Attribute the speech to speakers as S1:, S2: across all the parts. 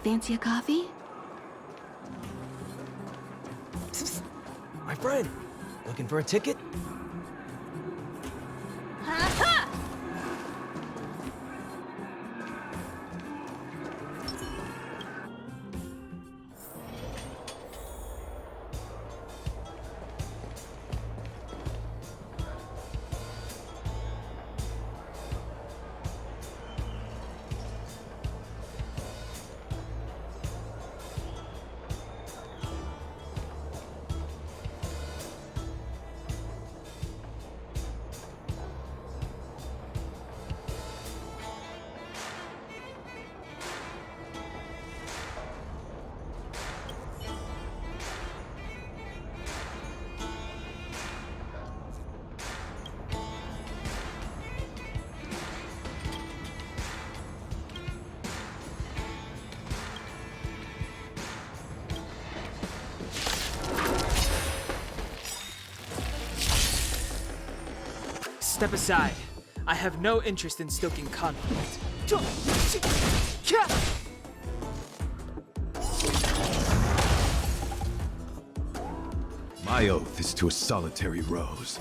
S1: Fancy a coffee?
S2: My friend, looking for a ticket?
S3: Step aside. I have no interest in stoking conflict.
S4: My oath is to a solitary rose.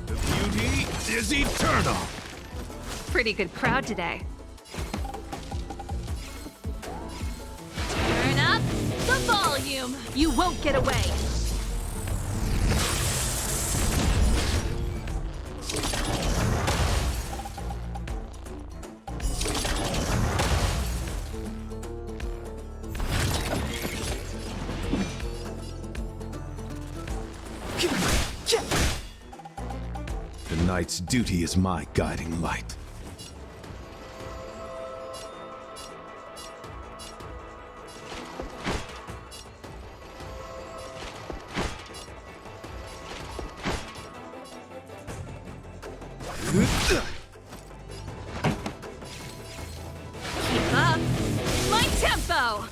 S4: The beauty is eternal!
S5: Pretty good crowd today. Turn up the volume! You won't get away!
S4: The knight's duty is my guiding light.
S5: Keep up my tempo!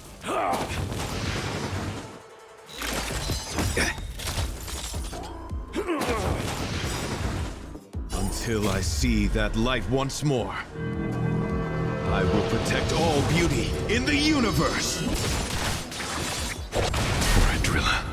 S4: Until I see that light once more, I will protect all beauty in the universe! For Adrilla.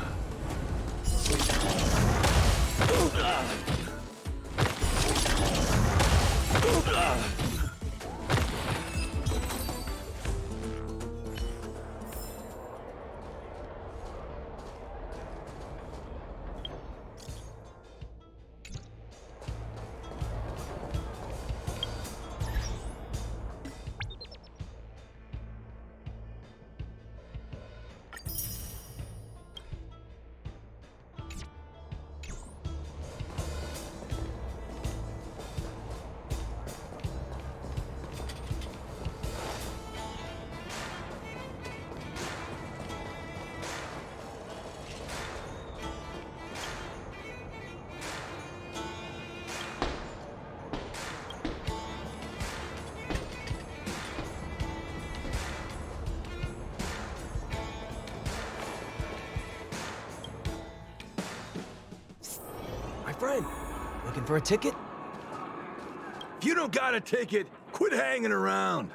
S2: My friend, looking for a ticket?
S6: If you don't got a ticket, quit hanging around.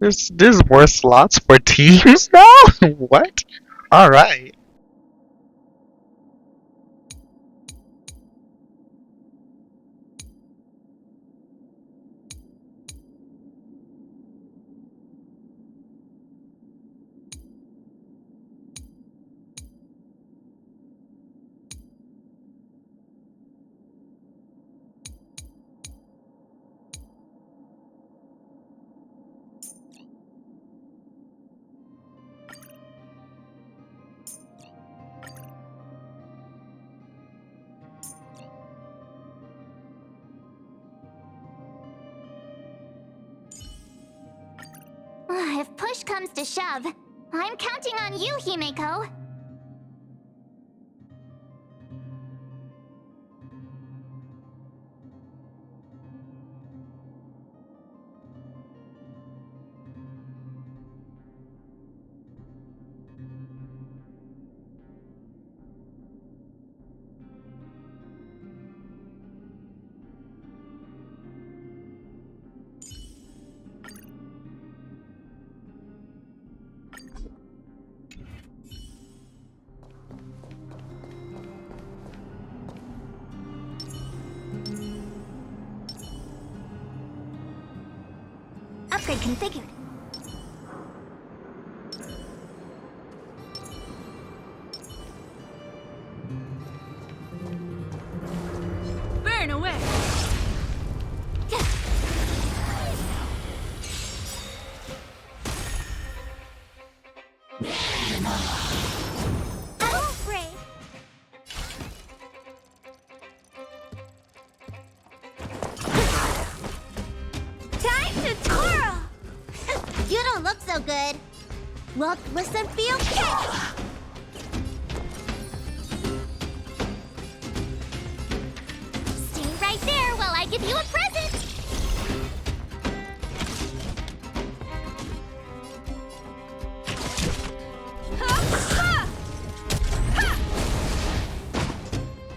S1: There's more slots for teams now? What? Alright.
S7: If push comes to shove, I'm counting on you, Himeko. Upgrade configured.
S5: Burn away!
S7: Upgrade. Time to twirl! You don't look so good. Look, listen, feel, catch! Stay right there while I give you a present!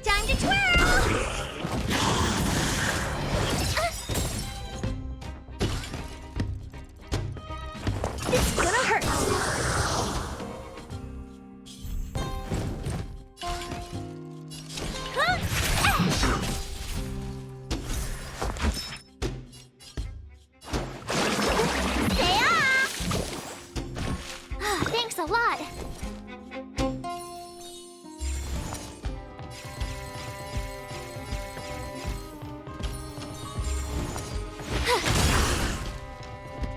S7: Time to twirl! It's gonna hurt. Thanks a lot.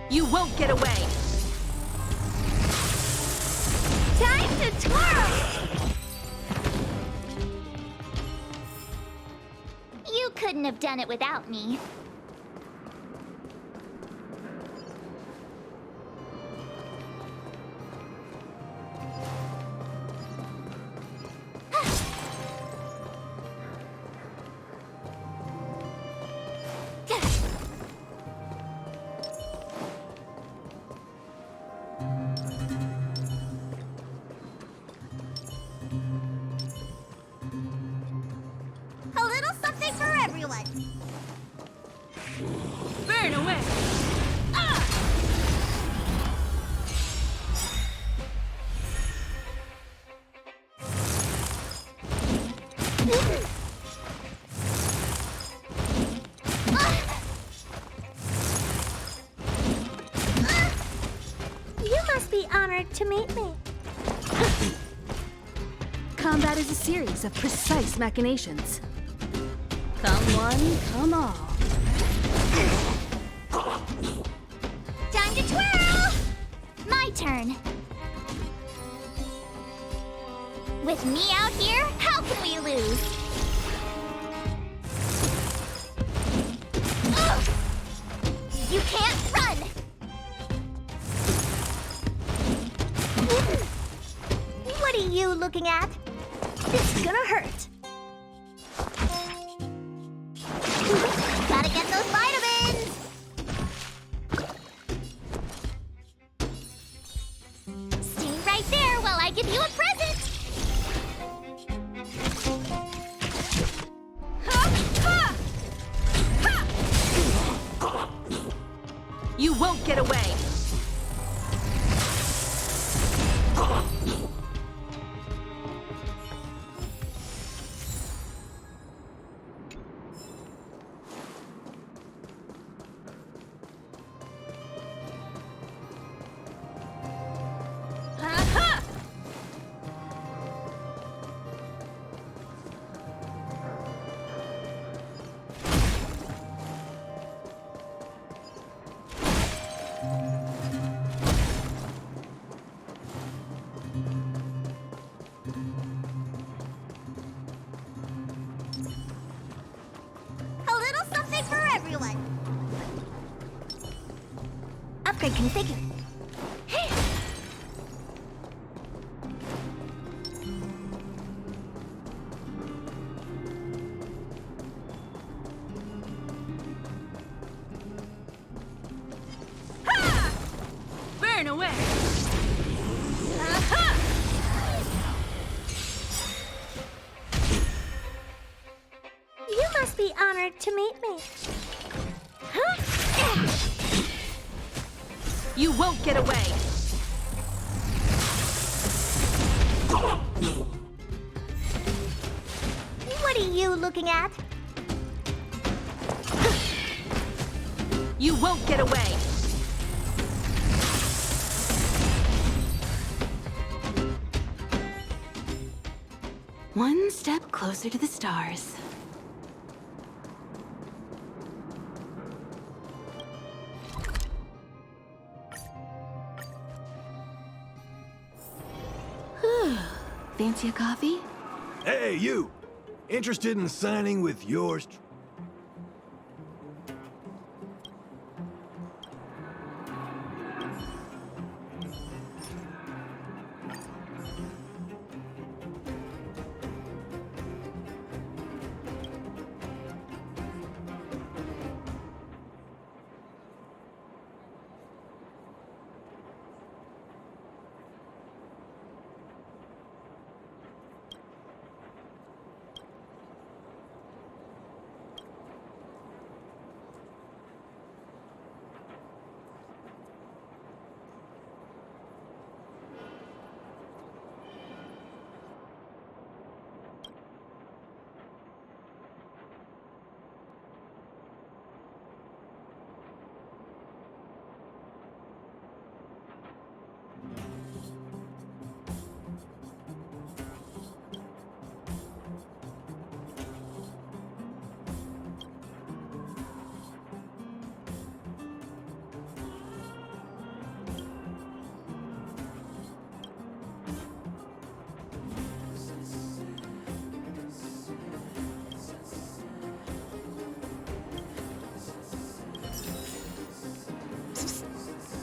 S5: You won't get away!
S7: Time to twirl! You couldn't have done it without me. A little something for everyone.
S5: Burn away!
S7: You must be honored to meet me.
S5: Combat is a series of precise machinations. Come one, come all.
S7: Time to twirl! My turn. With me out here, how can we lose? Ugh! You can't run! What are you looking at? It's gonna hurt. Gotta get those vitamins! Stay right there while I give you a present!
S5: You won't get away!
S7: Upgrade configured.
S5: Burn away!
S7: You must be honored to meet me. Huh?
S5: You won't get away!
S7: What are you looking at?
S5: You won't get away! One step closer to the stars. Fancy a coffee?
S6: Hey, you! Interested in signing with yours?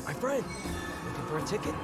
S2: My friend, looking for a ticket?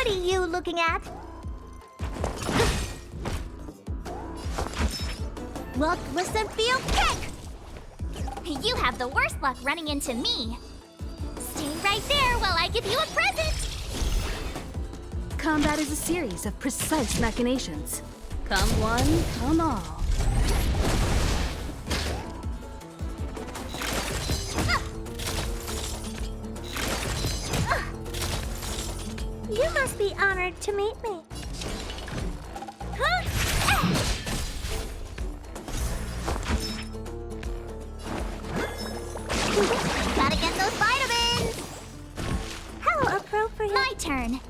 S7: What are you looking at? Look, listen, feel, kick! You have the worst luck running into me. Stay right there while I give you a present!
S5: Combat is a series of precise machinations. Come one, come all.
S7: You must be honored to meet me. Huh? Gotta get those vitamins! How appropriate. My turn.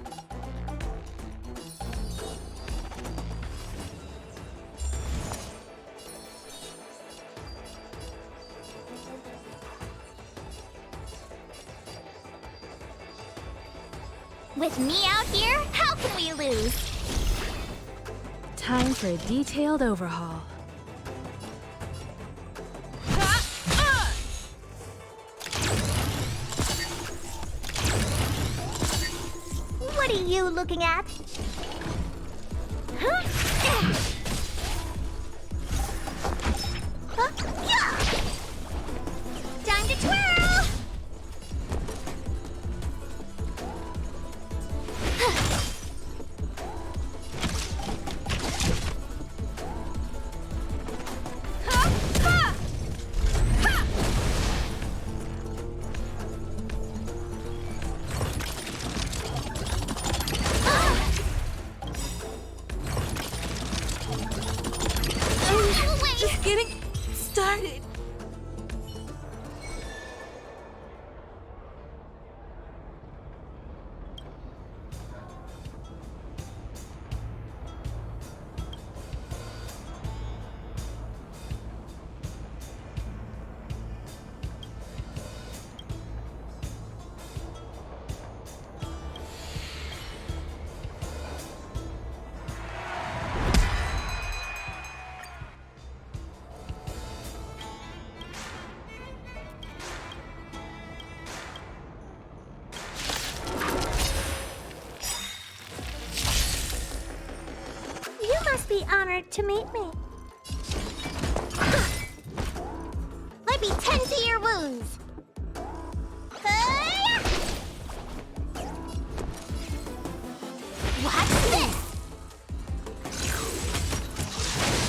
S7: With me out here, how how can we lose?
S5: Time for a detailed overhaul.
S7: What are you looking at? Time to twirl!
S5: Just getting started.
S7: You must be honored to meet me. Let me tend to your wounds. What's this?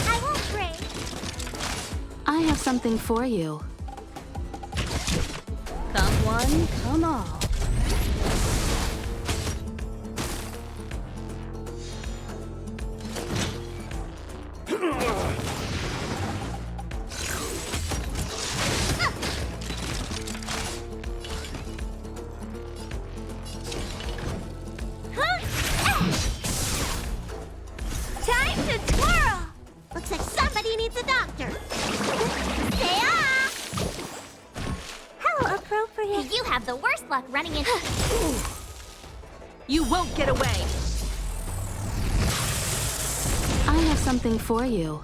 S7: I won't break.
S5: I have something for you. Come one, come all.
S7: Time to twirl! Looks like somebody needs a doctor. How appropriate. You have the worst luck running into...
S5: You won't get away! I have something for you.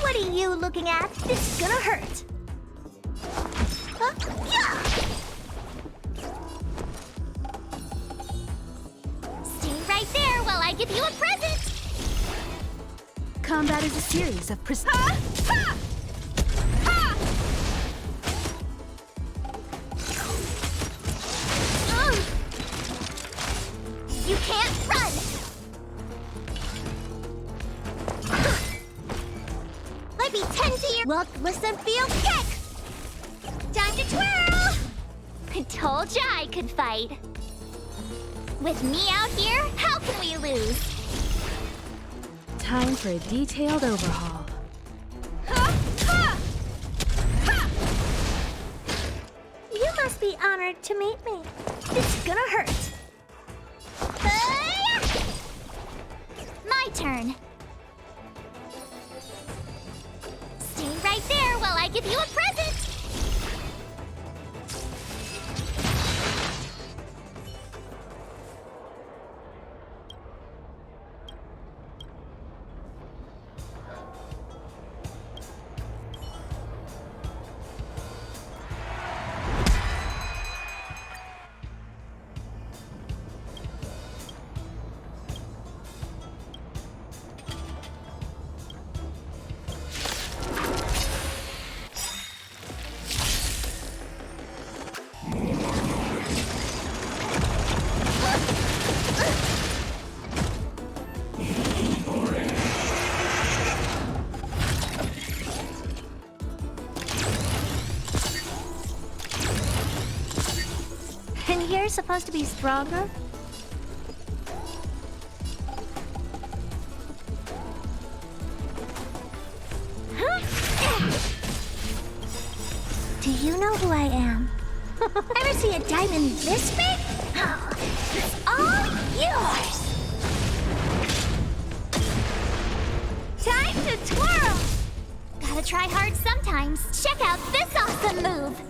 S7: What are you looking at? This is gonna hurt. Stay right there while I give you a present.
S5: Combat is a series of precise...
S7: You can't run. Let me tend to your look, listen, feel, kick. Time to twirl. I told ya I could fight. With me out here, how can we lose?
S5: Time for a detailed overhaul.
S7: You must be honored to meet me. This is gonna hurt. My turn. Stay right there while I give you a present. And you're supposed to be stronger? Do you know who I am? Ever see a diamond this big? It's all yours! Time to twirl! try hard sometimes. Check out this awesome move!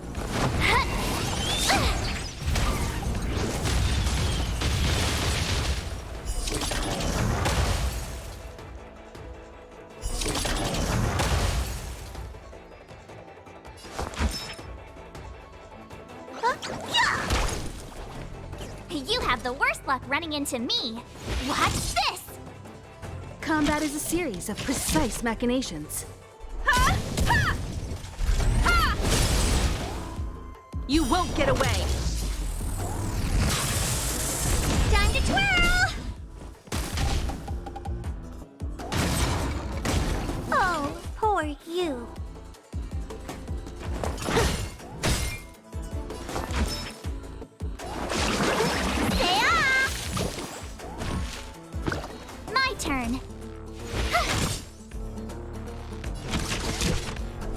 S7: You have the worst luck running into me. Watch this!
S5: Combat is a series of precise machinations.
S7: Ha! Ha! Ha!
S5: You won't get away!
S7: Time to twirl! Oh, poor you. My turn.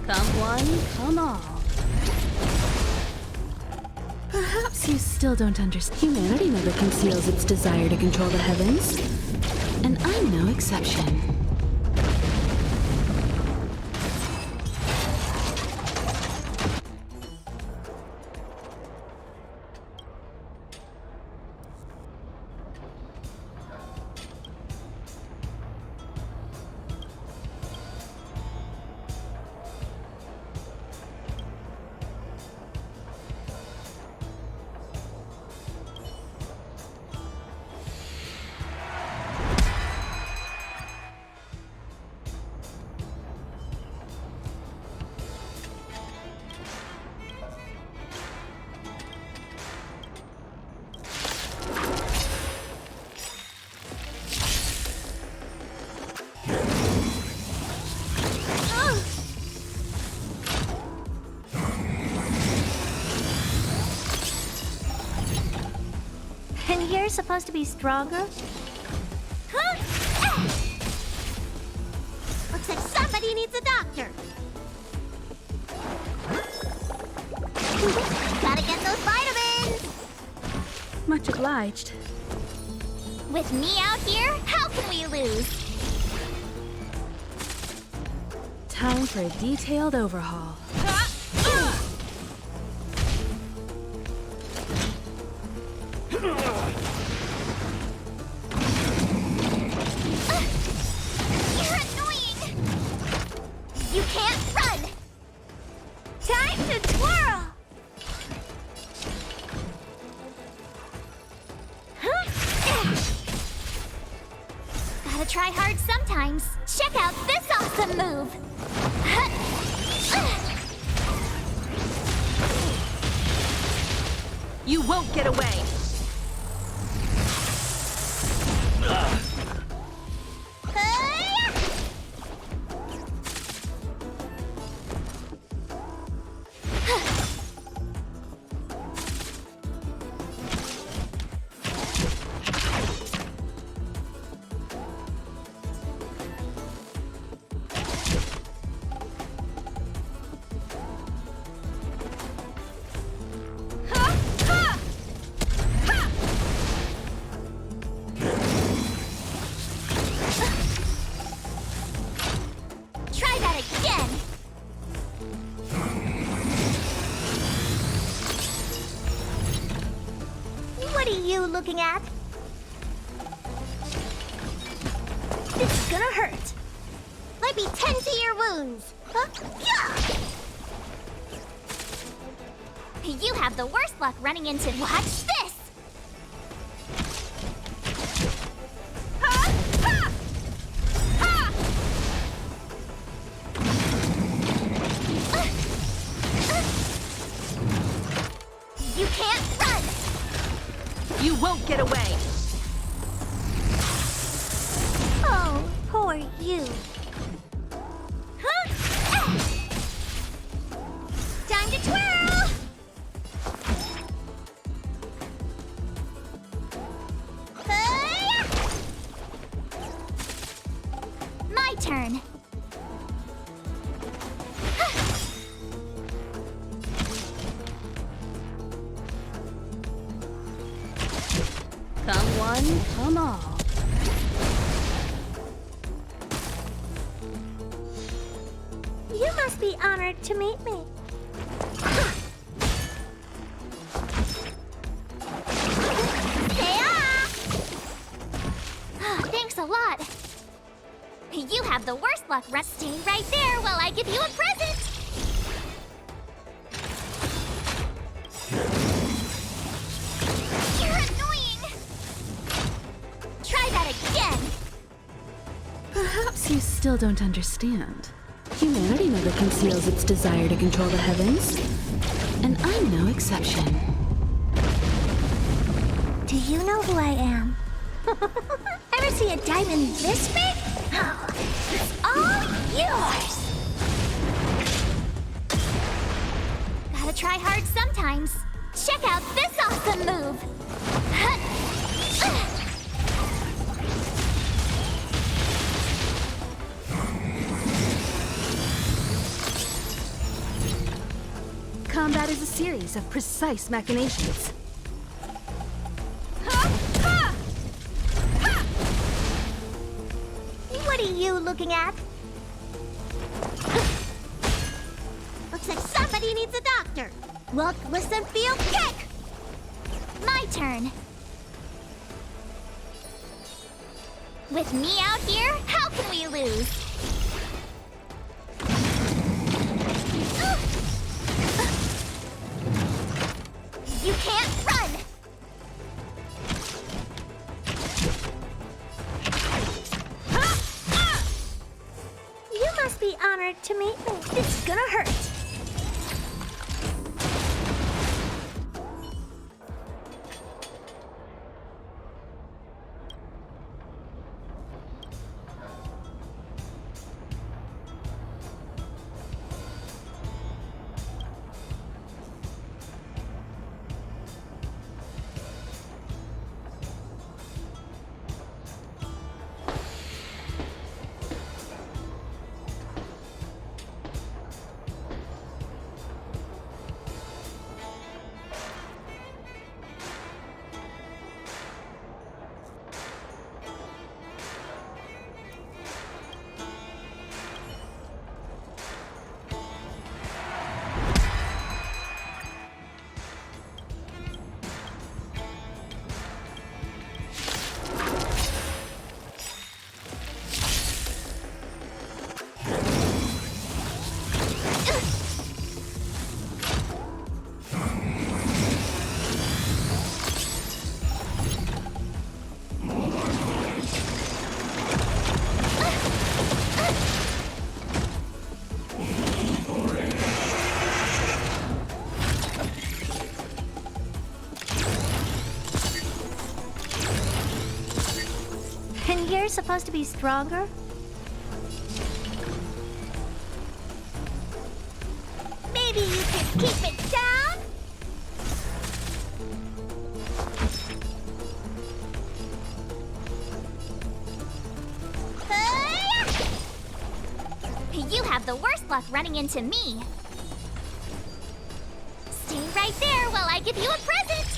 S5: Come one, come all. Perhaps you still don't understand. Humanity never conceals its desire to control the heavens. And I'm no exception.
S7: And you're supposed to be stronger? Huh? Ah! Looks like somebody needs a doctor. Gotta get those vitamins!
S5: Much obliged.
S7: With me out here, how can we lose?
S5: Time for a detailed overhaul.
S7: You're annoying! You can't run! Time to twirl! Gotta try hard sometimes. Check out this awesome move!
S5: You won't get away!
S7: Try that again! What are you looking at? It's gonna hurt. Let me tend to your wounds. Huh? Yeah! You have the worst luck running into... Watch this! Ha! Ha! Ha! You can't run!
S5: You won't get away!
S7: Oh, poor you. Huh? Ah! Time to twirl! Hi-ya! My turn.
S5: Come one, come all.
S7: You honored to meet me. Thanks a lot. You have the worst luck. Stay right there while I give you a present. You're annoying. Try that again.
S5: Perhaps you still don't understand. Humanity never conceals its desire to control the heavens. And I'm no exception.
S7: Do you know who I am? Ever see a diamond this big? Oh, it's all yours! Gotta try hard sometimes. Check out this awesome move!
S5: Combat is a series of precise machinations.
S7: What are you looking at? Looks like somebody needs a doctor. Look, listen, feel, kick! My turn. With me out here, how can we lose? You can't run! You must be honored to meet me. It's gonna hurt. And you're supposed to be stronger? Maybe you can keep it down? You have the worst luck running into me. Stay right there while I give you a present.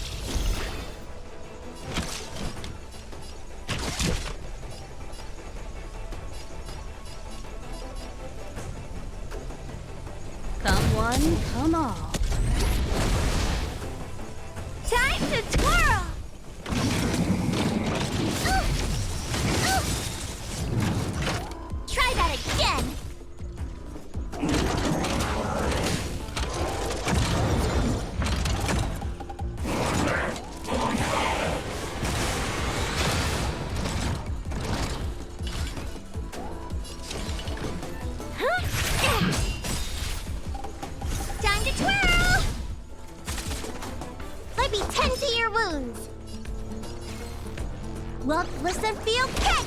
S5: Come one, come all.
S7: Time to twirl! Try that again! Time to twirl! Let me tend to your wounds. Look, listen, feel, kick!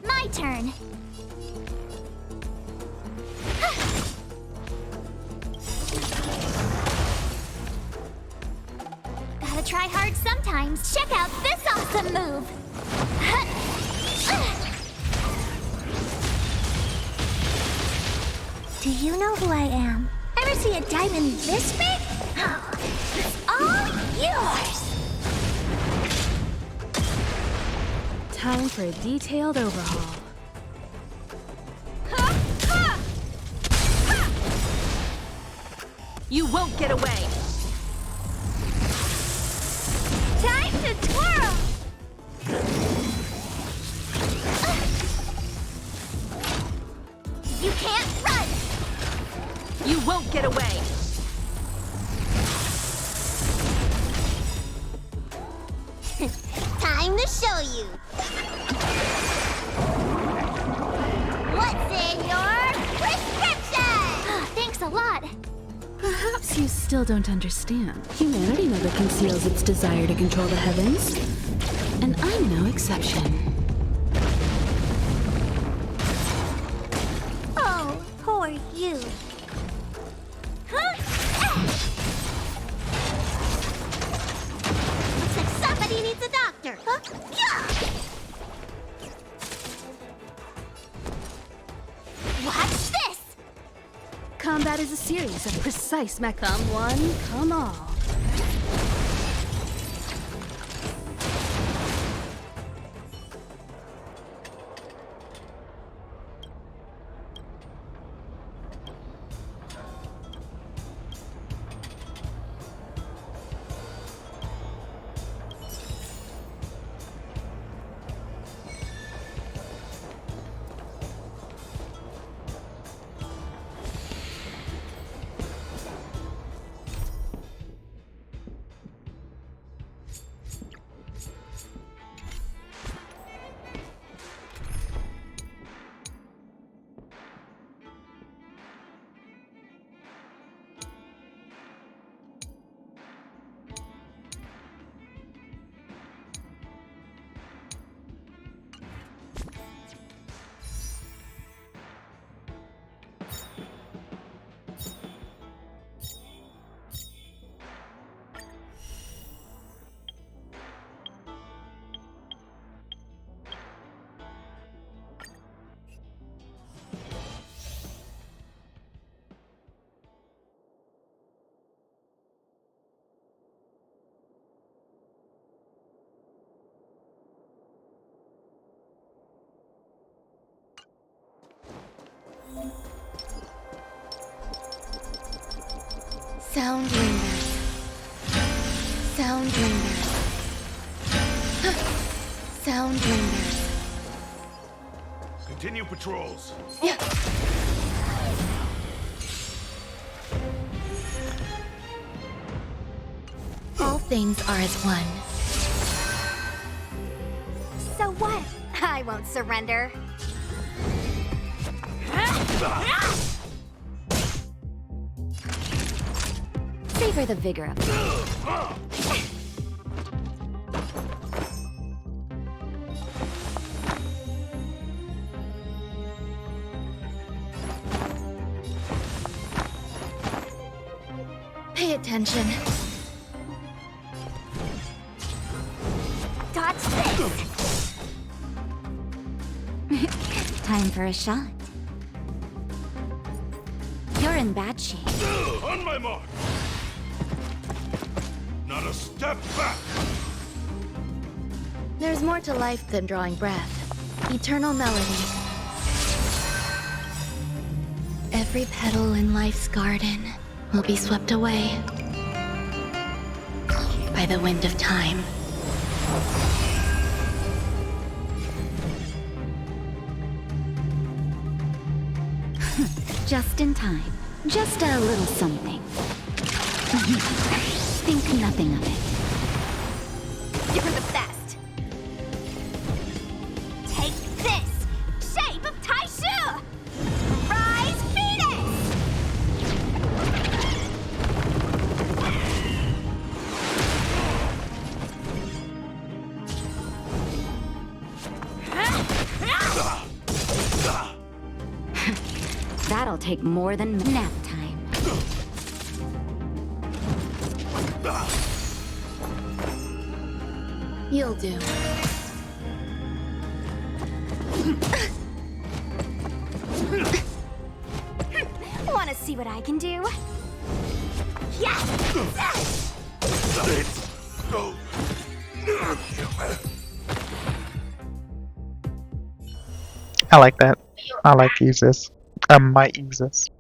S7: My turn. Gotta try hard sometimes. Check out this awesome move. Do you know who I am? Ever see a diamond this big? Oh, it's all yours!
S5: Time for a detailed overhaul.
S8: You won't get away!
S7: Time to twirl! You can't run!
S8: You won't get away!
S7: Time to show you! What's in your prescription? Thanks a lot.
S5: Perhaps you still don't understand. Humanity never conceals its desire to control the heavens. And I'm no exception.
S7: Oh, poor you. Huh? Looks like somebody needs a doctor. Huh? Yeah! Watch this!
S5: Combat is a series of precise come one, come all.
S7: Sound lingers. Sound lingers. Sound lingers.
S6: Continue patrols.
S7: Yeah. All things are as one. So what? I won't surrender. Savor the vigor of it. Pay attention. Dodge this! Time for a shot. You're in bad shape.
S6: On my mark. Not a step back.
S7: There's more to life than drawing breath. Eternal melody. Every petal in life's garden will be swept away by the wind of time. Just in time. Just a little something. Think nothing of it. You're the best. Take this! Shape of Taishu! Rise, Phoenix! That'll take more than nap time. You'll do. Want to see what I can do? Yes!
S6: Let's go.
S1: I like that. I like to use this. I might use this.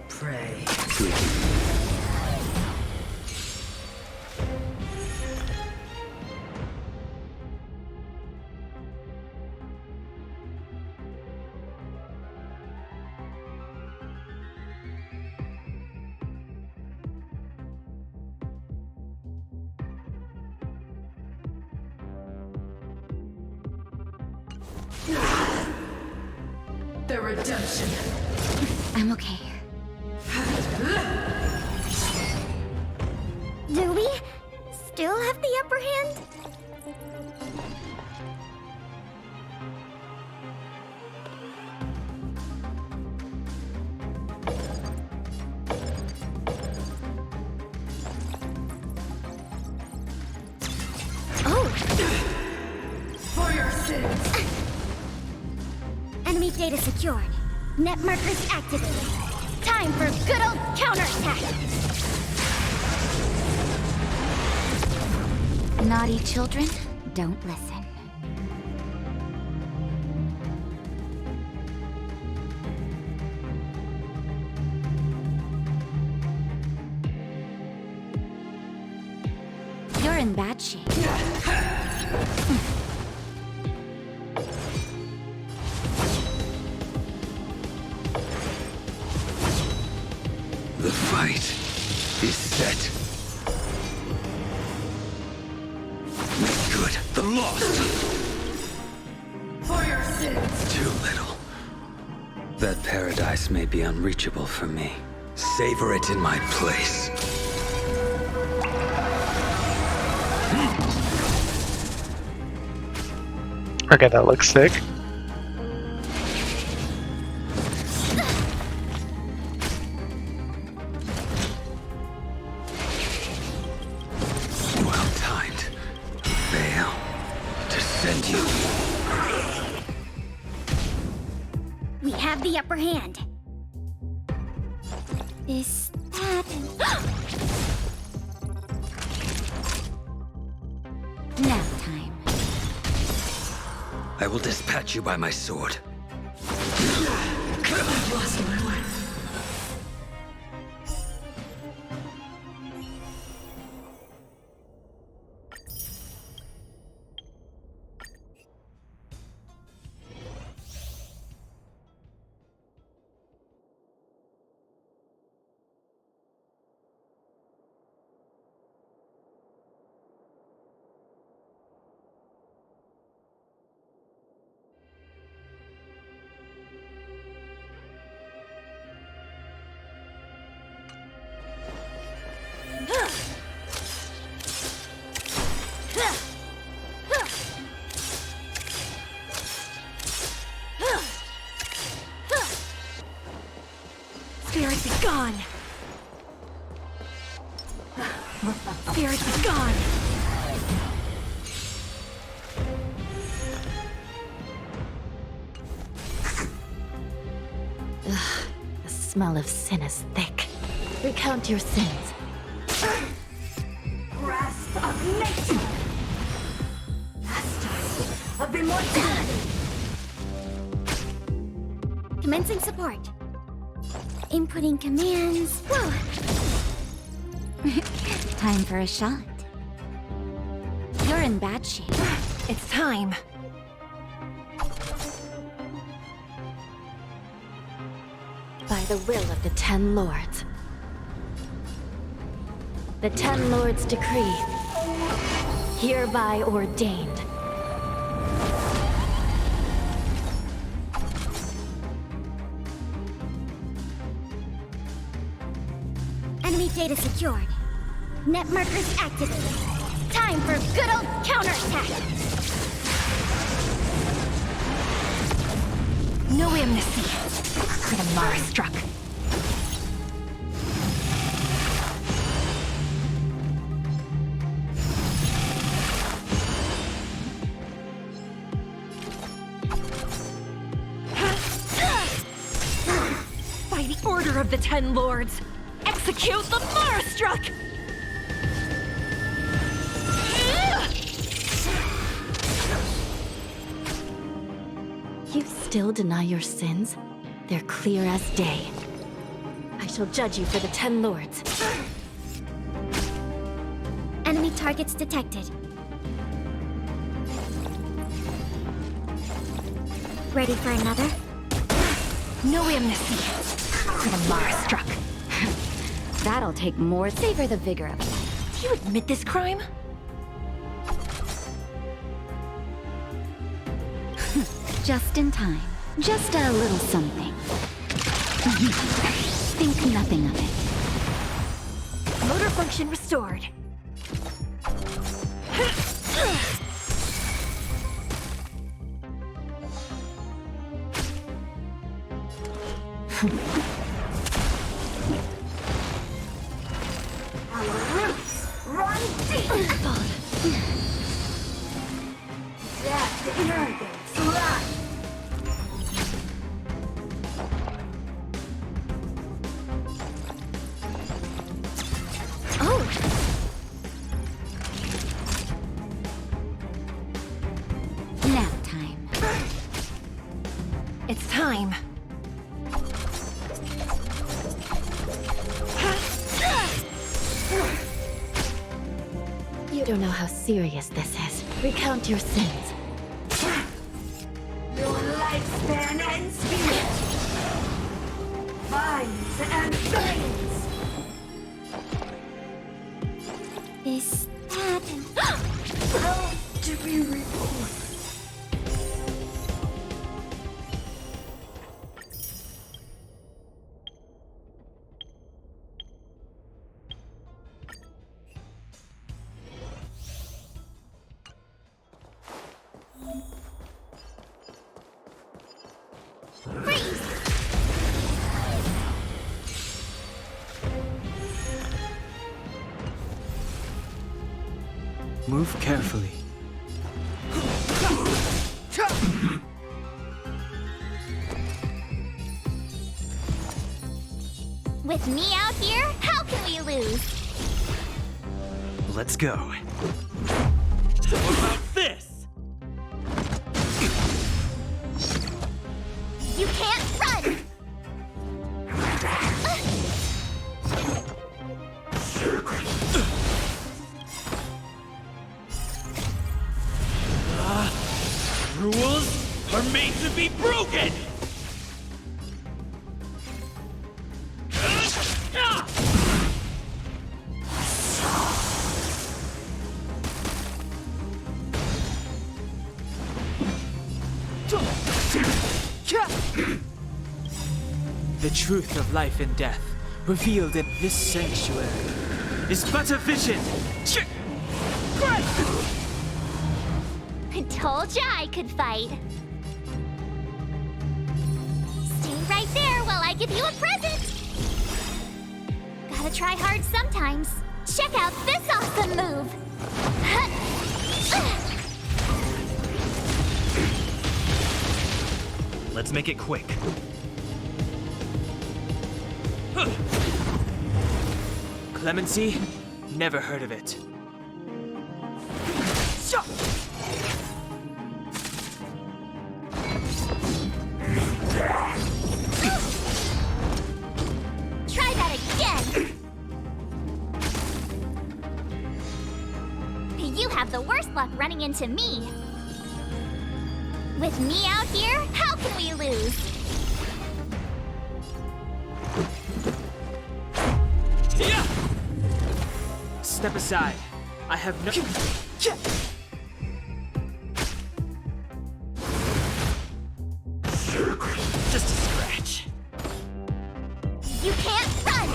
S2: Pray.
S8: The redemption.
S7: I'm okay. Do we still have the upper hand? Oh!
S8: For your sins.
S7: Enemy data secured. Net markers activated. Time for good old counterattack! Naughty children, don't listen. You're in bad shape.
S6: The fight is set. Make good the lost.
S8: For your sins.
S2: Too little. That paradise may be unreachable for me.
S6: Savor it in my place.
S1: Okay, that looks sick.
S2: Well timed. Fail. To send you.
S7: We have the upper hand. Is that... Now time.
S2: I will dispatch you by my sword.
S8: Lost my life. Spirit be gone. Spirit be gone.
S5: The smell of sin is thick. Recount your sins.
S8: Grasp of nature. Master of immortality.
S7: Commencing support. Inputting commands. Whoa! Time for a shot. You're in bad shape.
S8: It's time.
S5: By the will of the Ten Lords. The Ten Lords decree. Hereby ordained.
S7: Enemy data secured. Net markers activated. Time Time for good old counterattack!
S8: No amnesty for the Mara struck. By the order of the Ten Lords, execute the Mara struck!
S5: You still deny your sins? They're clear as day. I shall judge you for the Ten Lords.
S7: Enemy targets detected. Ready for another?
S8: No amnesty for the Mara struck.
S5: That'll take more. Savor the vigor of it.
S8: Do you admit this crime?
S5: Just in time. Just a little something. Think nothing of it.
S8: Motor function restored.
S7: Run deep! Death innervates life!
S5: Oh! Nap time.
S8: It's time.
S5: You don't know how serious this is. Recount your sins.
S8: Your lifespan ends here. Vines and veins.
S7: Is that...
S8: To be reborn.
S3: Move carefully.
S7: With me out here, how can we lose?
S3: Let's go. What about this?
S7: You can't run!
S3: Rules are made to be broken! The truth of life and death, revealed in this sanctuary, is but a vision.
S7: I told ya I could fight. Stay right there while I give you a present. Gotta try hard sometimes. Check out this awesome move.
S3: Let's make it quick. Clemency? Never heard of it.
S7: Try that again. You have the worst luck running into me. With me out here, how can we lose?
S3: Step aside. I have no... Just a scratch.
S7: You can't run!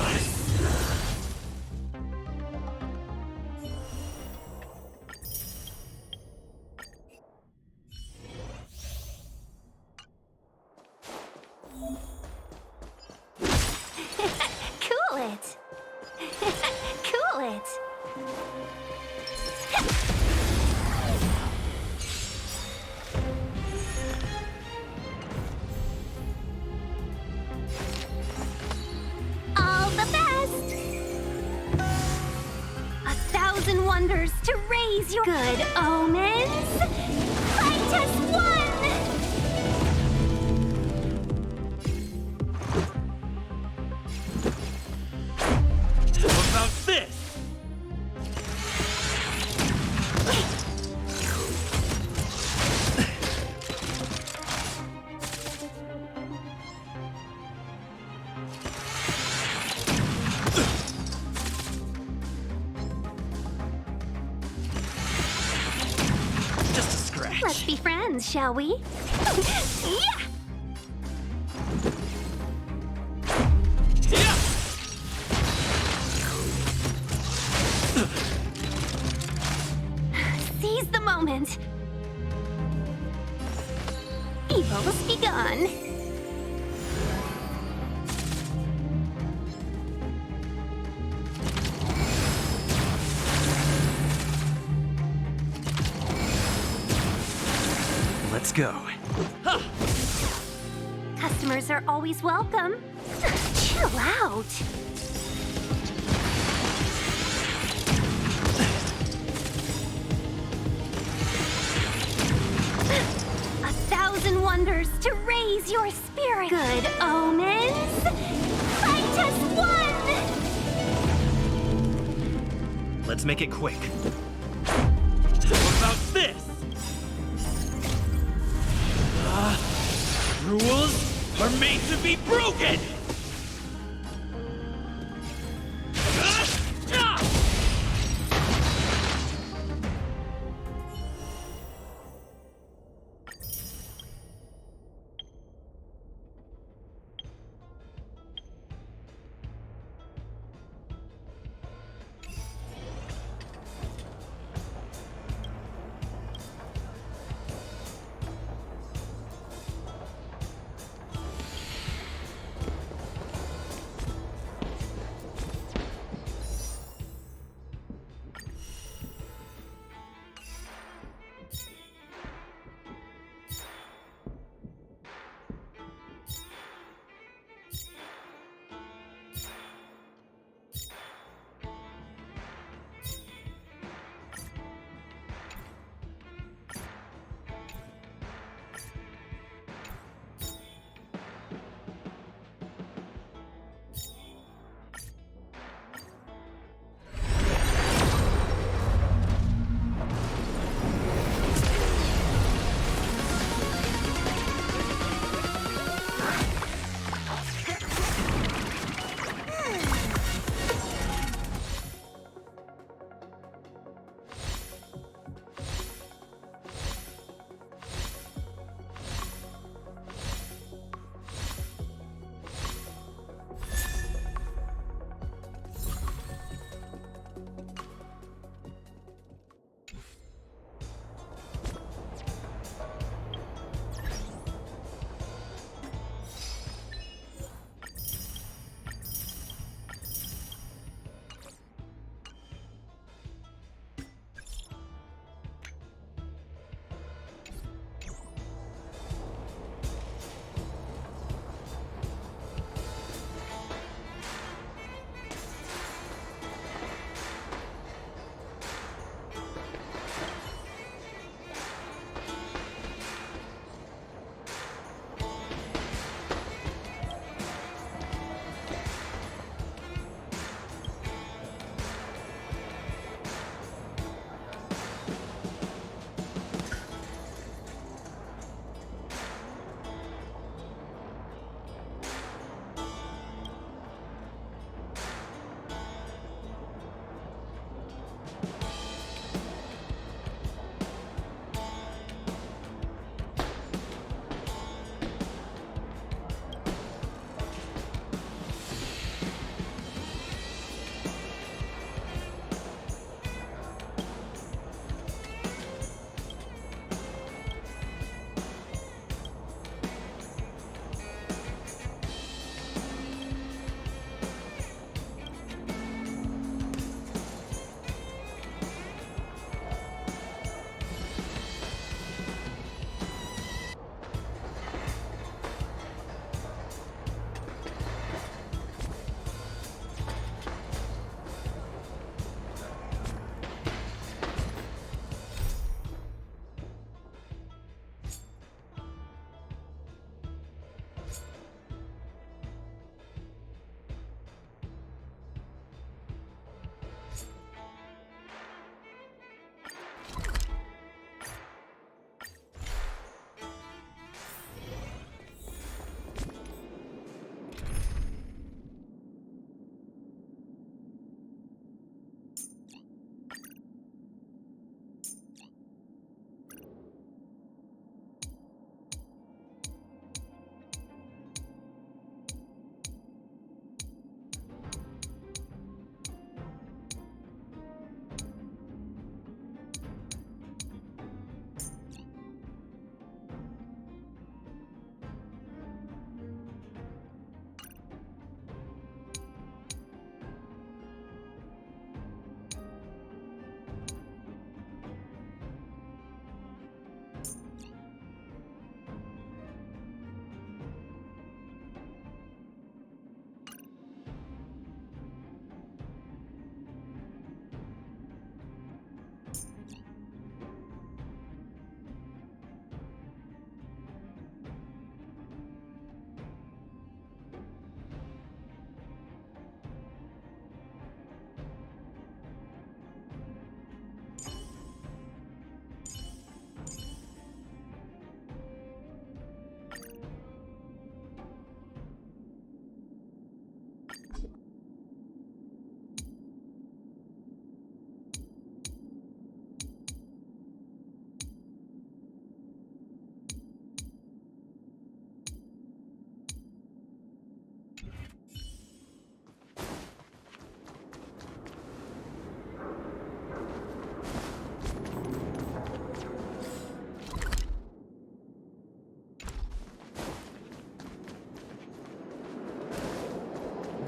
S7: All the best! 1,000 wonders to raise your good omens! Fight as one!
S3: How about this? Just a scratch.
S7: Let's be friends, shall we? Yeah!
S3: Yeah!
S7: Seize the moment. Evil's begun.
S3: Let's go.
S7: Customers are always welcome. Chill out. A 1,000 wonders to raise your spirit. Good omens. Fight as one.
S3: Let's make it quick. How about this? Rules are made to be broken!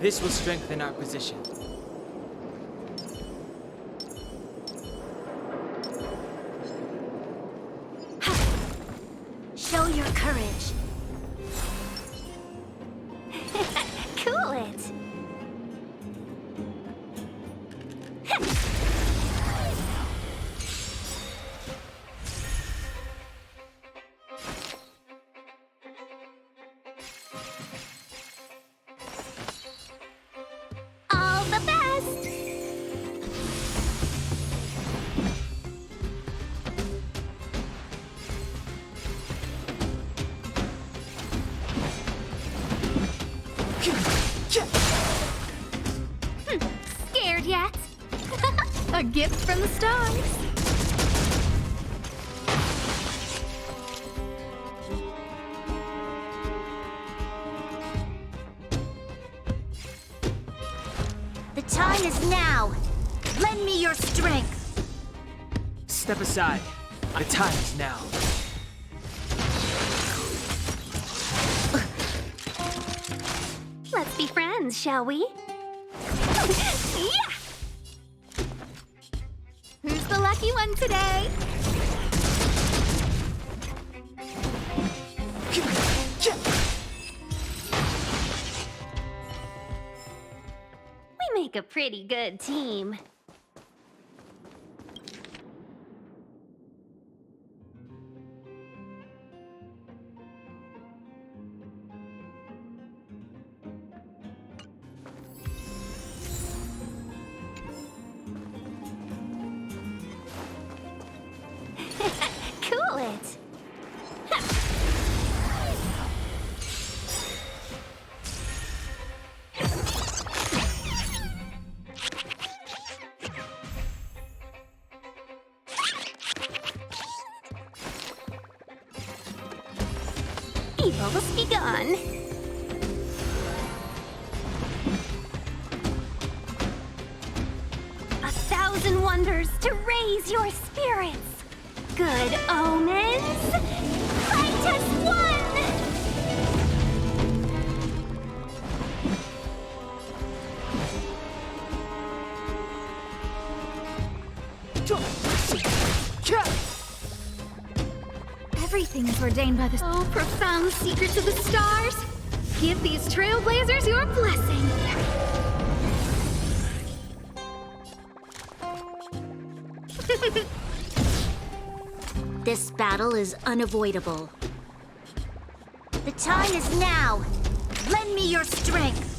S3: This will strengthen our position.
S7: Show your courage. Cool it. All the best. Scared yet? A gift from the stars. The time is now. Lend me your strength.
S3: Step aside. The time is now.
S7: Let's be friends, shall we? Yeah! Who's the lucky one today? We make a pretty good team. Cool it. Evil must be gone. A thousand wonders to raise your spirits. Good omens. Fight as one. Everything is ordained by the profound secrets of the stars. Give these trailblazers your blessing. This battle is unavoidable. The time is now. Lend me your strength.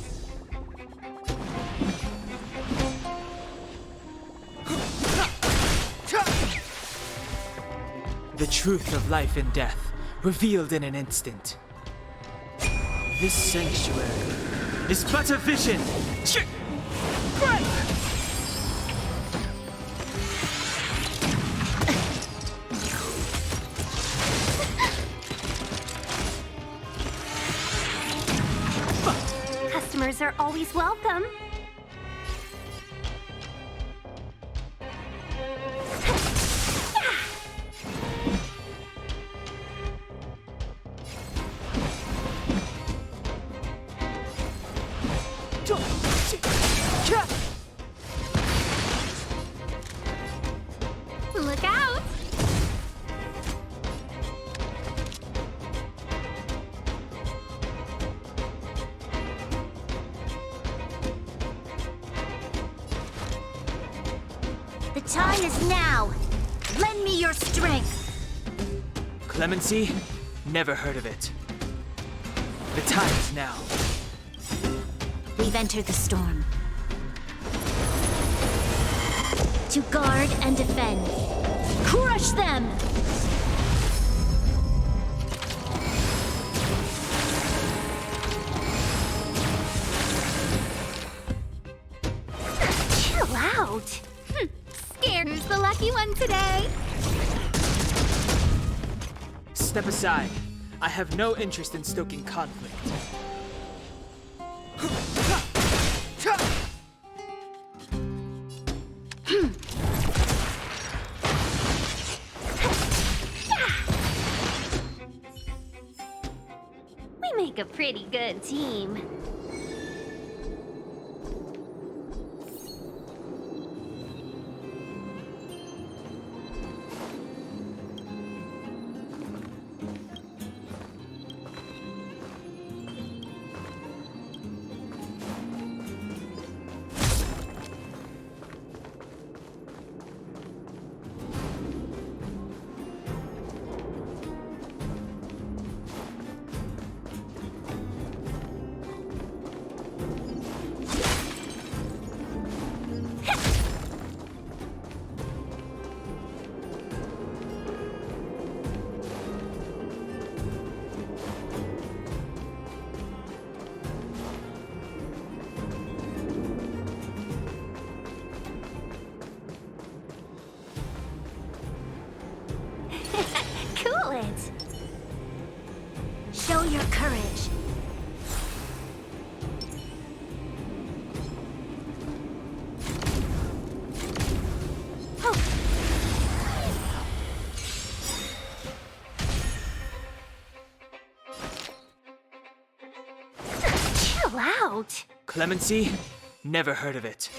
S3: The truth of life and death, revealed in an instant. This sanctuary is but a vision.
S7: Customers are always welcome. Look out! The time is now. Lend me your strength.
S3: Clemency? Never heard of it. The time is now.
S7: We've entered the storm. To guard and defend. Crush them! Chill out. Scared who's the lucky one today?
S3: Step aside. I have no interest in stoking conflict.
S7: We make a pretty good team. Chill out.
S3: Clemency? Never heard of it.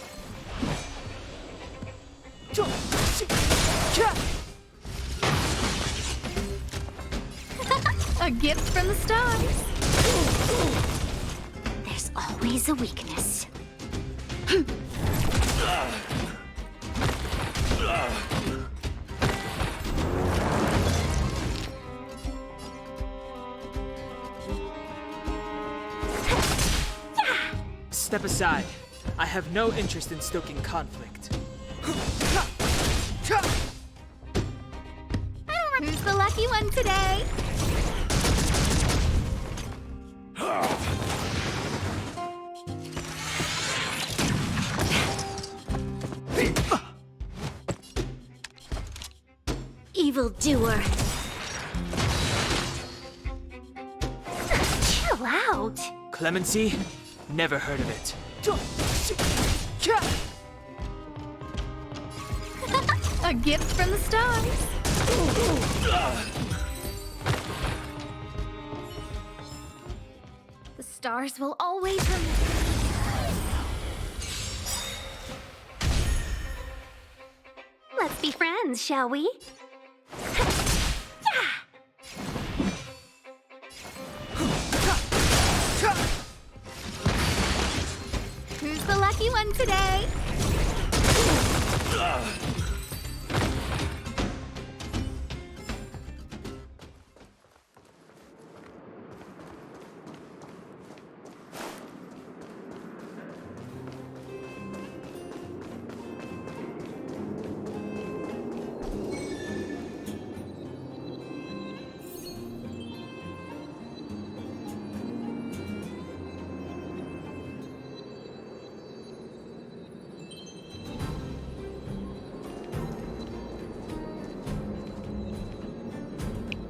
S8: A gift from the stars.
S7: There's always a weakness.
S3: Step aside. I have no interest in stoking conflict.
S7: Who's the lucky one today? Evildoer. Chill out.
S3: Clemency? Never heard of it.
S8: A gift from the stars.
S7: The stars will always remember. Let's be friends, shall we? Who's the lucky one today?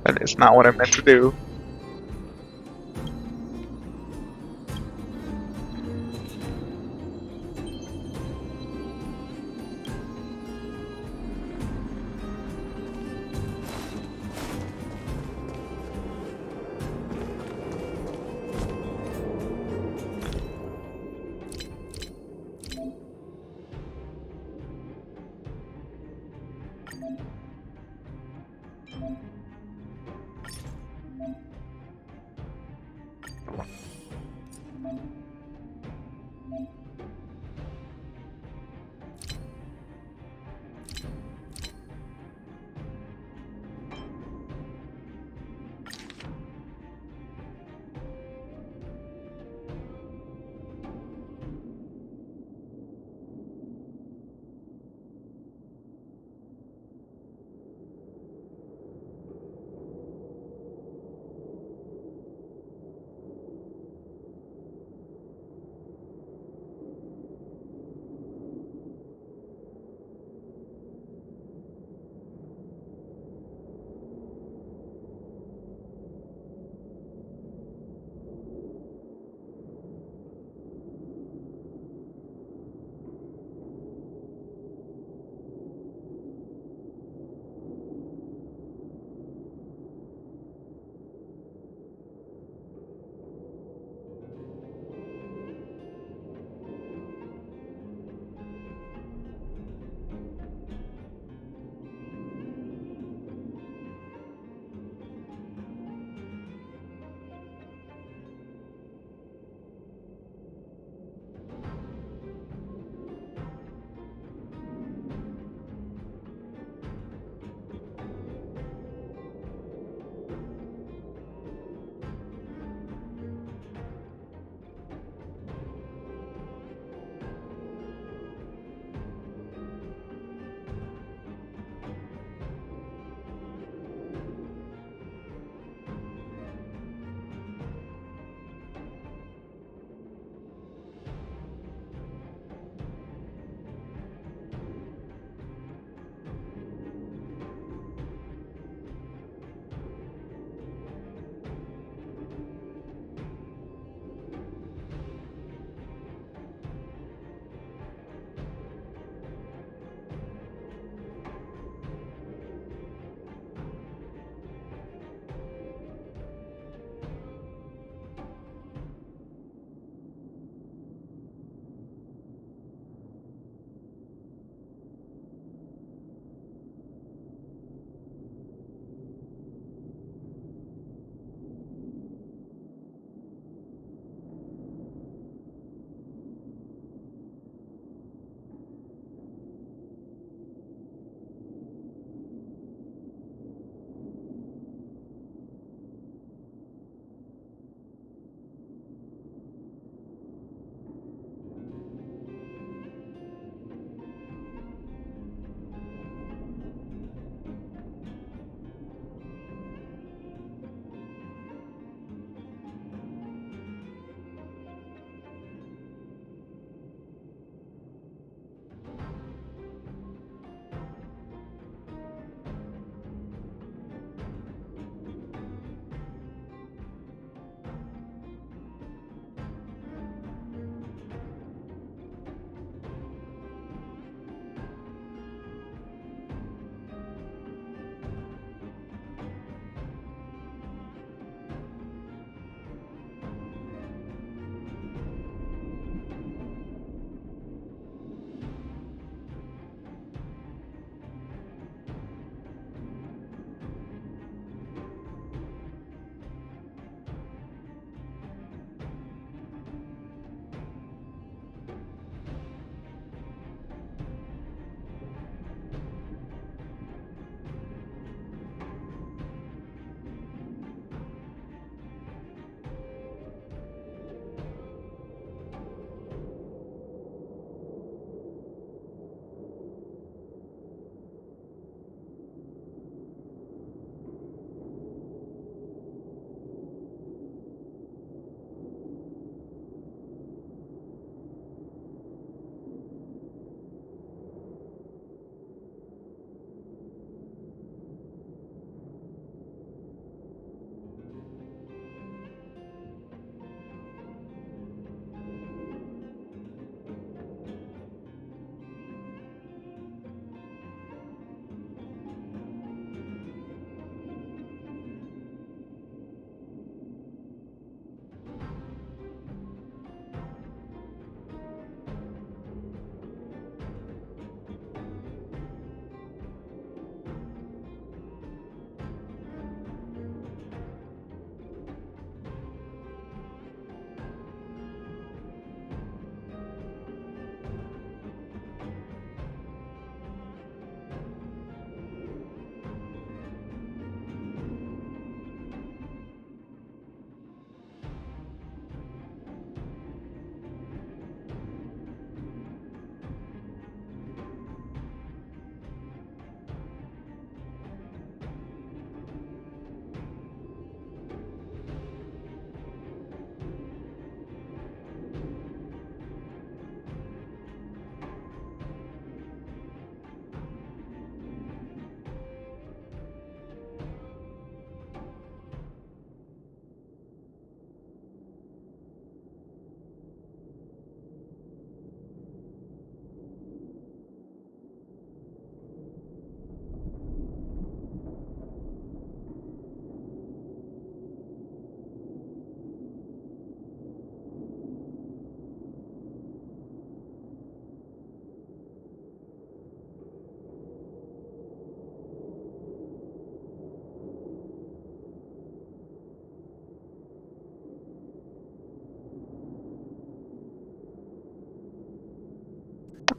S1: That is not what I meant to do.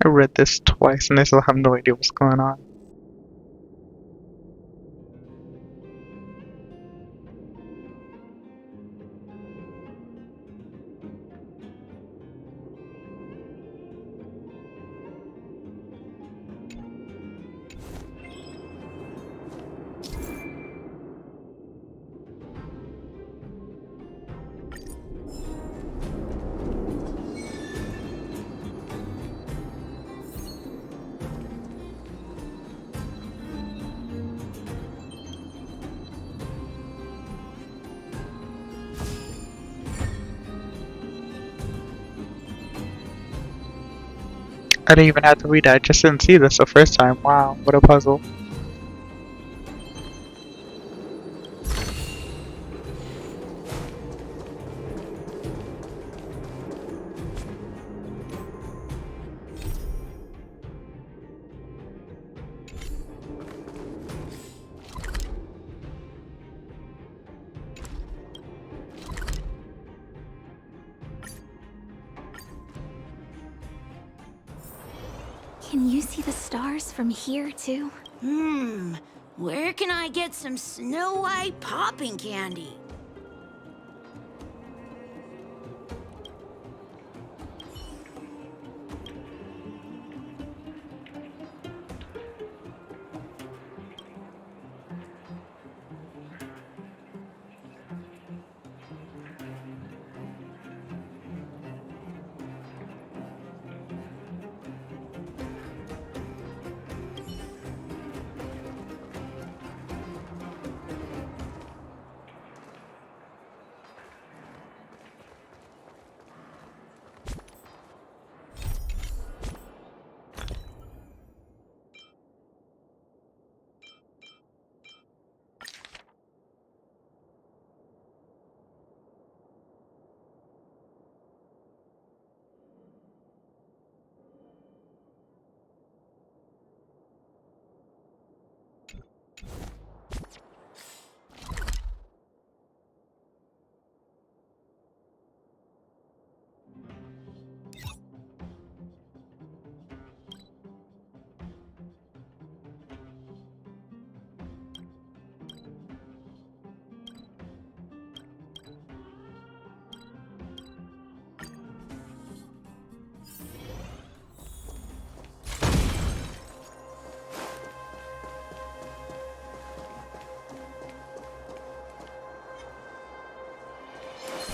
S1: I read this twice and I still have no idea what's going on. I didn't even have to read it, I just didn't see this the first time. Wow, what a puzzle.
S7: Can you see the stars from here, too?
S9: Where can I get some Snow White popping candy?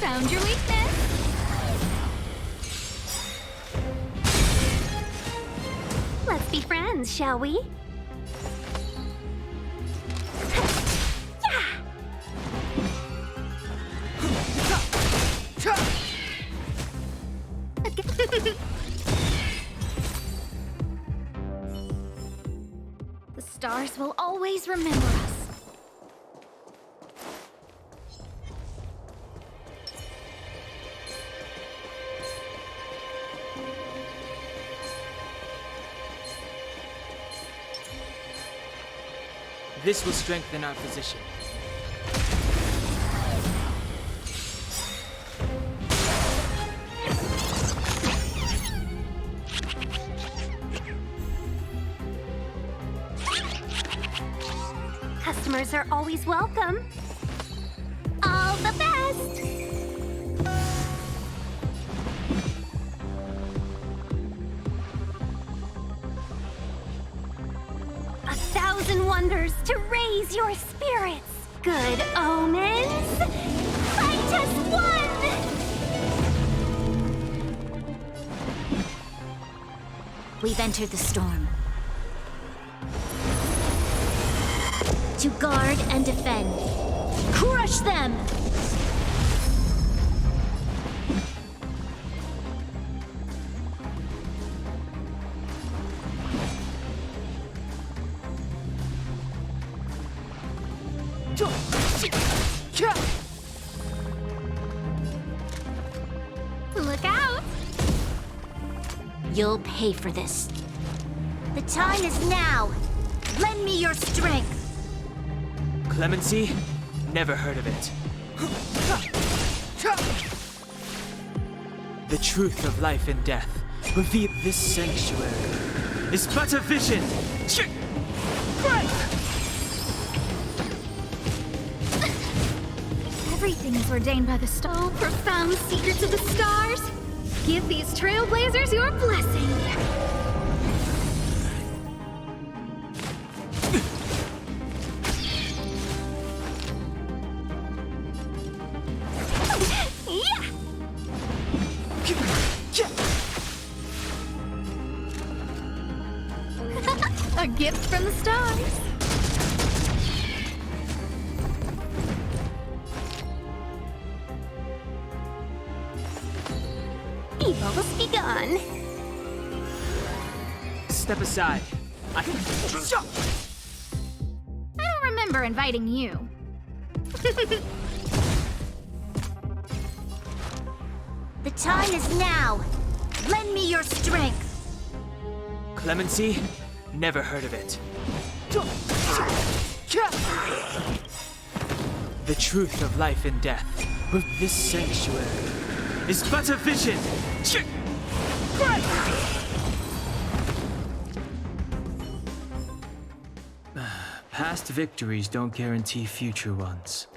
S7: Found your weakness! Let's be friends, shall we? The stars will always remember us.
S3: This will strengthen our position.
S7: Customers are always welcome. All the best! A thousand wonders to raise your spirits. Good omens. Fight as one!
S9: We've entered the storm. To guard and defend. Crush them!
S7: Look out!
S9: You'll pay for this. The time is now. Lend me your strength.
S3: Clemency? Never heard of it. The truth of life and death, reveal this sanctuary is but a vision.
S9: Everything is ordained by the star. Profound secrets of the stars. Give these trailblazers your blessing. A gift from the stars. Evil must be gone.
S3: Step aside. I
S9: don't remember inviting you. The time is now. Lend me your strength.
S3: Clemency? Never heard of it. The truth of life and death. With this sanctuary is but a vision. Past victories don't guarantee future ones.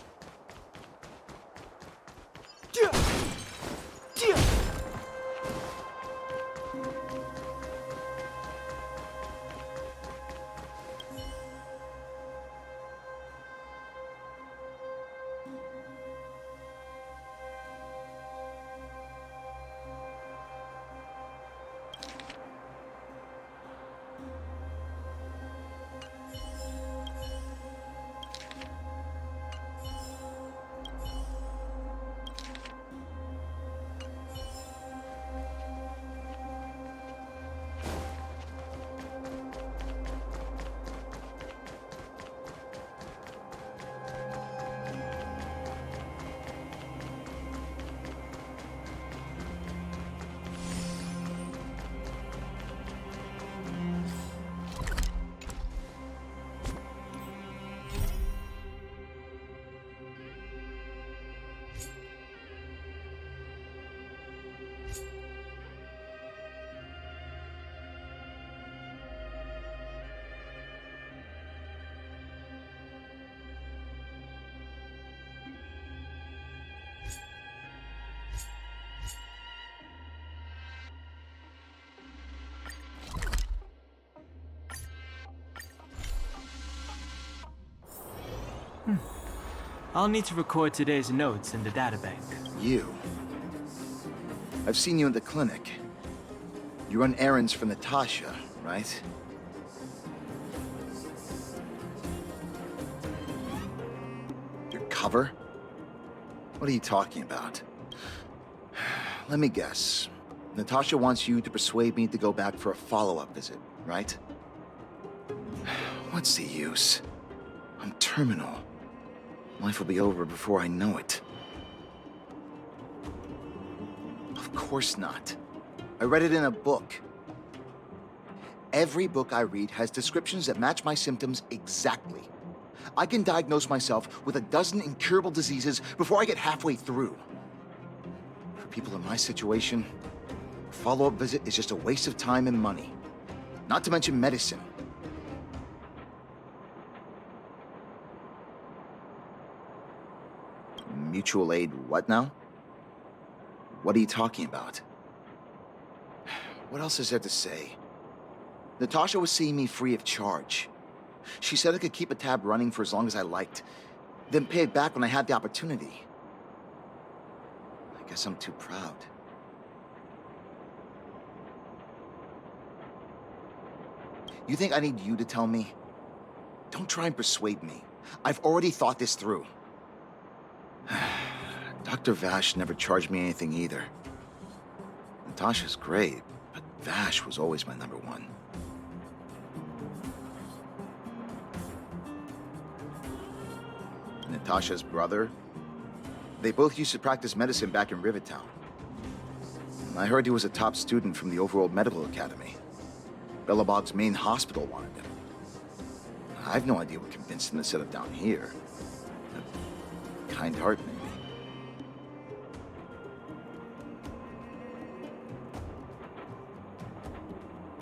S3: I'll need to record today's notes in the databank.
S10: You? I've seen you in the clinic. You run errands for Natasha, right? Your cover? What are you talking about? Let me guess. Natasha wants you to persuade me to go back for a follow-up visit, right? What's the use? I'm terminal. Life will be over before I know it. Of course not. I read it in a book. Every book I read has descriptions that match my symptoms exactly. I can diagnose myself with a dozen incurable diseases before I get halfway through. For people in my situation, a follow-up visit is just a waste of time and money. Not to mention medicine. Mutual aid what now? What are you talking about? What else is there to say? Natasha was seeing me free of charge. She said I could keep a tab running for as long as I liked, then pay it back when I had the opportunity. I guess I'm too proud. You think I need you to tell me? Don't try and persuade me. I've already thought this through. Dr. Vash never charged me anything either. Natasha's great, but Vash was always my number one. Natasha's brother, they both used to practice medicine back in Rivertown. I heard he was a top student from the Overworld Medical Academy. Belobog's main hospital wanted him. I have no idea what convinced him to set up down here. A kind heart, maybe.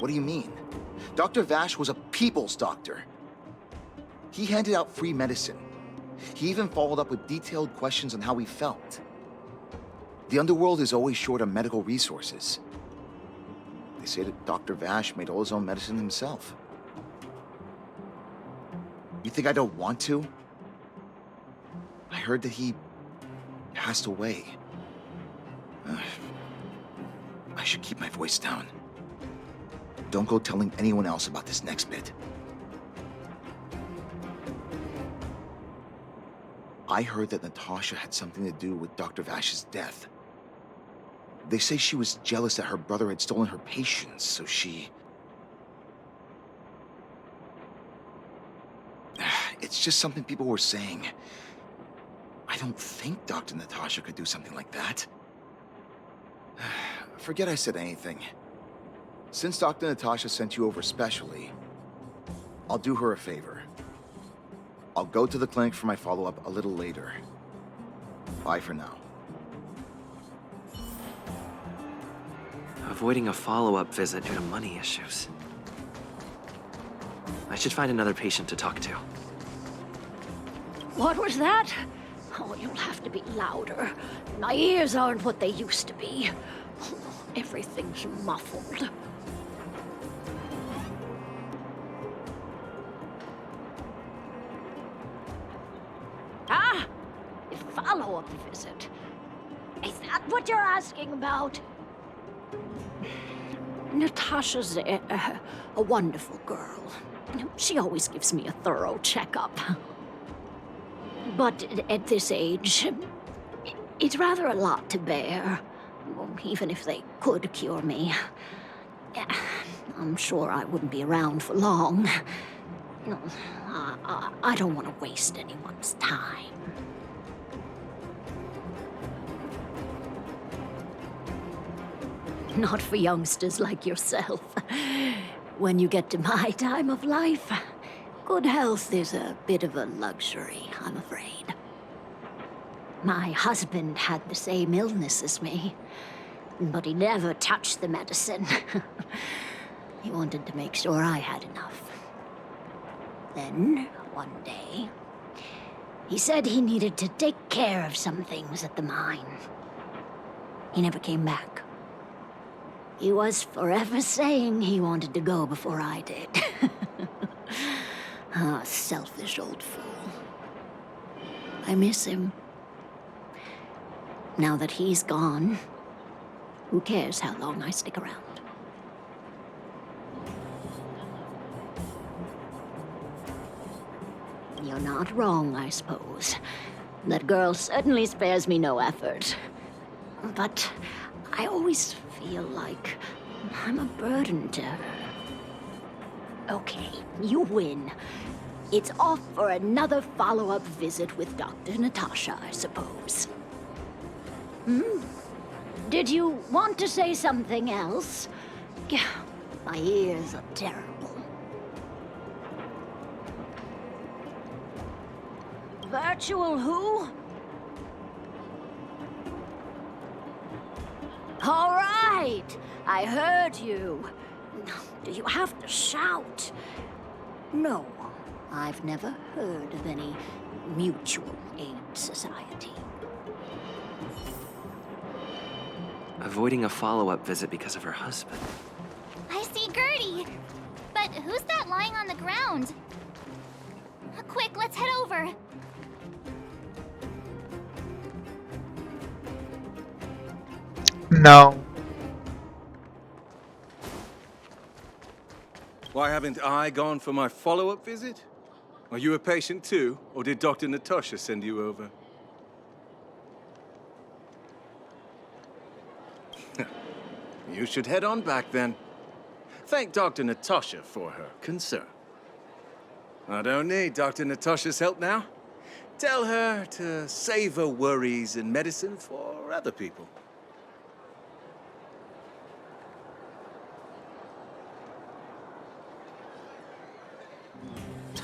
S10: What do you mean? Dr. Vash was a people's doctor. He handed out free medicine. He even followed up with detailed questions on how he felt. The underworld is always short on medical resources. They say that Dr. Vash made all his own medicine himself. You think I don't want to? I heard that he passed away. I should keep my voice down. Don't go telling anyone else about this next bit. I heard that Natasha had something to do with Dr. Vash's death. They say she was jealous that her brother had stolen her patients, so she... It's just something people were saying. I don't think Dr. Natasha could do something like that. Forget I said anything. Since Dr. Natasha sent you over specially, I'll do her a favor. I'll go to the clinic for my follow-up a little later. Bye for now.
S11: Avoiding a follow-up visit due to money issues. I should find another patient to talk to.
S8: What was that? Oh, you'll have to be louder. My ears aren't what they used to be. Everything's muffled. Ah! A follow-up visit. Is that what you're asking about? Natasha's a wonderful girl. She always gives me a thorough checkup. But at this age, it's rather a lot to bear. Even if they could cure me, I'm sure I wouldn't be around for long. I don't want to waste anyone's time. Not for youngsters like yourself. When you get to my time of life, good health is a bit of a luxury, I'm afraid. My husband had the same illness as me, but he never touched the medicine. He wanted to make sure I had enough. Then, one day, he said he needed to take care of some things at the mine. He never came back. He was forever saying he wanted to go before I did. Ah, selfish old fool. I miss him. Now that he's gone, who cares how long I stick around? You're not wrong, I suppose. That girl certainly spares me no effort. But I always feel like I'm a burden to her. Okay, you win. It's off for another follow-up visit with Dr. Natasha, I suppose. Did you want to say something else? My ears are terrible. Virtual who? All right, I heard you. Do you have to shout? No, I've never heard of any mutual aid society.
S11: Avoiding a follow-up visit because of her husband.
S7: I see Gertie. But who's that lying on the ground? Quick, let's head over.
S1: No.
S6: Why haven't I gone for my follow-up visit? Are you a patient too, or did Dr. Natasha send you over? You should head on back then. Thank Dr. Natasha for her concern. I don't need Dr. Natasha's help now. Tell her to save her worries and medicine for other people.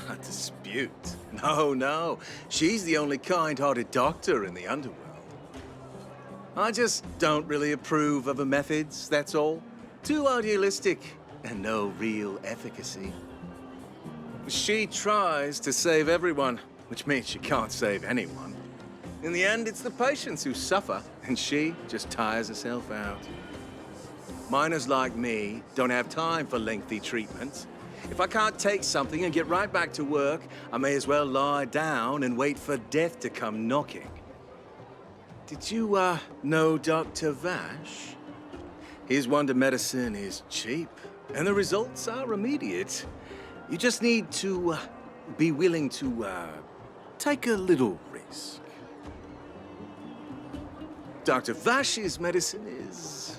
S6: A dispute? No. She's the only kind-hearted doctor in the underworld. I just don't really approve of her methods, that's all. Too idealistic. and no real efficacy. She tries to save everyone, which means she can't save anyone. In the end, it's the patients who suffer, and she just tires herself out. Miners like me don't have time for lengthy treatments. If I can't take something and get right back to work, I may as well lie down and wait for death to come knocking. Did you, know Dr. Vash? His wonder medicine is cheap, and the results are immediate. You just need to, be willing to, take a little risk. Dr. Vash's medicine is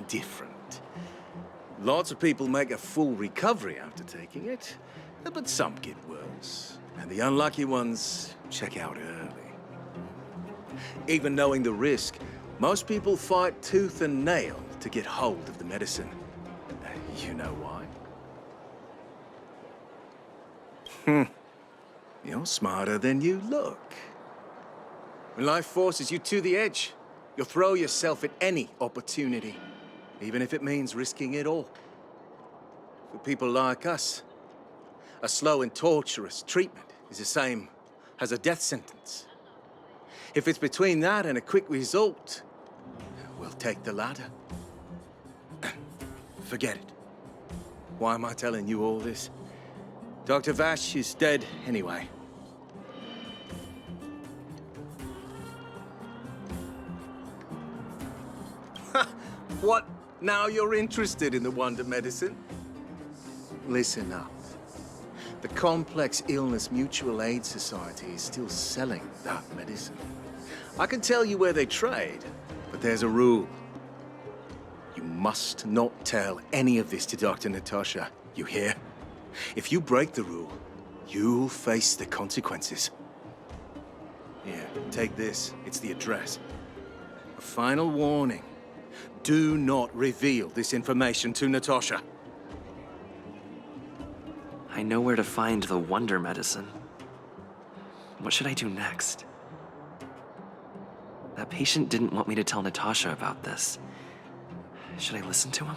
S6: different. Lots of people make a full recovery after taking it, but some get worse, and the unlucky ones check out early. Even knowing the risk, most people fight tooth and nail to get hold of the medicine. You know why? You're smarter than you look. When life forces you to the edge, you'll throw yourself at any opportunity, even if it means risking it all. For people like us, a slow and torturous treatment is the same as a death sentence. If it's between that and a quick result, we'll take the latter. Forget it. Why am I telling you all this? Dr. Vash is dead anyway. What? Now you're interested in the wonder medicine? Listen up. The Complex Illness Mutual Aid Society is still selling that medicine. I can tell you where they trade, but there's a rule. You must not tell any of this to Dr. Natasha, you hear? If you break the rule, you'll face the consequences. Here, take this. It's the address. A final warning. Do not reveal this information to Natasha.
S11: I know where to find the wonder medicine. What should I do next? That patient didn't want me to tell Natasha about this. Should I listen to him?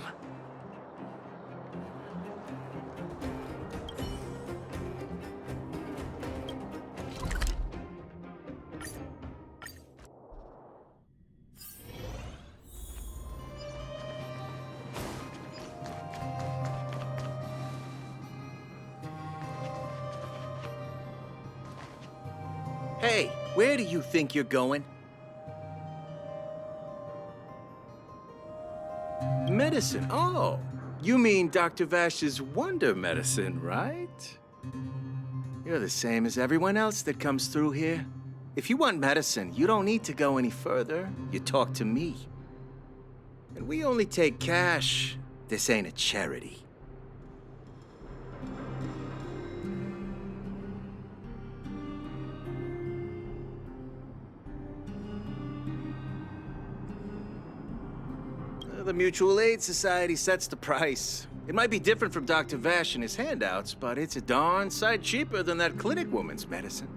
S6: Hey, where do you think you're going? Medicine? Oh, you mean Dr. Vash's wonder medicine, right? You're the same as everyone else that comes through here. If you want medicine, you don't need to go any further. You talk to me. And we only take cash. This ain't a charity. The Mutual Aid Society sets the price. It might be different from Dr. Vash and his handouts, but it's a darn sight cheaper than that clinic woman's medicine.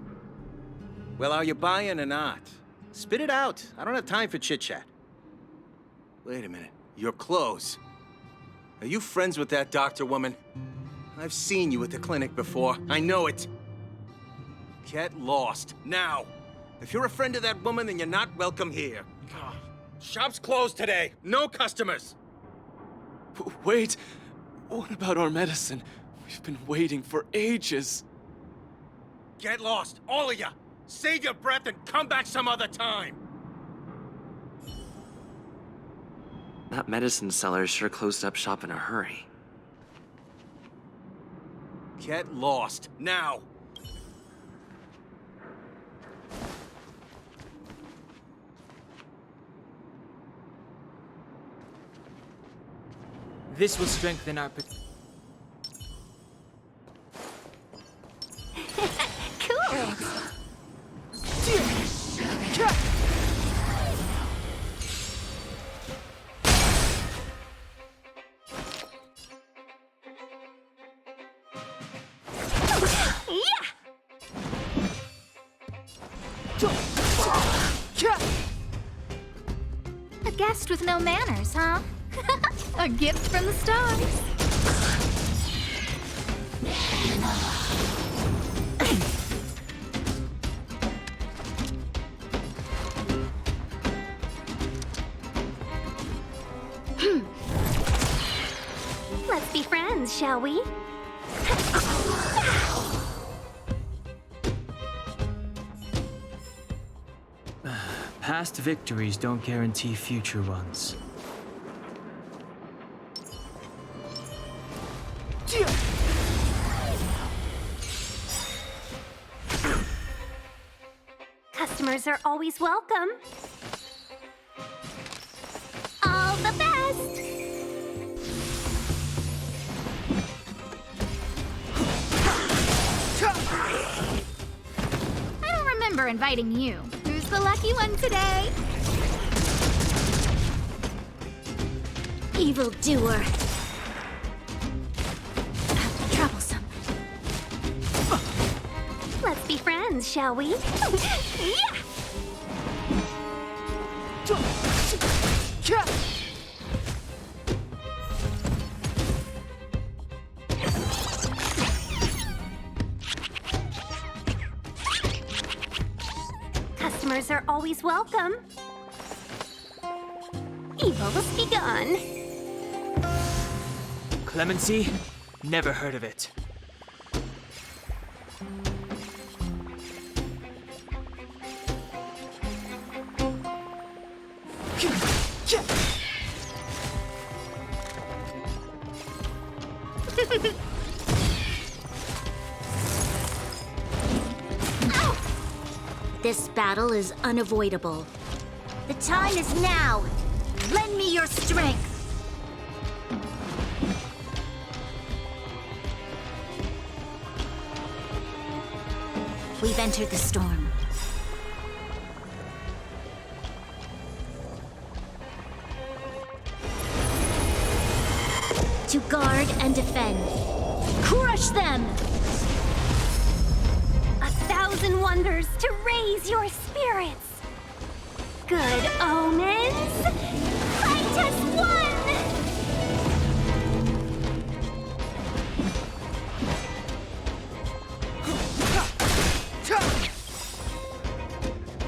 S6: Well, are you buying or not? Spit it out. I don't have time for chit-chat. Wait a minute. Your clothes. Are you friends with that doctor woman? I've seen you at the clinic before. I know it. Get lost, now. If you're a friend of that woman, then you're not welcome here. Shop's closed today. No customers.
S12: Wait. What about our medicine? We've been waiting for ages.
S6: Get lost, all of you. Save your breath and come back some other time.
S11: That medicine seller sure closed up shop in a hurry.
S6: Get lost, now.
S3: This will strengthen our...
S9: Cool! A guest with no manners, huh? A gift from the stars. Let's be friends, shall we?
S3: Past victories don't guarantee future ones.
S9: Customers are always welcome. All the best! I don't remember inviting you. Who's the lucky one today?
S8: Evildoer. Troublesome.
S9: Let's be friends, shall we? Customers are always welcome. Evil's begun.
S3: Clemency? Never heard of it.
S8: This battle is unavoidable. The time is now. Lend me your strength. We've entered the storm. To guard and defend. Crush them!
S9: 1,000 wonders to raise your spirits. Good omens. Fight as one!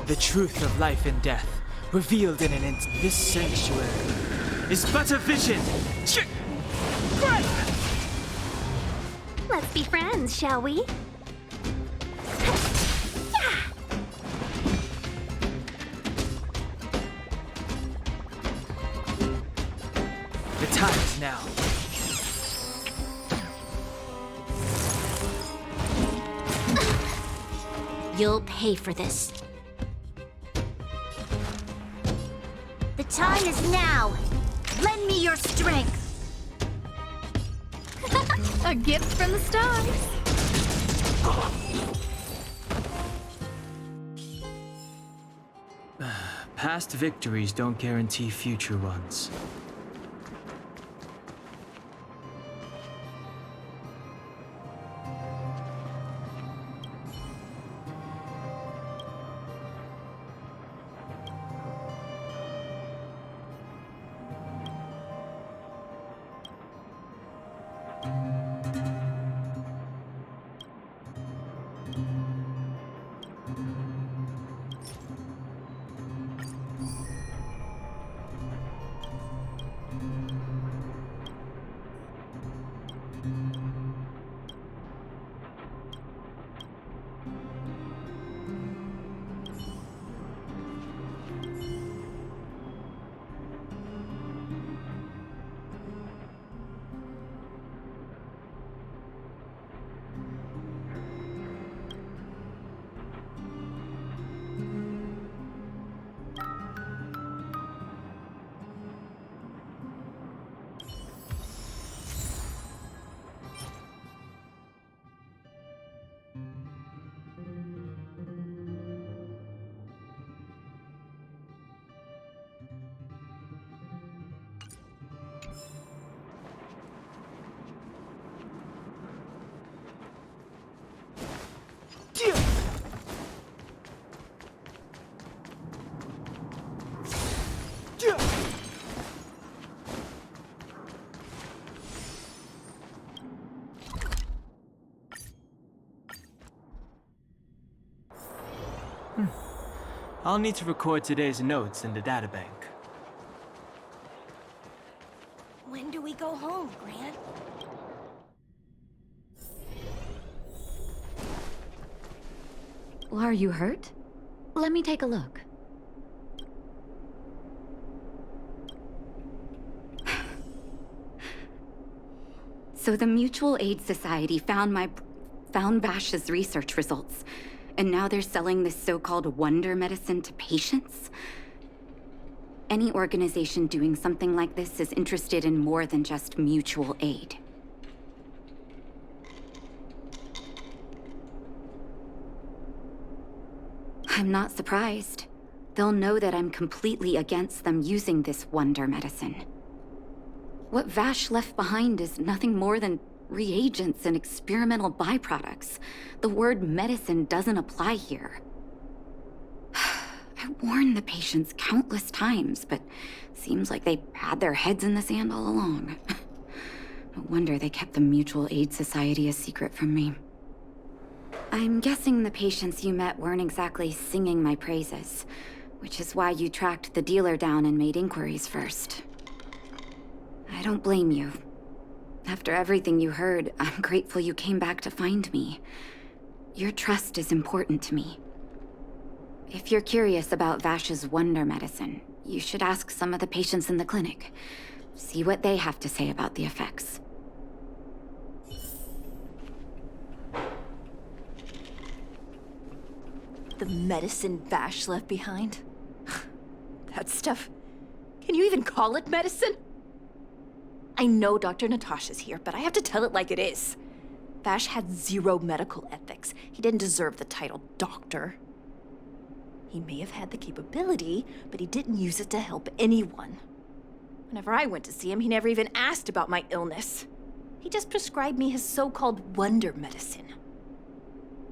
S3: The truth of life and death, revealed in an instant. This sanctuary is but a vision.
S9: Let's be friends, shall we?
S3: The time is now.
S8: You'll pay for this. The time is now. Lend me your strength.
S9: A gift from the stars.
S3: Past victories don't guarantee future ones. I'll need to record today's notes in the databank.
S7: When do we go home, Grant?
S5: Are you hurt? Let me take a look. So the Mutual Aid Society found Vash's research results, and now they're selling this so-called wonder medicine to patients? Any organization doing something like this is interested in more than just mutual aid. I'm not surprised. They'll know that I'm completely against them using this wonder medicine. What Vash left behind is nothing more than reagents and experimental byproducts. The word medicine doesn't apply here. I warned the patients countless times, but seems like they had their heads in the sand all along. No wonder they kept the Mutual Aid Society a secret from me. I'm guessing the patients you met weren't exactly singing my praises, which is why you tracked the dealer down and made inquiries first. I don't blame you. After everything you heard, I'm grateful you came back to find me. Your trust is important to me. If you're curious about Vash's wonder medicine, you should ask some of the patients in the clinic. See what they have to say about the effects.
S13: The medicine Vash left behind? That stuff... Can you even call it medicine? I know Dr. Natasha's here, but I have to tell it like it is. Vash had zero medical ethics. He didn't deserve the title doctor. He may have had the capability, but he didn't use it to help anyone. Whenever I went to see him, he never even asked about my illness. He just prescribed me his so-called wonder medicine.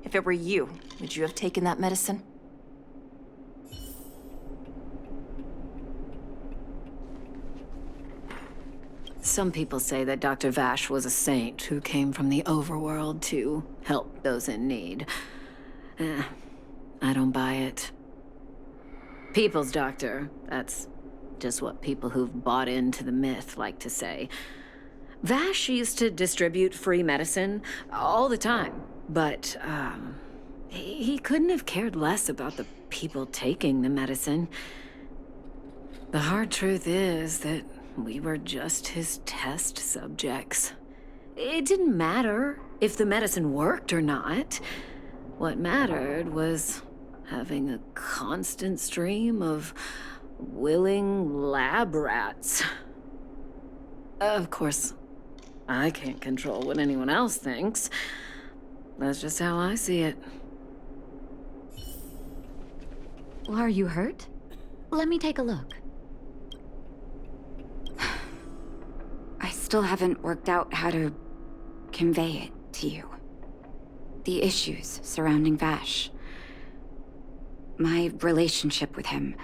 S13: If it were you, would you have taken that medicine?
S14: Some people say that Dr. Vash was a saint who came from the overworld to help those in need. I don't buy it. People's doctor, that's just what people who've bought into the myth like to say. Vash used to distribute free medicine all the time, but he couldn't have cared less about the people taking the medicine. The hard truth is that we were just his test subjects. It didn't matter if the medicine worked or not. What mattered was having a constant stream of willing lab rats. Of course, I can't control what anyone else thinks. That's just how I see it.
S5: Are you hurt? Let me take a look. I still haven't worked out how to convey it to you. The issues surrounding Vash. My relationship with him.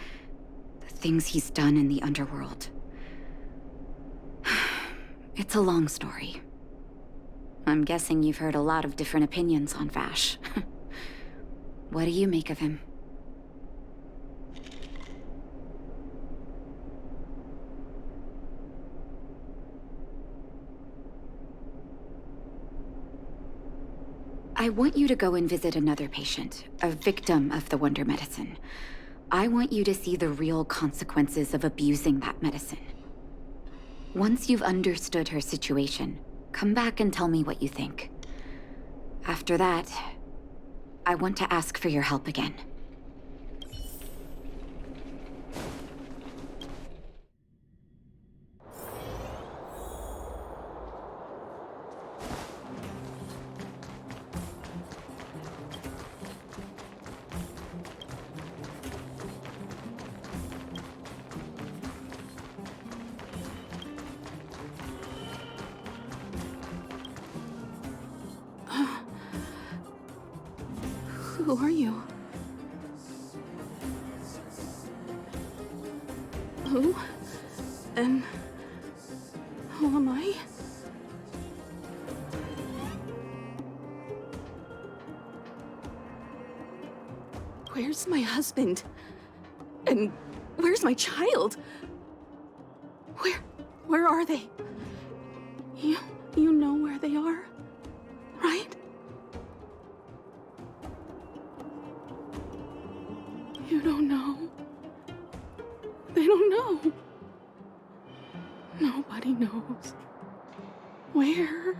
S5: The things he's done in the underworld. It's a long story. I'm guessing you've heard a lot of different opinions on Vash. What do you make of him? I want you to go and visit another patient, a victim of the wonder medicine. I want you to see the real consequences of abusing that medicine. Once you've understood her situation, come back and tell me what you think. After that, I want to ask for your help again. Who are you? Who? And who am I? Where's
S15: Where's my husband? And where's my child? Where are they? You know where they are, right? You don't know. They don't know. Nobody knows. Where?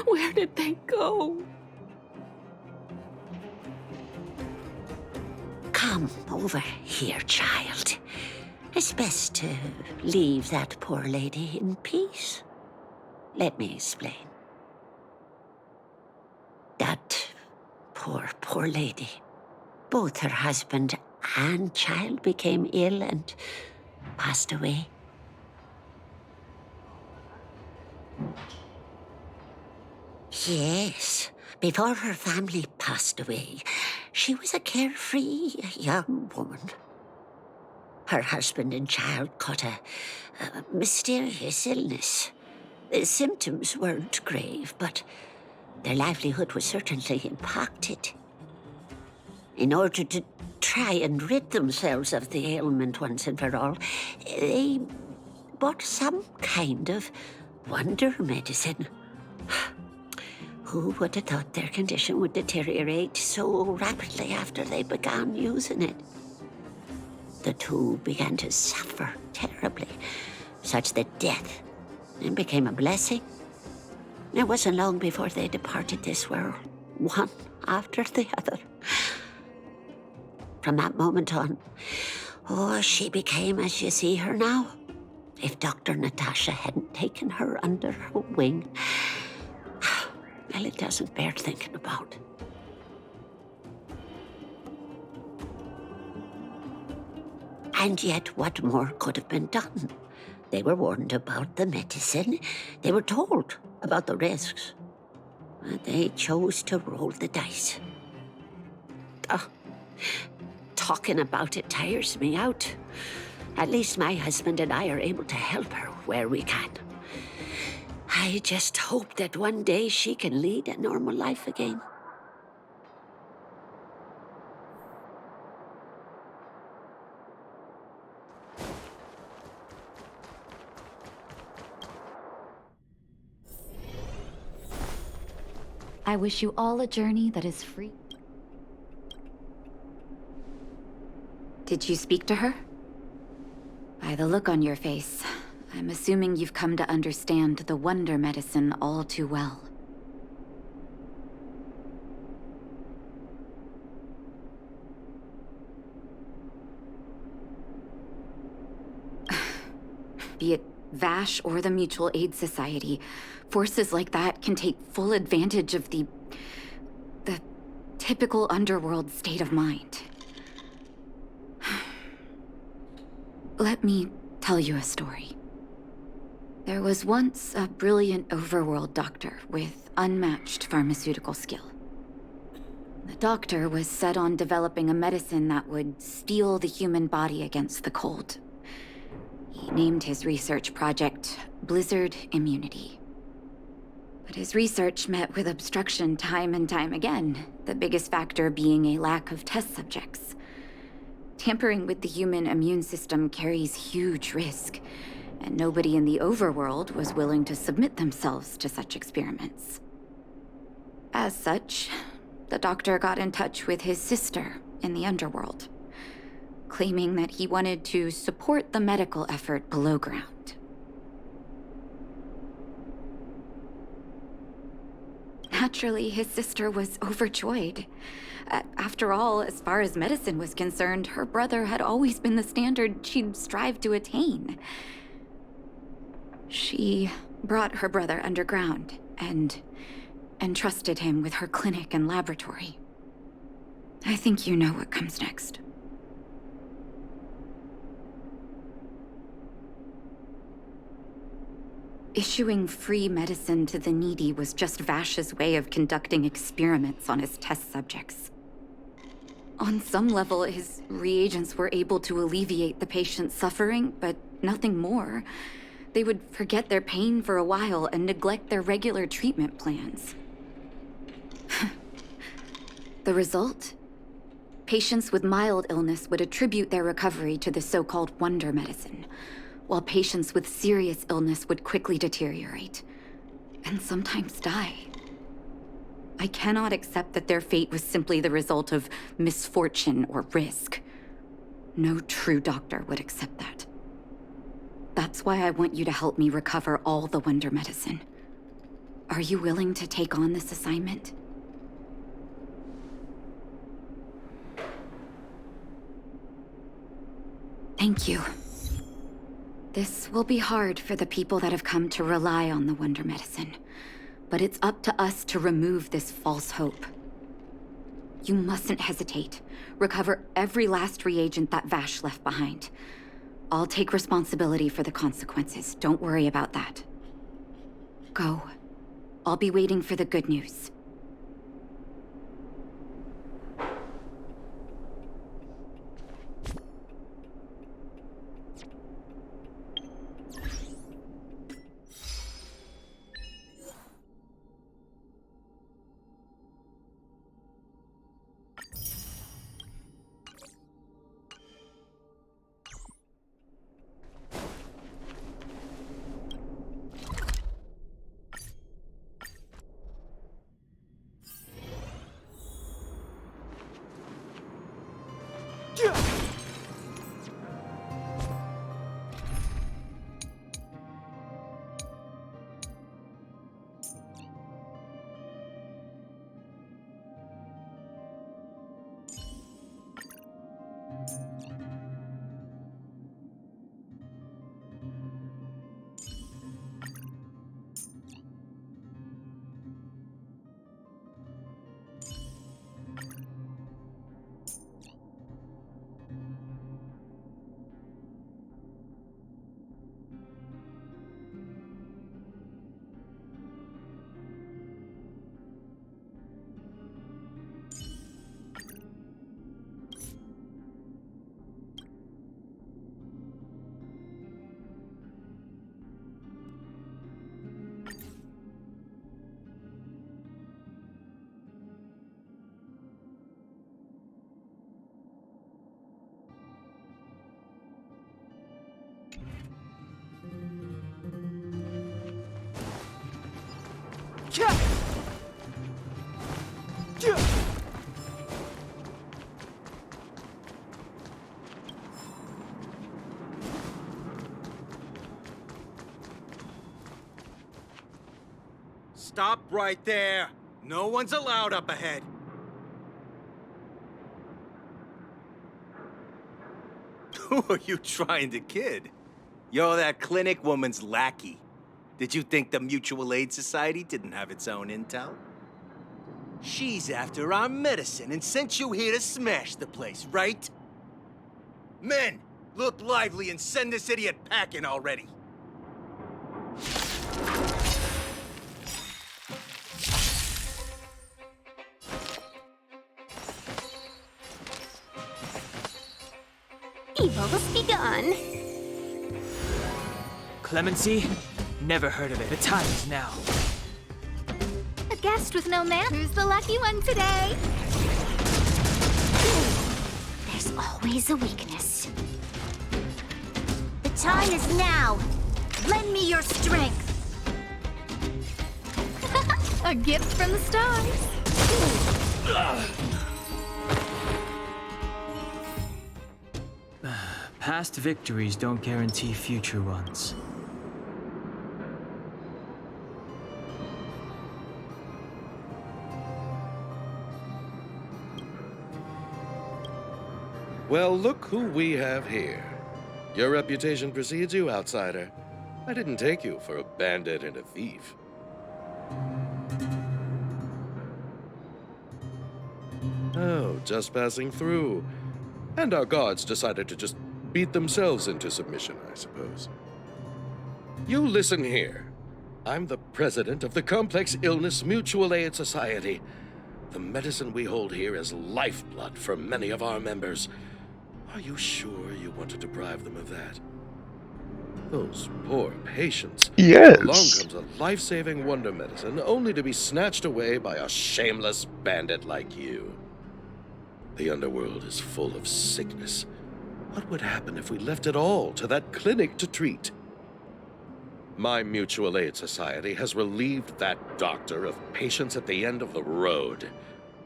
S15: Where did they go?
S16: Come over here, child. It's best to leave that poor lady in peace. Let me explain. That poor lady. Both her husband and child became ill and passed away. Yes, before her family passed away, she was a carefree young woman. Her husband and child caught a mysterious illness. The symptoms weren't grave, but their livelihood was certainly impacted. In order to try and rid themselves of the ailment once and for all, they bought some kind of wonder medicine. Who would have thought their condition would deteriorate so rapidly after they began using it? The two began to suffer terribly, such that death then became a blessing. It wasn't long before they departed this world, one after the other. From that moment on, she became as you see her now. If Dr. Natasha hadn't taken her under her wing, well, it doesn't bear thinking about. And yet, what more could have been done? They were warned about the medicine. They were told about the risks. And they chose to roll the dice. Talking about it tires me out. At least my husband and I are able to help her where we can. I just hope that one day she can lead a normal life again.
S5: I wish you all a journey that is free. Did you speak to her? By the look on your face, I'm assuming you've come to understand the wonder medicine all too well. Be it Vash or the Mutual Aid Society, forces like that can take full advantage of the typical underworld state of mind. Let me tell you a story. There was once a brilliant overworld doctor with unmatched pharmaceutical skill. The doctor was set on developing a medicine that would steel the human body against the cold. He named his research project Blizzard Immunity. But his research met with obstruction time and time again, the biggest factor being a lack of test subjects. Tampering with the human immune system carries huge risk, and nobody in the overworld was willing to submit themselves to such experiments. As such, the doctor got in touch with his sister in the underworld, claiming that he wanted to support the medical effort below ground. Naturally, his sister was overjoyed. After all, as far as medicine was concerned, her brother had always been the standard she'd strive to attain. She brought her brother underground and entrusted him with her clinic and laboratory. I think you know what comes next. Issuing free medicine to the needy was just Vash's way of conducting experiments on his test subjects. On some level, his reagents were able to alleviate the patient's suffering, but nothing more. They would forget their pain for a while and neglect their regular treatment plans. The result? Patients with mild illness would attribute their recovery to the so-called wonder medicine, while patients with serious illness would quickly deteriorate, and sometimes die. I cannot accept that their fate was simply the result of misfortune or risk. No true doctor would accept that. That's why I want you to help me recover all the wonder medicine. Are you willing to take on this assignment? Thank you. This will be hard for the people that have come to rely on the wonder medicine, but it's up to us to remove this false hope. You mustn't hesitate. Recover every last reagent that Vash left behind. I'll take responsibility for the consequences. Don't worry about that. Go. I'll be waiting for the good news.
S6: Stop right there! No one's allowed up ahead. Who are you trying to kid? You're that clinic woman's lackey. Did you think the Mutual Aid Society didn't have its own intel? She's after our medicine and sent you here to smash the place, right? Men, look lively and send this idiot packing already.
S7: Evil has begun.
S3: Clemency? Never heard of it. The time is now.
S9: A guest with no man. Who's the lucky one today?
S7: There's always a weakness. The time is now. Lend me your strength.
S9: A gift from the stars.
S3: Past victories don't guarantee future ones.
S17: Well, look who we have here. Your reputation precedes you, outsider. I didn't take you for a bandit and a thief. Oh, just passing through. And our guards decided to just beat themselves into submission, I suppose. You listen here. I'm the president of the Complex Illness Mutual Aid Society. The medicine we hold here is lifeblood for many of our members. Are you sure you want to deprive them of that? Those poor patients.
S1: Yes.
S17: Along comes a life-saving wonder medicine only to be snatched away by a shameless bandit like you. The underworld is full of sickness. What would happen if we left it all to that clinic to treat? My mutual aid society has relieved that doctor of patients at the end of the road.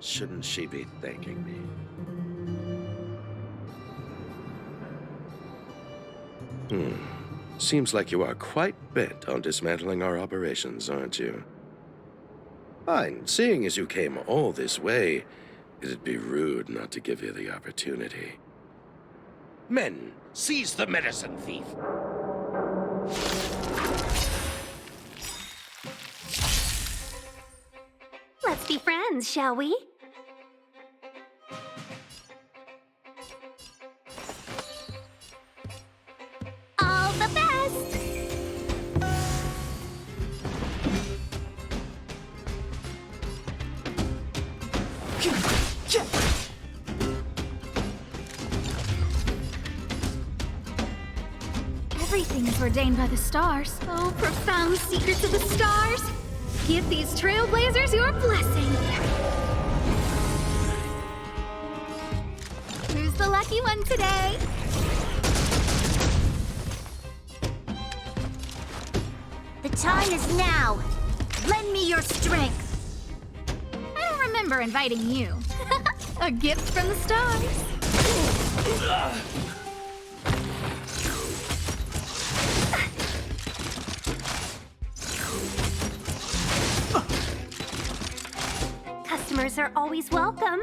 S17: Shouldn't she be thanking me? Seems like you are quite bent on dismantling our operations, aren't you? Fine. Seeing as you came all this way, it'd be rude not to give you the opportunity. Men, seize the medicine thief!
S9: Let's be friends, shall we? All the best! Everything is ordained by the stars. Oh, profound secrets of the stars! Give these trailblazers your blessing! Who's the lucky one today?
S7: The time is now. Lend me your strength.
S9: I don't remember inviting you. A gift from the stars. Customers are always welcome.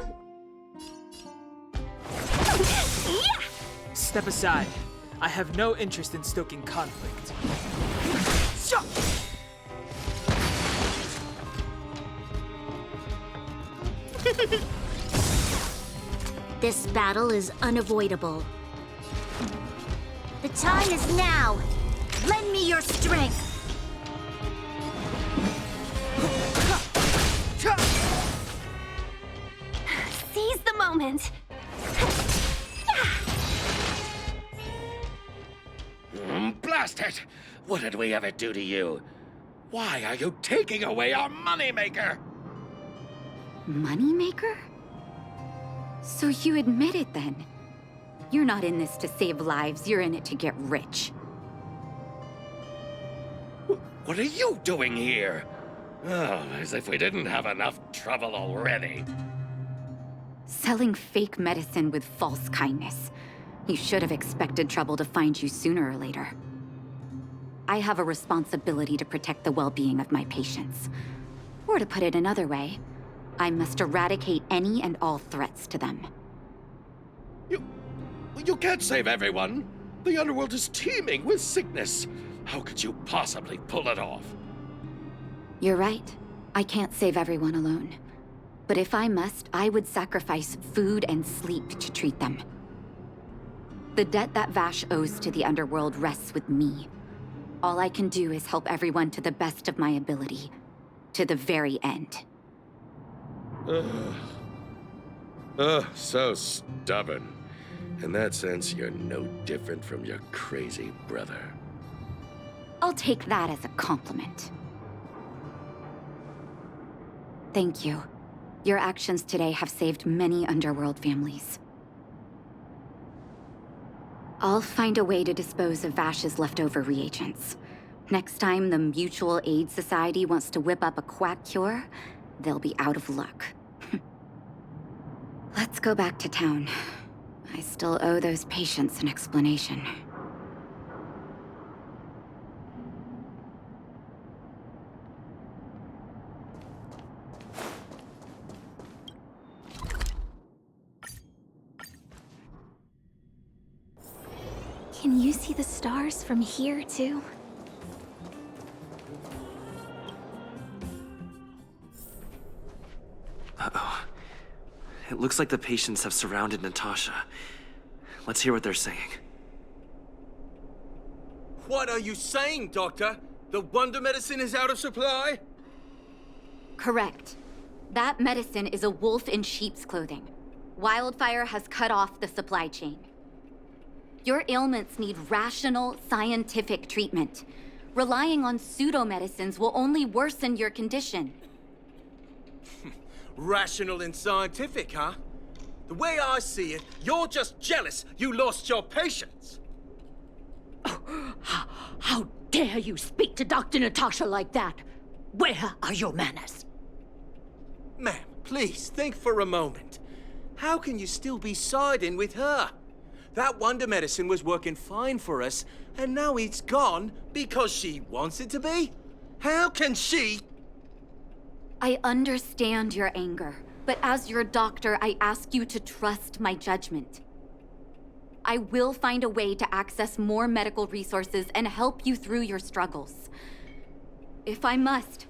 S9: Yeah!
S3: Step aside. I have no interest in stoking conflict.
S7: This battle is unavoidable. The time is now. Lend me your strength.
S9: Seize the moment.
S17: Blast it! What did we ever do to you? Why are you taking away our moneymaker?
S5: Moneymaker? So you admit it then? You're not in this to save lives, you're in it to get rich.
S17: What are you doing here? Oh, as if we didn't have enough trouble already.
S5: Selling fake medicine with false kindness. You should have expected trouble to find you sooner or later. I have a responsibility to protect the well-being of my patients. Or to put it another way, I must eradicate any and all threats to them.
S17: You can't save everyone. The underworld is teeming with sickness. How could you possibly pull it off?
S5: You're right. I can't save everyone alone. But if I must, I would sacrifice food and sleep to treat them. The debt that Vash owes to the underworld rests with me. All I can do is help everyone to the best of my ability. To the very end.
S17: So stubborn. In that sense, you're no different from your crazy brother.
S5: I'll take that as a compliment. Thank you. Your actions today have saved many underworld families. I'll find a way to dispose of Vash's leftover reagents. Next time the Mutual Aid Society wants to whip up a quack cure, they'll be out of luck. Let's go back to town. I still owe those patients an explanation.
S9: Can you see the stars from here, too?
S11: Uh-oh. It looks like the patients have surrounded Natasha. Let's hear what they're saying.
S6: What are you saying, Doctor? The wonder medicine is out of supply?
S5: Correct. That medicine is a wolf in sheep's clothing. Wildfire has cut off the supply chain. Your ailments need rational, scientific treatment. Relying on pseudo-medicines will only worsen your condition.
S6: Rational and scientific, huh? The way I see it, you're just jealous you lost your patience.
S8: How dare you speak to Dr. Natasha like that? Where are your manners?
S6: Ma'am, please think for a moment. How can you still be siding with her? That wonder medicine was working fine for us, and now it's gone because she wants it to be? How can she?
S5: I understand your anger, but as your doctor, I ask you to trust my judgment. I will find a way to access more medical resources and help you through your struggles. If I must,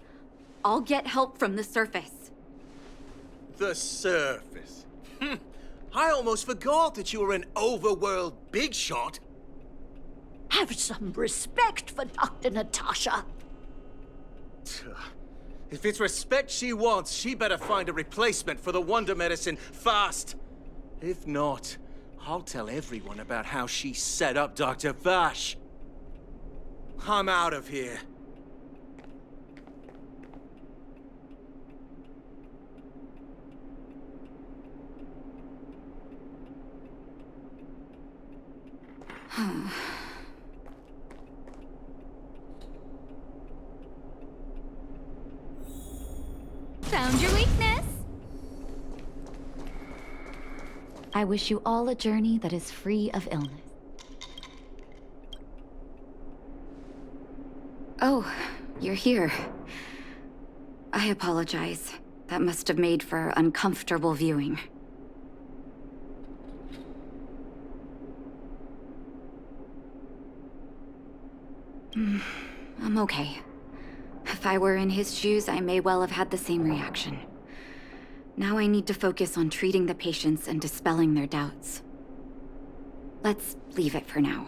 S5: I'll get help from the surface.
S6: The surface? I almost forgot that you were an overworld big shot.
S8: Have some respect for Dr. Natasha.
S6: If it's respect she wants, she better find a replacement for the wonder medicine fast. If not, I'll tell everyone about how she set up Dr. Vash. I'm out of here.
S9: Found your weakness.
S5: I wish you all a journey that is free of illness. Oh, you're here. I apologize. That must have made for uncomfortable viewing. I'm okay. If I were in his shoes, I may well have had the same reaction. Now I need to focus on treating the patients and dispelling their doubts. Let's leave it for now.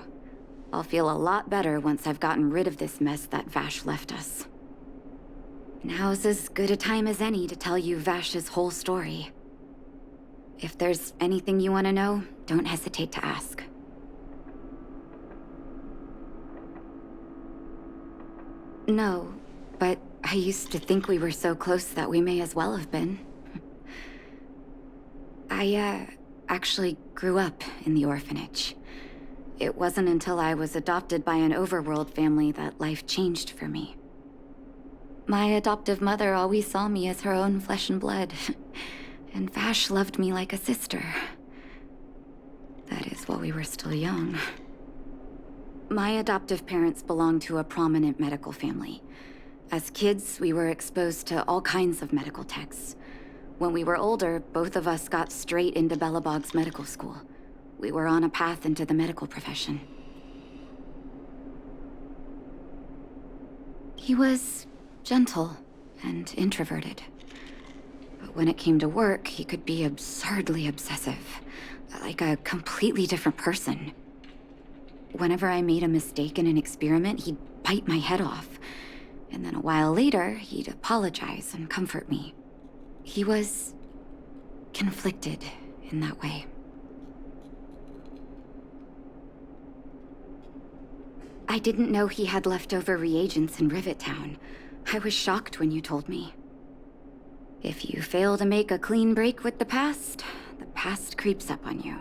S5: I'll feel a lot better once I've gotten rid of this mess that Vash left us. Now's as good a time as any to tell you Vash's whole story. If there's anything you want to know, don't hesitate to ask. No, but I used to think we were so close that we may as well have been. I, actually grew up in the orphanage. It wasn't until I was adopted by an overworld family that life changed for me. My adoptive mother always saw me as her own flesh and blood, and Vash loved me like a sister. That is, while we were still young. My adoptive parents belonged to a prominent medical family. As kids, we were exposed to all kinds of medical texts. When we were older, both of us got straight into Belobog's medical school. We were on a path into the medical profession. He was gentle and introverted. But when it came to work, he could be absurdly obsessive, like a completely different person. Whenever I made a mistake in an experiment, he'd bite my head off. And then a while later, he'd apologize and comfort me. He was conflicted in that way. I didn't know he had leftover reagents in Rivet Town. I was shocked when you told me. If you fail to make a clean break with the past creeps up on you.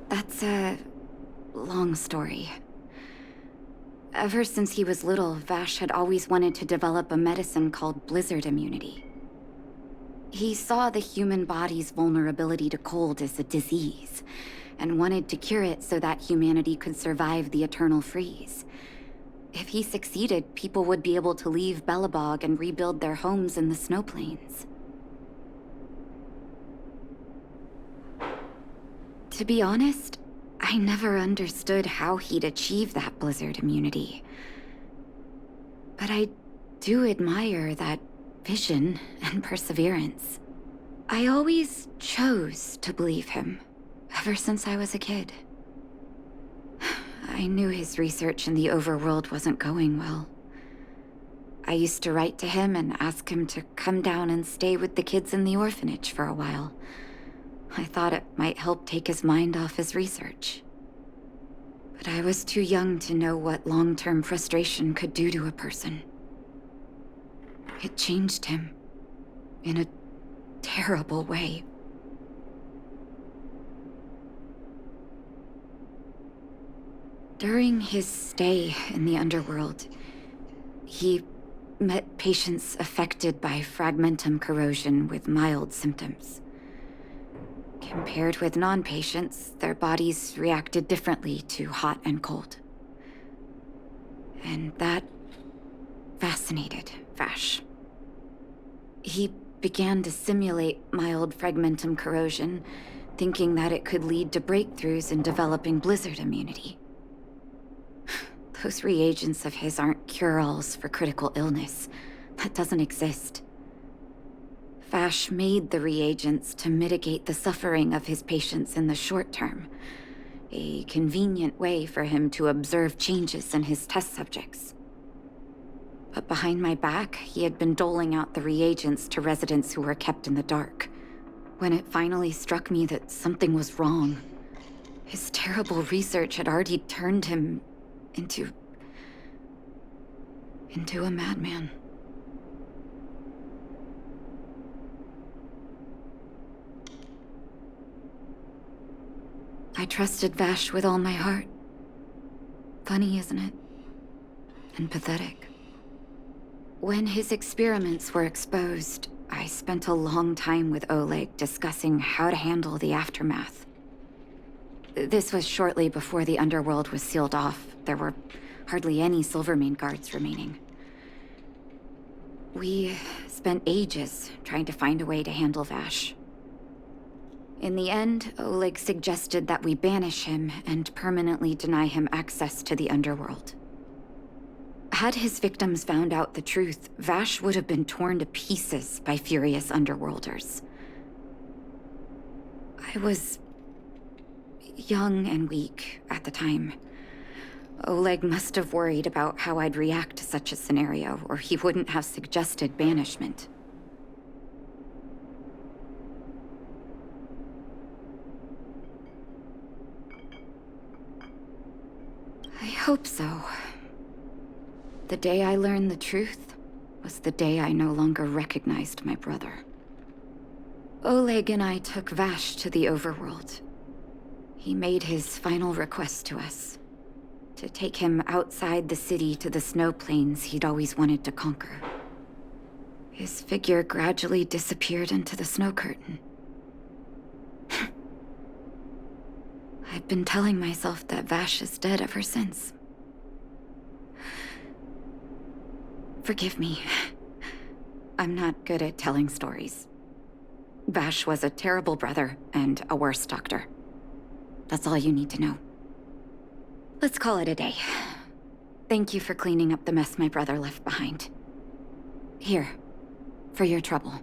S5: That's a long story. Ever since he was little, Vash had always wanted to develop a medicine called blizzard immunity. He saw the human body's vulnerability to cold as a disease, and wanted to cure it so that humanity could survive the eternal freeze. If he succeeded, people would be able to leave Belobog and rebuild their homes in the snow plains. To be honest, I never understood how he'd achieve that blizzard immunity. But I do admire that vision and perseverance. I always chose to believe him, ever since I was a kid. I knew his research in the overworld wasn't going well. I used to write to him and ask him to come down and stay with the kids in the orphanage for a while. I thought it might help take his mind off his research. But I was too young to know what long-term frustration could do to a person. It changed him in a terrible way. During his stay in the underworld, he met patients affected by fragmentum corrosion with mild symptoms. Compared with non-patients, their bodies reacted differently to hot and cold. And that fascinated Vash. He began to simulate mild fragmentum corrosion, thinking that it could lead to breakthroughs in developing blizzard immunity. Those reagents of his aren't cure-alls for critical illness. That doesn't exist. Vash made the reagents to mitigate the suffering of his patients in the short term. A convenient way for him to observe changes in his test subjects. But behind my back, he had been doling out the reagents to residents who were kept in the dark. When it finally struck me that something was wrong, his terrible research had already turned him into a madman. I trusted Vash with all my heart. Funny, isn't it? And pathetic. When his experiments were exposed, I spent a long time with Oleg discussing how to handle the aftermath. This was shortly before the underworld was sealed off. There were hardly any Silvermane guards remaining. We spent ages trying to find a way to handle Vash. In the end, Oleg suggested that we banish him and permanently deny him access to the underworld. Had his victims found out the truth, Vash would have been torn to pieces by furious underworlders. I was young and weak at the time. Oleg must have worried about how I'd react to such a scenario, or he wouldn't have suggested banishment. I hope so. The day I learned the truth was the day I no longer recognized my brother. Oleg and I took Vash to the overworld. He made his final request to us, to take him outside the city to the snow plains he'd always wanted to conquer. His figure gradually disappeared into the snow curtain. I've been telling myself that Vash is dead ever since. Forgive me. I'm not good at telling stories. Vash was a terrible brother and a worse doctor. That's all you need to know. Let's call it a day. Thank you for cleaning up the mess my brother left behind. Here, for your trouble.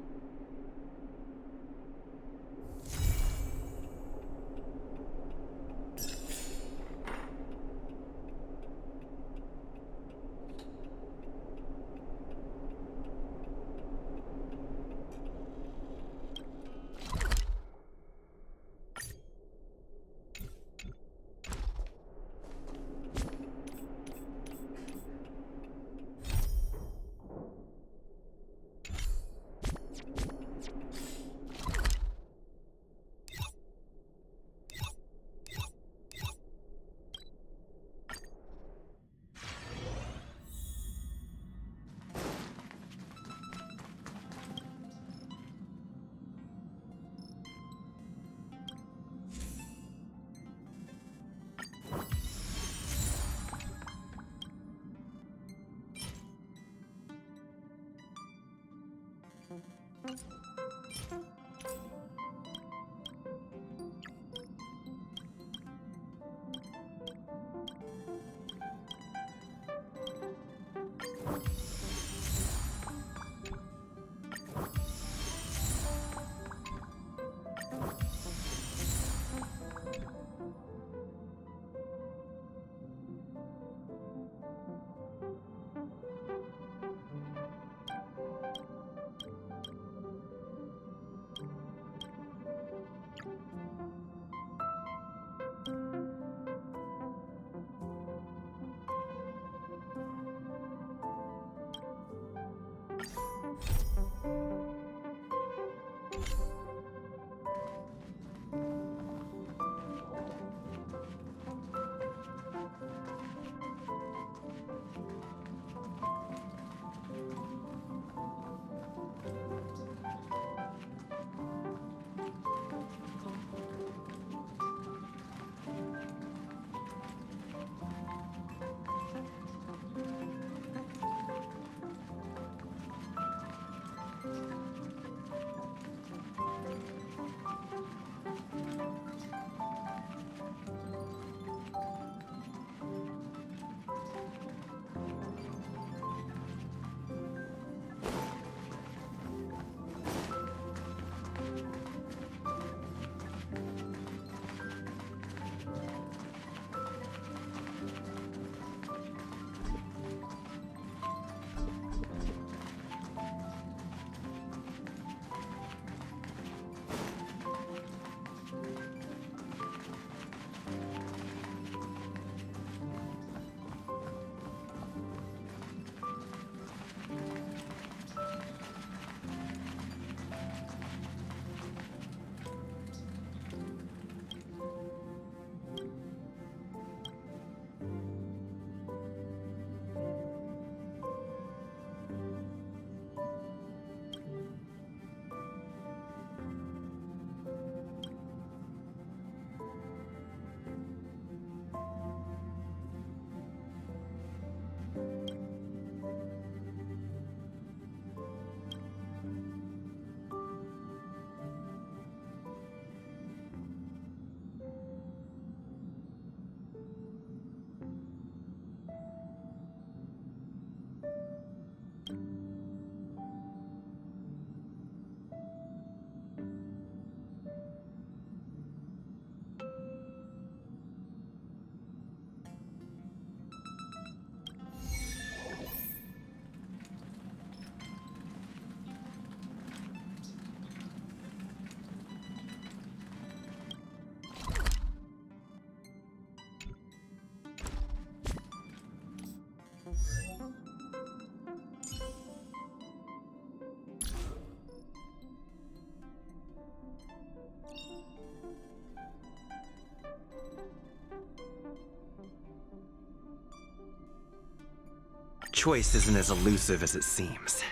S11: Choice isn't as elusive as it seems.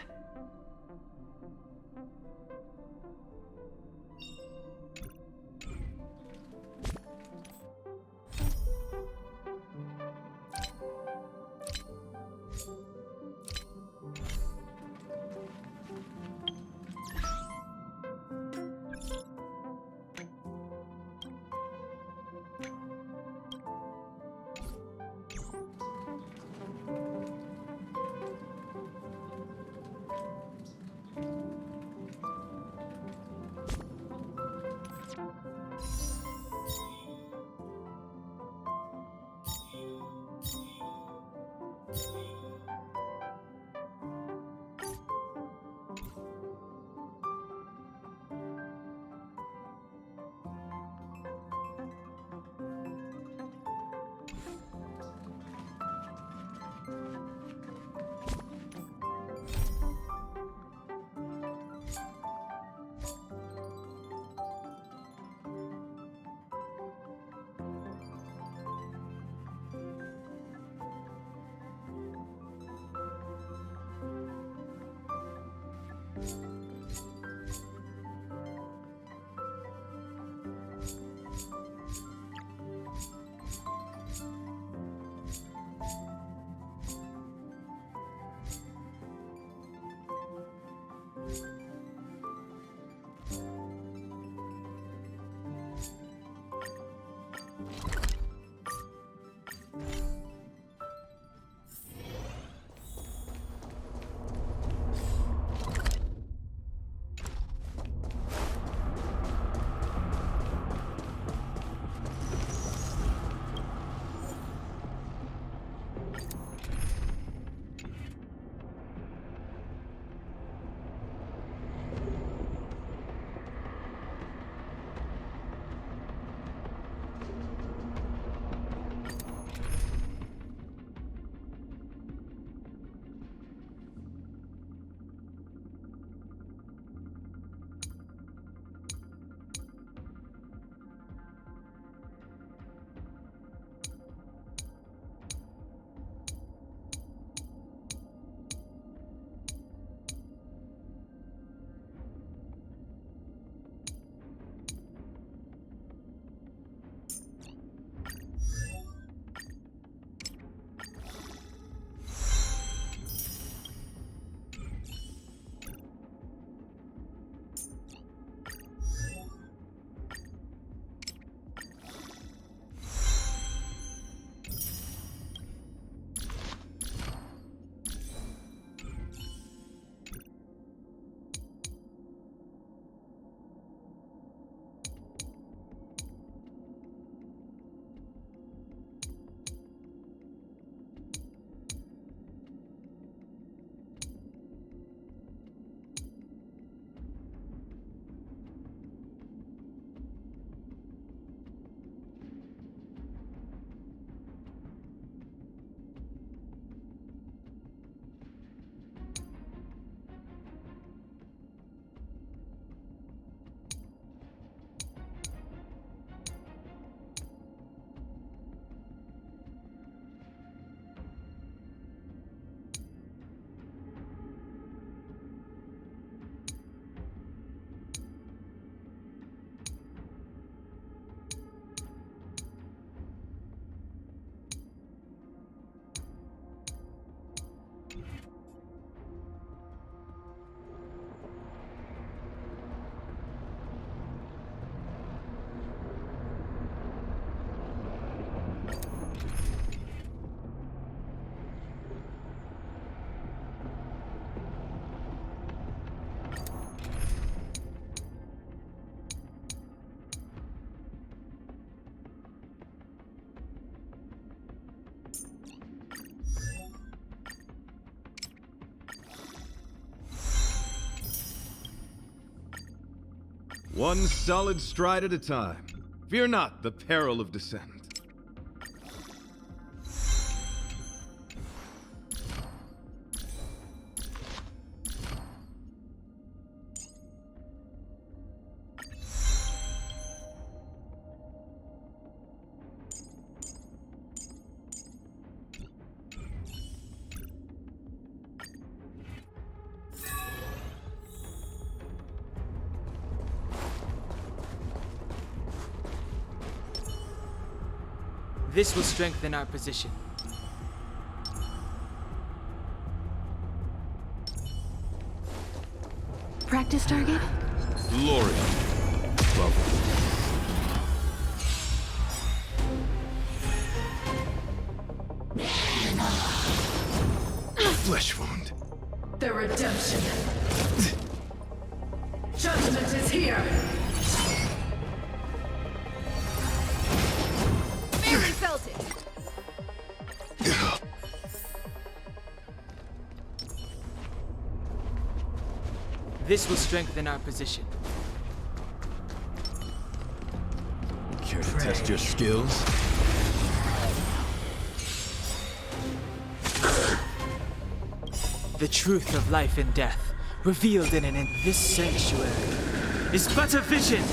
S4: One solid stride at a time. Fear not the peril of descent.
S3: This will strengthen our position.
S15: Practice target?
S4: Lori. Lovely. Flesh wound.
S18: The redemption. Judgment is here.
S9: Barely felt it.
S3: This will strengthen our position.
S4: Care to test your skills?
S3: The truth of life and death, revealed in this sanctuary, is but a vision.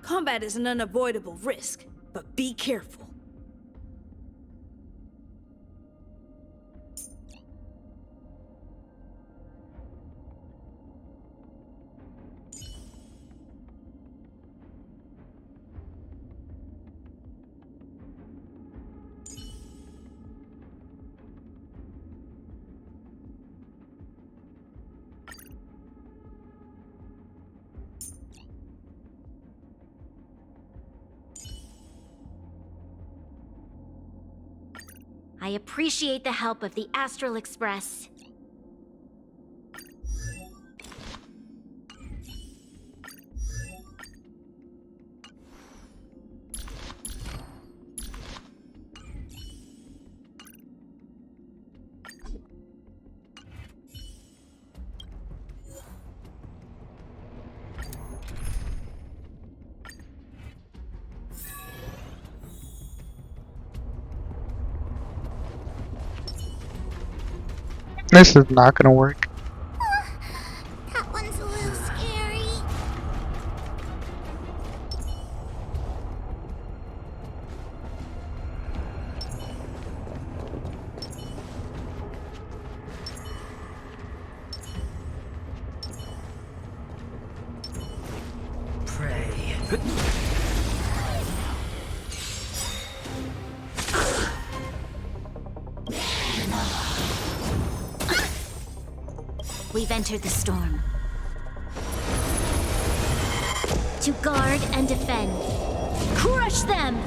S18: Combat is an unavoidable risk, but be careful.
S7: I appreciate the help of the Astral Express.
S1: This is not gonna work.
S7: That one's a little scary.
S3: Pray.
S7: We've entered the storm. To guard and defend. Crush them!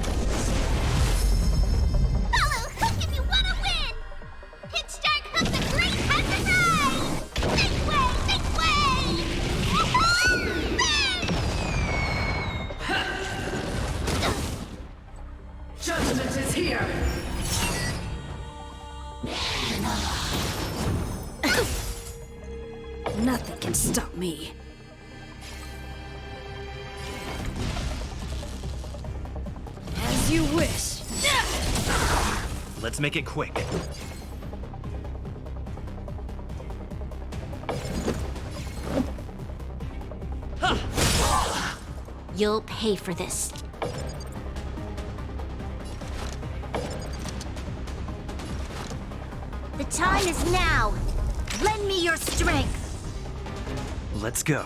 S7: Follow Hook if you want to win! Pitch Dark Hook the Great has arrived! Make way! Make way!
S3: Judgment is here!
S18: Nothing can stop me. As you wish.
S12: Let's make it quick.
S7: You'll pay for this. The time is now. Lend me your strength.
S12: Let's go.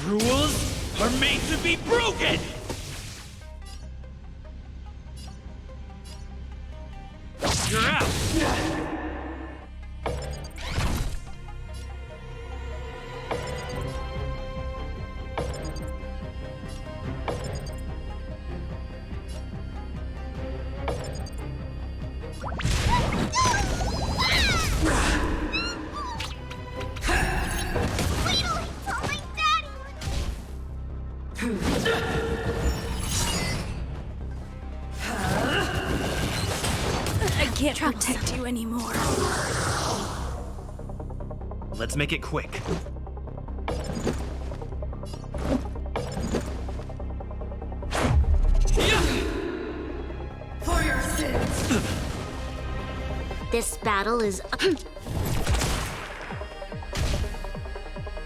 S12: Rules are made to be broken! You're out!
S18: I can't protect you anymore.
S12: Let's make it quick.
S3: For your sins!
S7: This battle is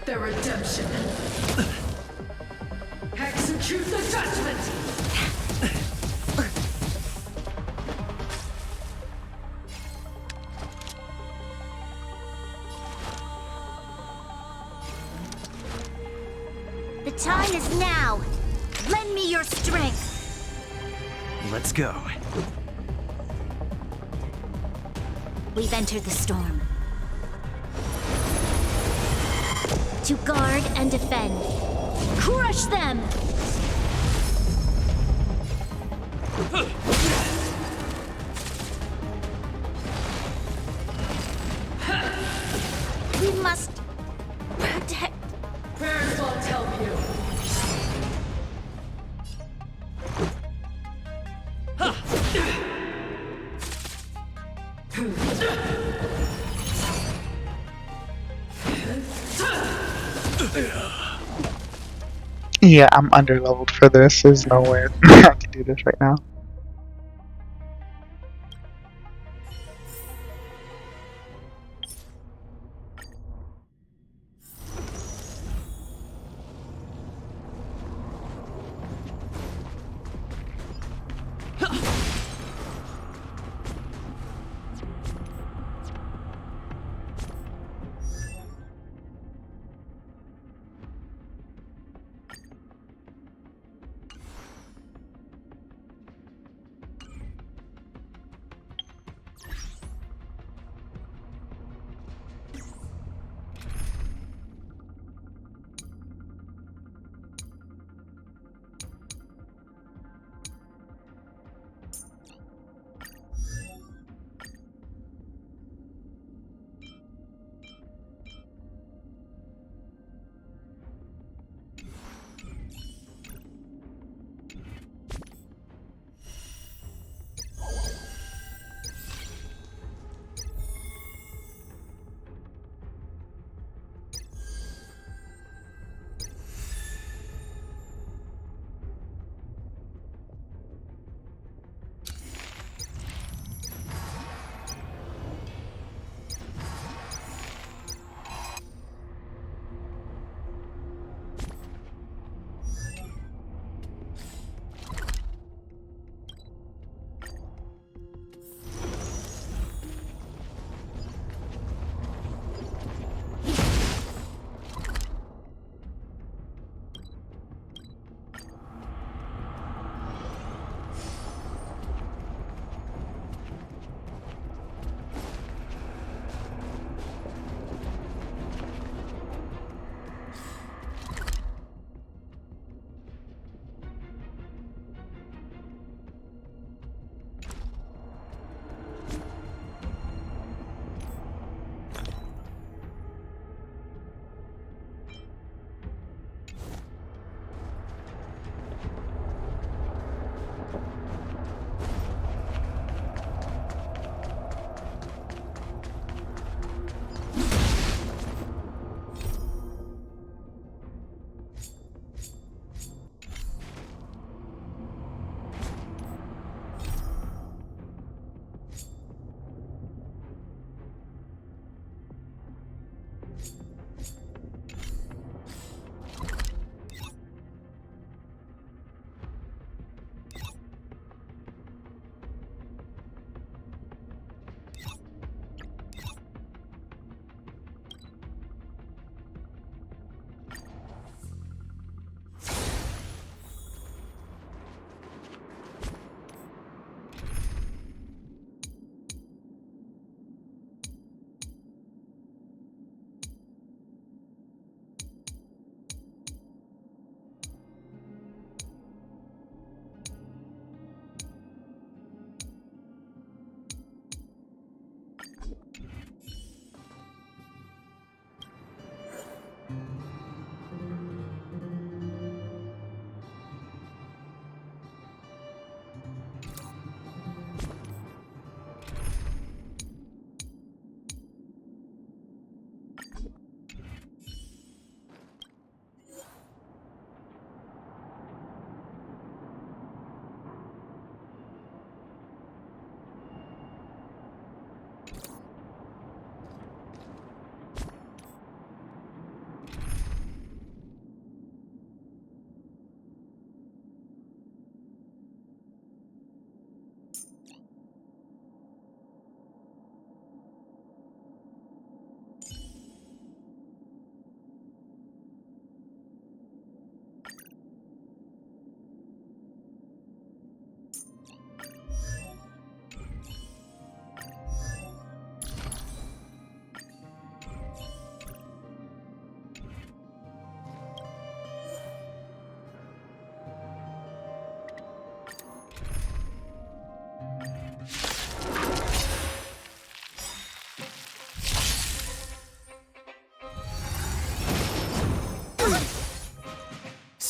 S3: The redemption. Execute the judgment!
S7: The time is now. Lend me your strength.
S12: Let's go.
S7: We've entered the storm. To guard and defend. Crush them! We must protect.
S3: Prayers won't help you.
S1: Yeah, I'm underleveled for this. There's no way I can do this right now.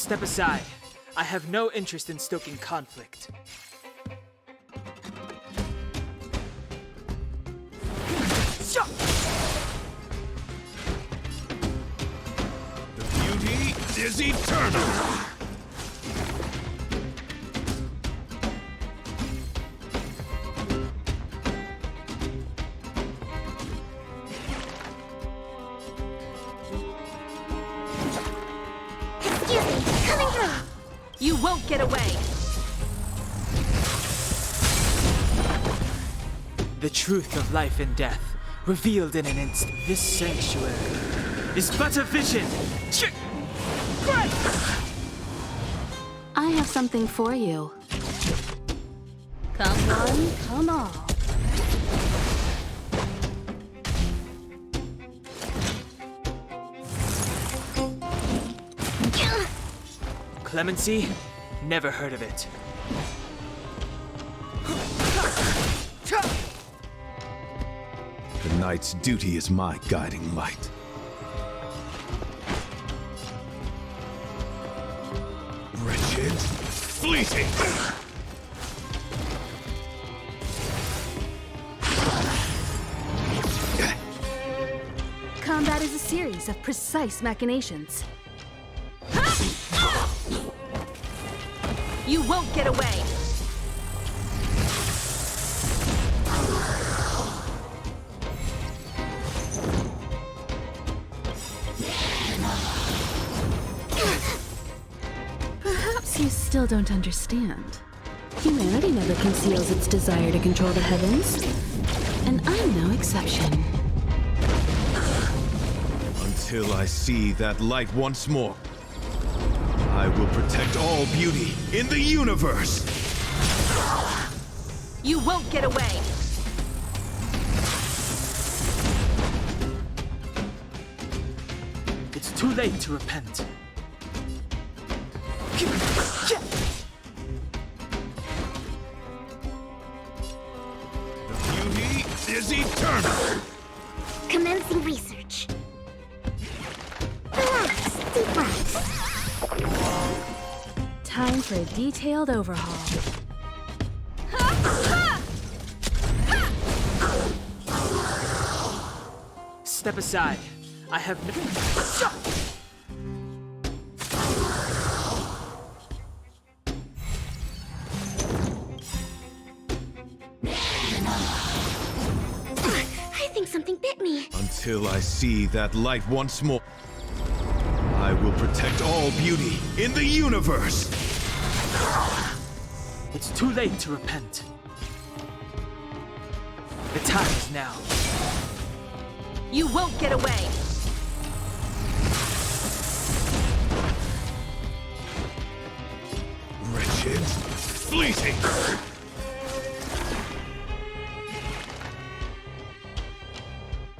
S3: Step aside. I have no interest in stoking conflict.
S4: The beauty is eternal!
S13: You won't get away!
S3: The truth of life and death, revealed in an instant. This sanctuary is but a vision!
S15: I have something for you. Come on, come on.
S3: Clemency? Never heard of it.
S4: The knight's duty is my guiding light. Wretched, fleeting!
S15: Combat is a series of precise machinations.
S13: You won't get away!
S15: Perhaps you still don't understand. Humanity never conceals its desire to control the heavens. And I'm no exception.
S4: Until I see that light once more, I will protect all beauty in the universe!
S13: You won't get away!
S3: It's too late to repent.
S4: The beauty is eternal!
S7: Commencing research. Relax, deep breaths.
S15: Time for a detailed overhaul.
S3: Step aside. I have no...
S7: I think something bit me.
S4: Until I see that light once more, I will protect all beauty in the universe!
S3: It's too late to repent. The time is now.
S13: You won't get away!
S4: Wretched, fleeting!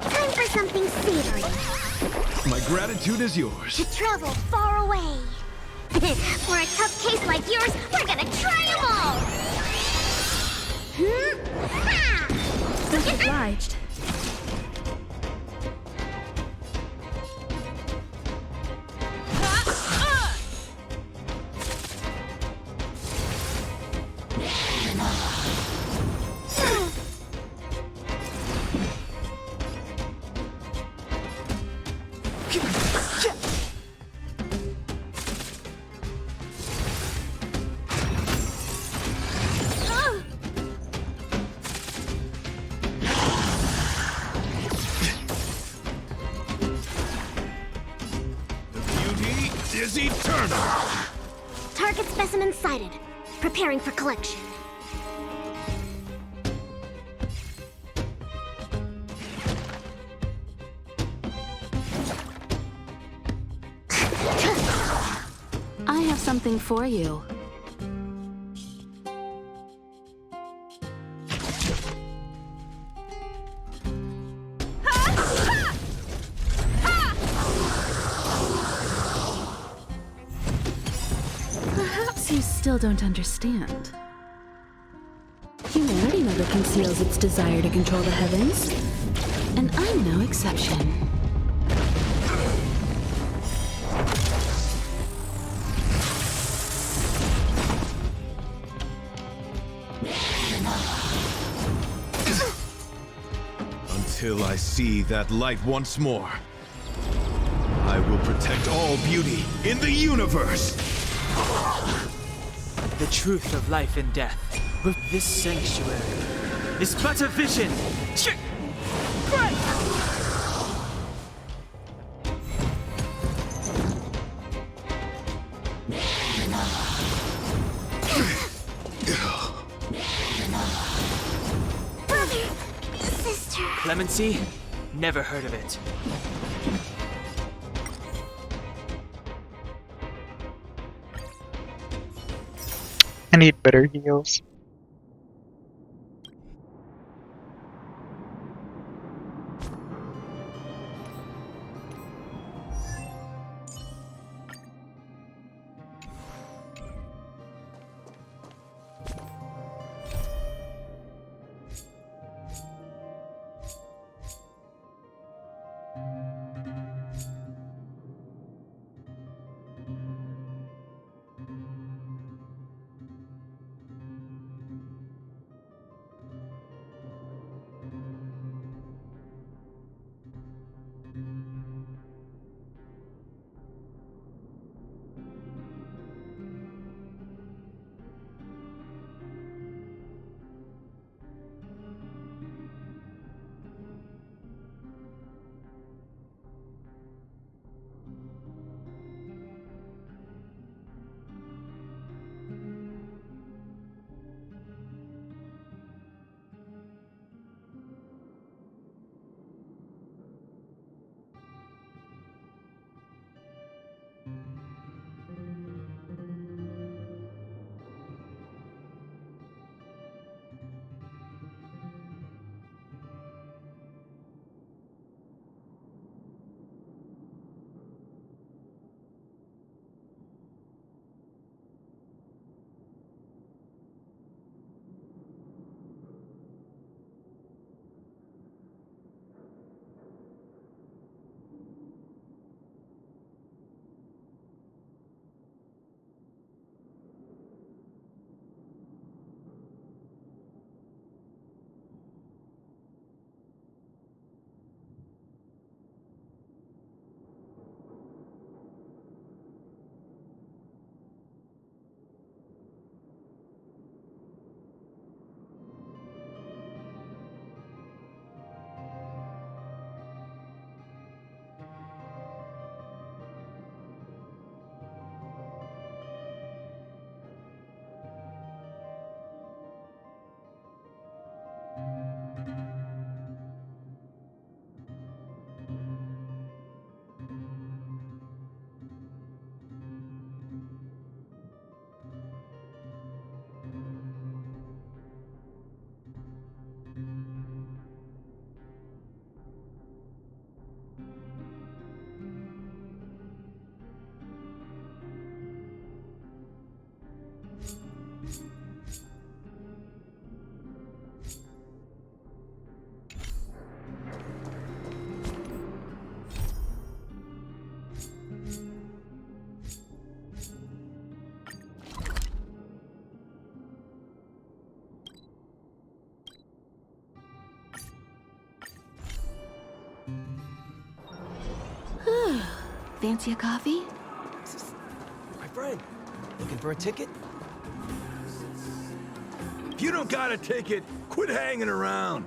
S7: Time for something savory.
S4: My gratitude is yours.
S7: To travel far away. For a tough case like yours, we're gonna try them all!
S15: Much obliged.
S4: Is eternal!
S7: Target specimen sighted. Preparing for collection.
S15: I have something for you. Perhaps you still don't understand. Humanity never conceals its desire to control the heavens, and I'm no exception.
S4: Until I see that light once more, I will protect all beauty in the universe!
S3: The truth of life and death. This sanctuary is but a vision.
S7: Brother, sister.
S3: Clemency? Never heard of it.
S1: I need better heals.
S15: Fancy a coffee?
S19: My friend, looking for a ticket? If you don't got a ticket, quit hanging around.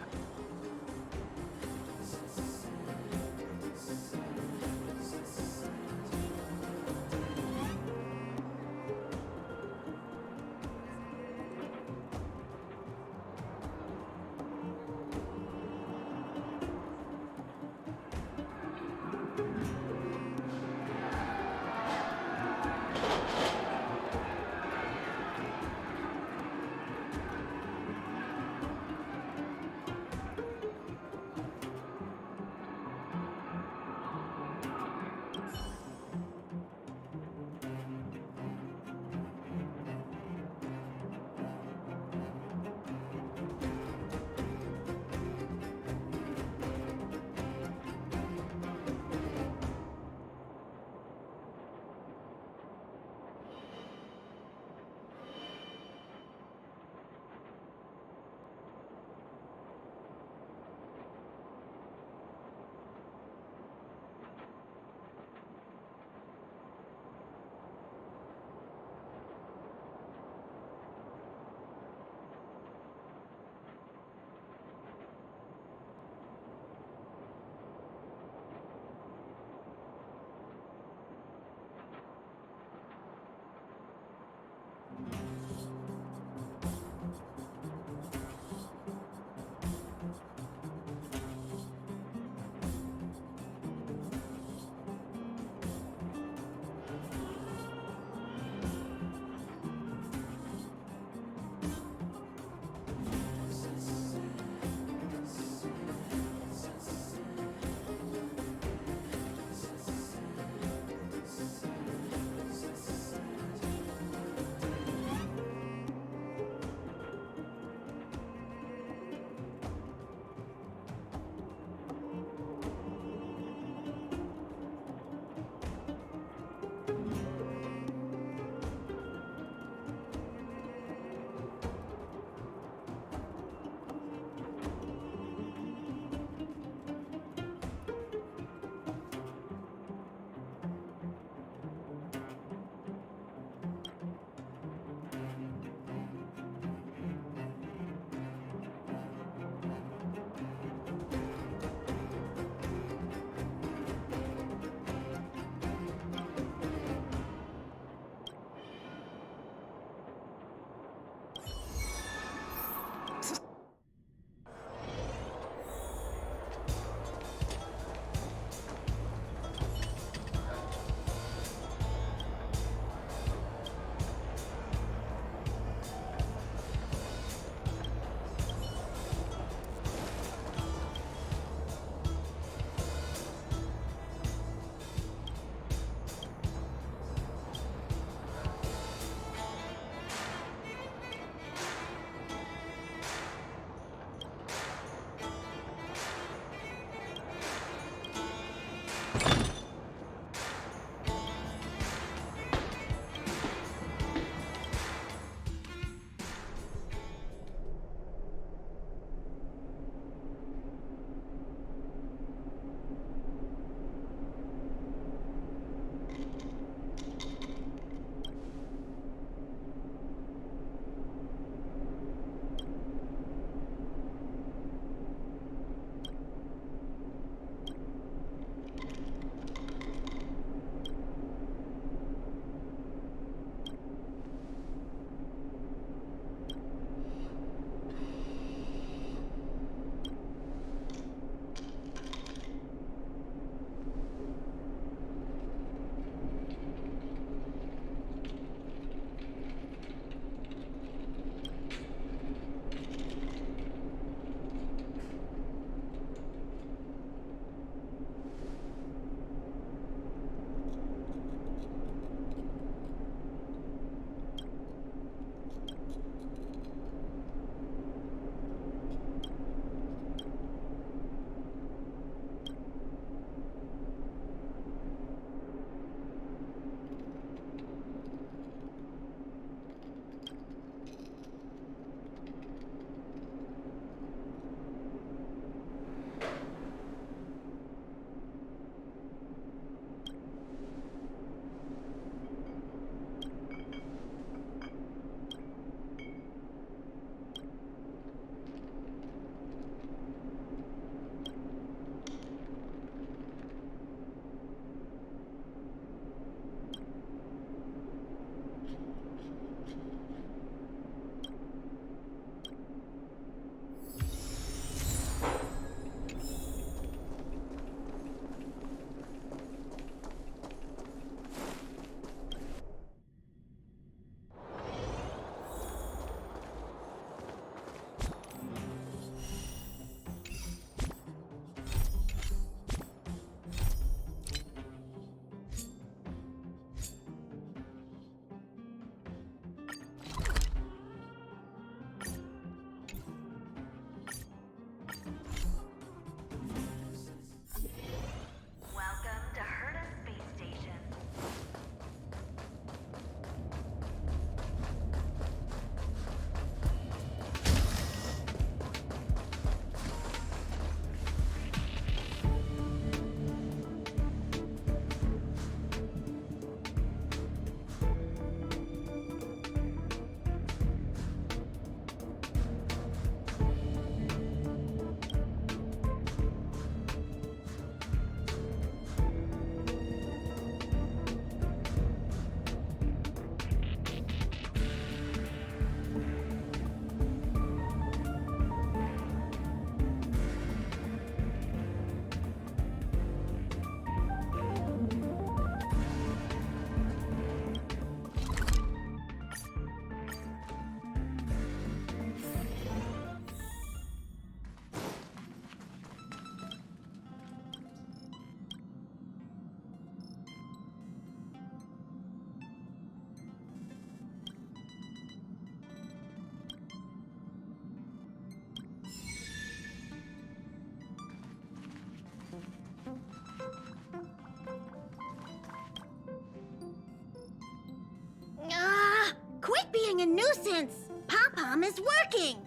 S7: being a nuisance! Pom-Pom is working!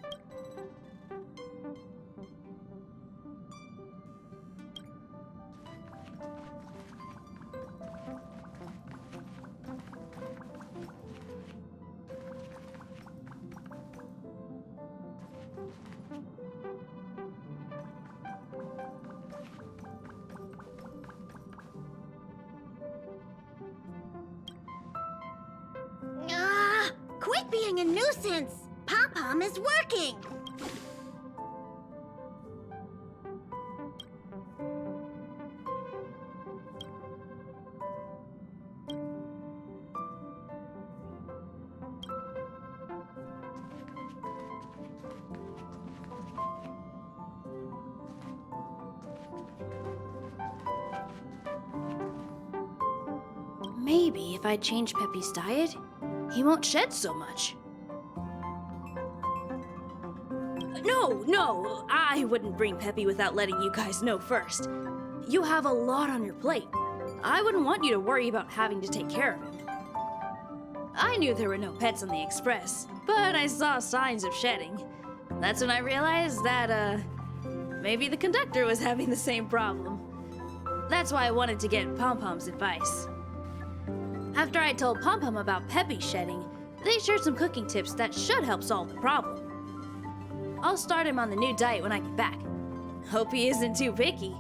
S7: Quit being a nuisance! Pom-Pom is working!
S18: Maybe if I change Peppy's diet, he won't shed so much. No, I wouldn't bring Peppy without letting you guys know first. You have a lot on your plate. I wouldn't want you to worry about having to take care of him. I knew there were no pets on the Express, but I saw signs of shedding. That's when I realized that, maybe the conductor was having the same problem. That's why I wanted to get Pom-Pom's advice. After I told Pom-Pom about Peppy shedding, they shared some cooking tips that should help solve the problem. I'll start him on the new diet when I get back. Hope he isn't too picky.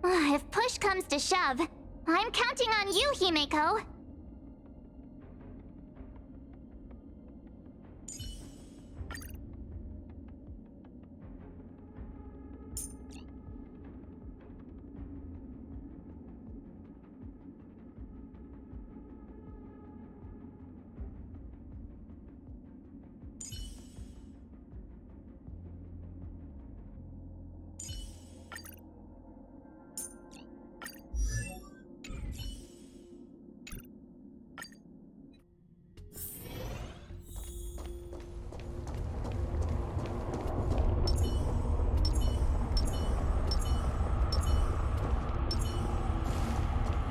S7: If push comes to shove, I'm counting on you, Himeko.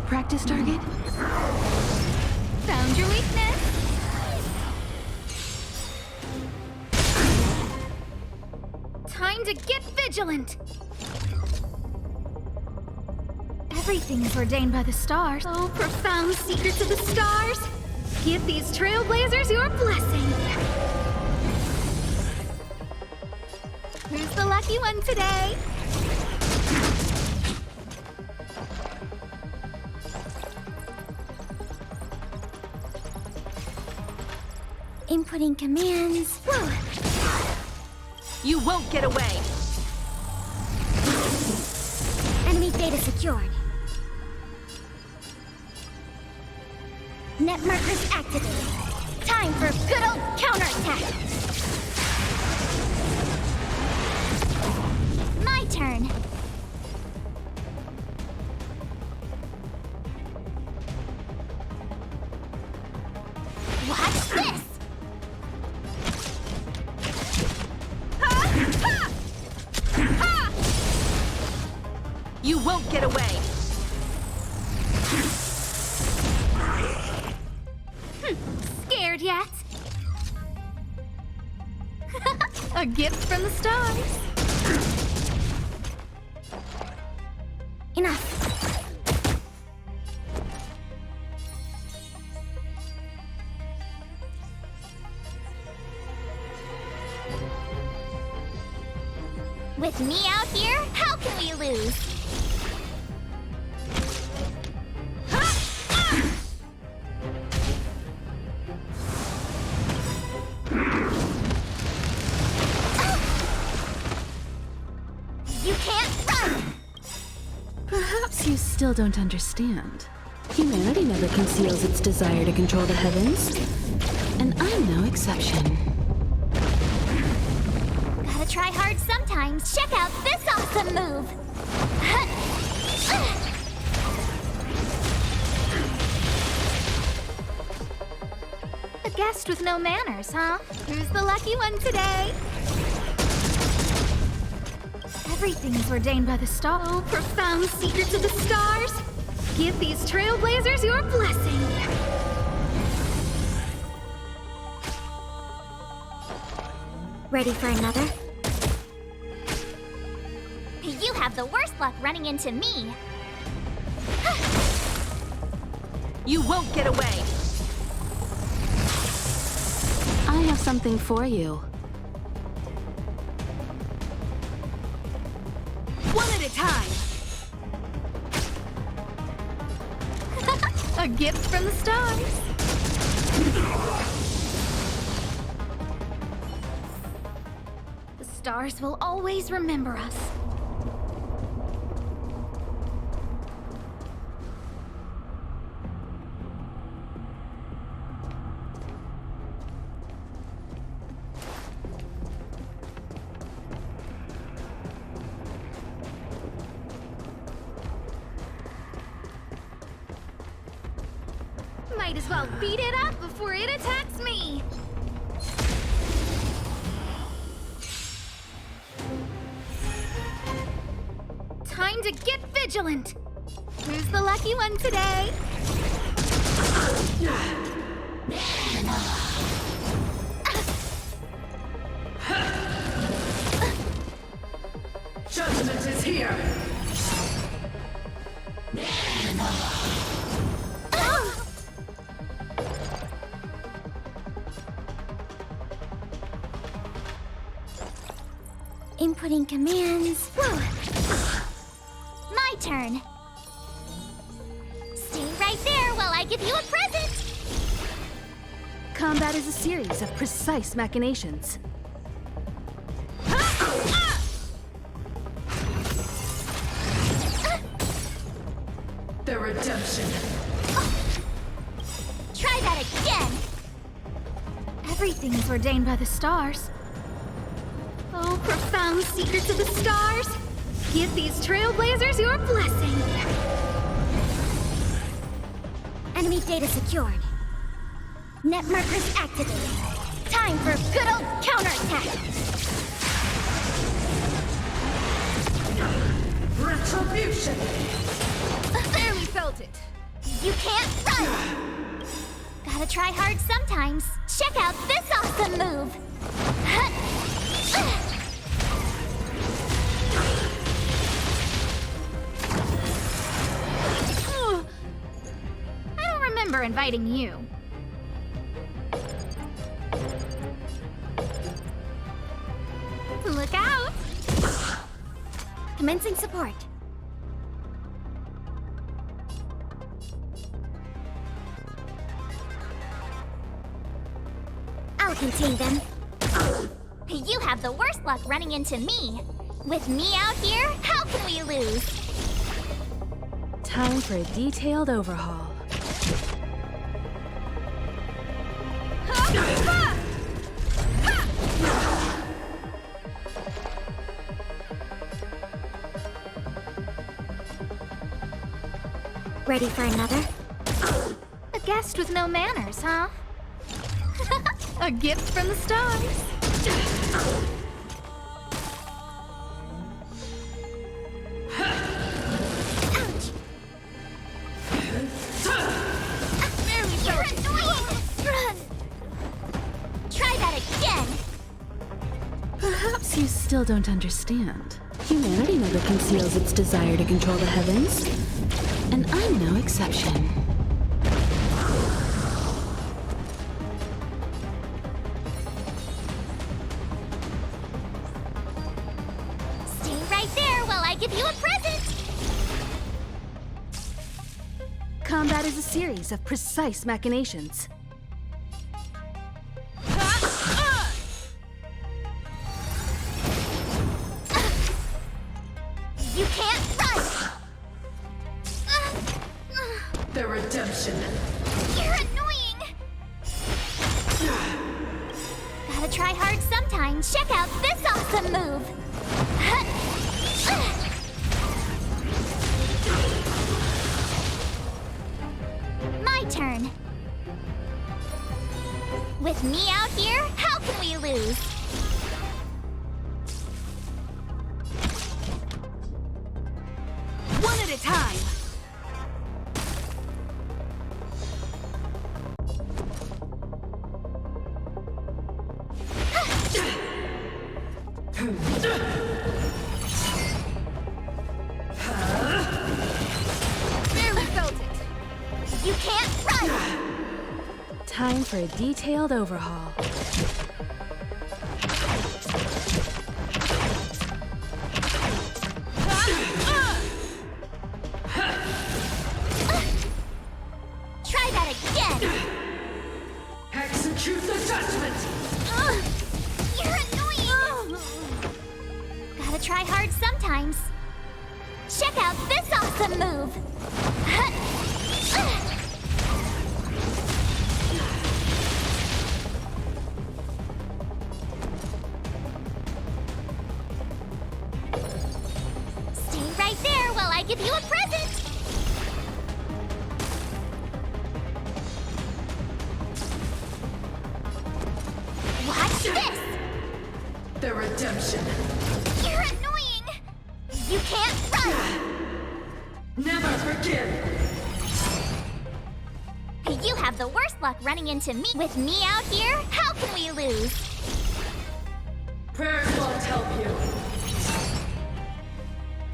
S15: Practice target?
S9: Found your weakness! Time to get vigilant! Everything is ordained by the stars. Oh, profound secrets of the stars! Give these trailblazers your blessing! Who's the lucky one today?
S7: Inputting commands. Whoa!
S13: You won't get away!
S7: Enemy data secured. Net markers activated. Time for good old counterattack. My turn. Watch this.
S13: You won't get away!
S9: Scared yet? A gift from the stars.
S7: Enough. With me out here, how can we lose? You can't run!
S15: Perhaps you still don't understand. Humanity never conceals its desire to control the heavens. And I'm no exception.
S7: Gotta try hard sometimes. Check out this awesome move!
S9: A guest with no manners, huh? Who's the lucky one today? Everything is ordained by the stars. Oh, profound secrets of the stars! Give these trailblazers your blessing!
S7: Ready for another? You have the worst luck running into me.
S13: You won't get away!
S15: I have something for you.
S13: One at a time!
S9: A gift from the stars. The stars will always remember us. Might as well beat it up before it attacks me! Time to get vigilant! Who's the lucky one today?
S20: Judgment is here!
S7: Inputting commands. Whoa! My turn. Stay right there while I give you a present.
S15: Combat is a series of precise machinations.
S20: The redemption.
S7: Try that again.
S9: Everything is ordained by the stars. Oh, profound secrets of the stars! Give these trailblazers your blessing!
S7: Enemy data secured. Net markers activated. Time for good old counterattack.
S20: Retribution!
S9: Barely felt it.
S7: You can't run! Gotta try hard sometimes. Check out this awesome move!
S9: for inviting you. Look out!
S7: Commencing support. I'll contain them. You have the worst luck running into me. With me out here, how can we lose?
S15: Time for a detailed overhaul.
S7: Ready for another?
S9: A guest with no manners, huh? A gift from the stars.
S7: Try that again.
S15: Perhaps you still don't understand. Humanity never conceals its desire to control the heavens. And I'm no exception.
S7: Stay right there while I give you a present.
S15: Combat is a series of precise machinations.
S7: You can't run.
S20: The redemption.
S7: You're annoying. Gotta try hard sometimes. Check out this awesome move. My turn. With me out here, how can we lose?
S15: One at a time.
S7: Barely felt it. You can't run.
S15: Time for a detailed overhaul.
S7: Try that again.
S20: Execute the judgment.
S7: You're annoying. Gotta try hard sometimes. Check out this awesome move. Stay right there while I give you a present. Watch this.
S20: The redemption.
S7: You're annoying. You can't run.
S20: Never forgive.
S7: You have the worst luck running into me. With me out here, how can we lose?
S20: Prayers won't help you.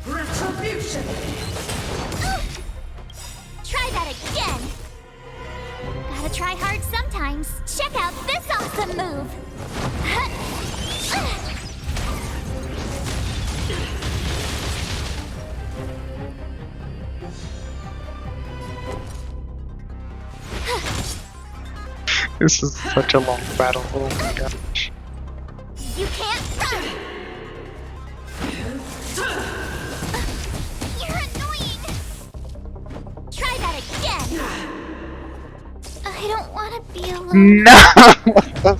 S20: Retribution.
S7: Try that again. Gotta try hard sometimes. Check out this awesome move.
S1: This is such a long battle. Oh my gosh.
S7: You can't run. You're annoying. Try that again. I don't want to be alone.
S1: No!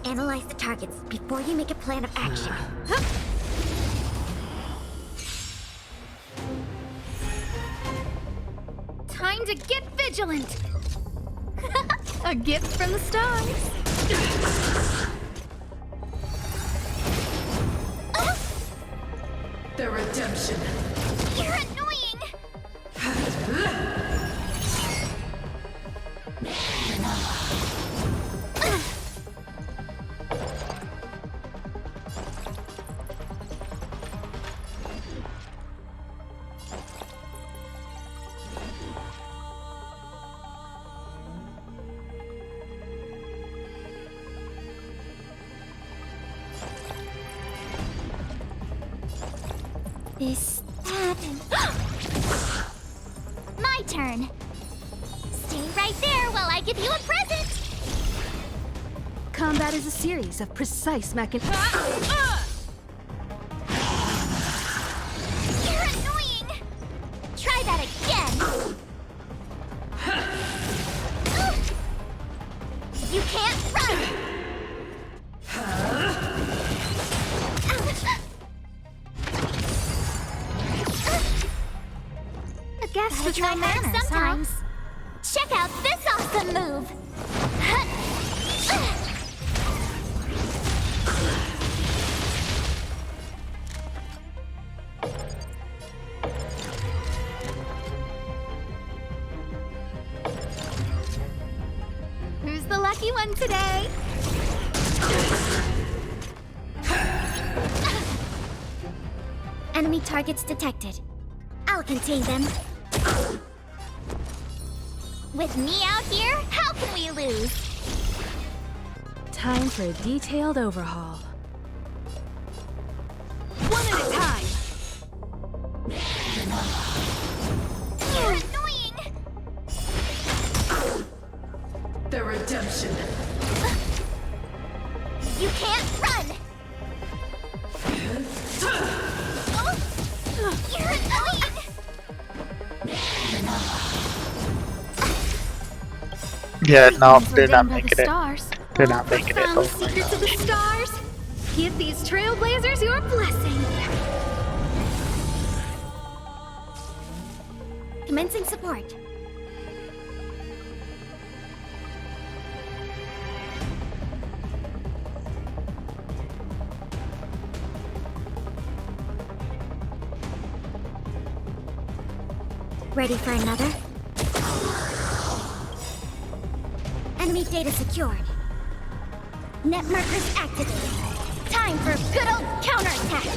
S7: Analyze the targets before you make a plan of action.
S9: Time to get vigilant! A gift from the stars.
S20: The redemption.
S7: You're annoying! Is that... My turn. Stay right there while I give you a present.
S15: Combat is a series of precise mechanics.
S7: You're annoying! Try that again! You can't run!
S9: A guest with
S7: try
S9: no manners,
S7: hard sometimes. Check out this awesome move!
S9: Who's the lucky one today?
S7: Enemy targets detected. I'll contain them. With me out here, how can we lose?
S15: Time for a detailed overhaul.
S9: One at a time.
S7: You're annoying!
S20: The redemption.
S7: You can't run! You're annoying!
S1: Yeah, no, they're
S9: Ordained
S1: not
S9: by
S1: making
S9: the
S1: it.
S9: stars.
S1: They're not making it.
S9: Found
S1: Oh
S9: the
S1: my
S9: secrets of
S1: god.
S9: the stars. Give these trailblazers your blessing.
S7: Commencing support. Ready for another? Enemy data secured. Net markers activated. Time for a good old counterattack.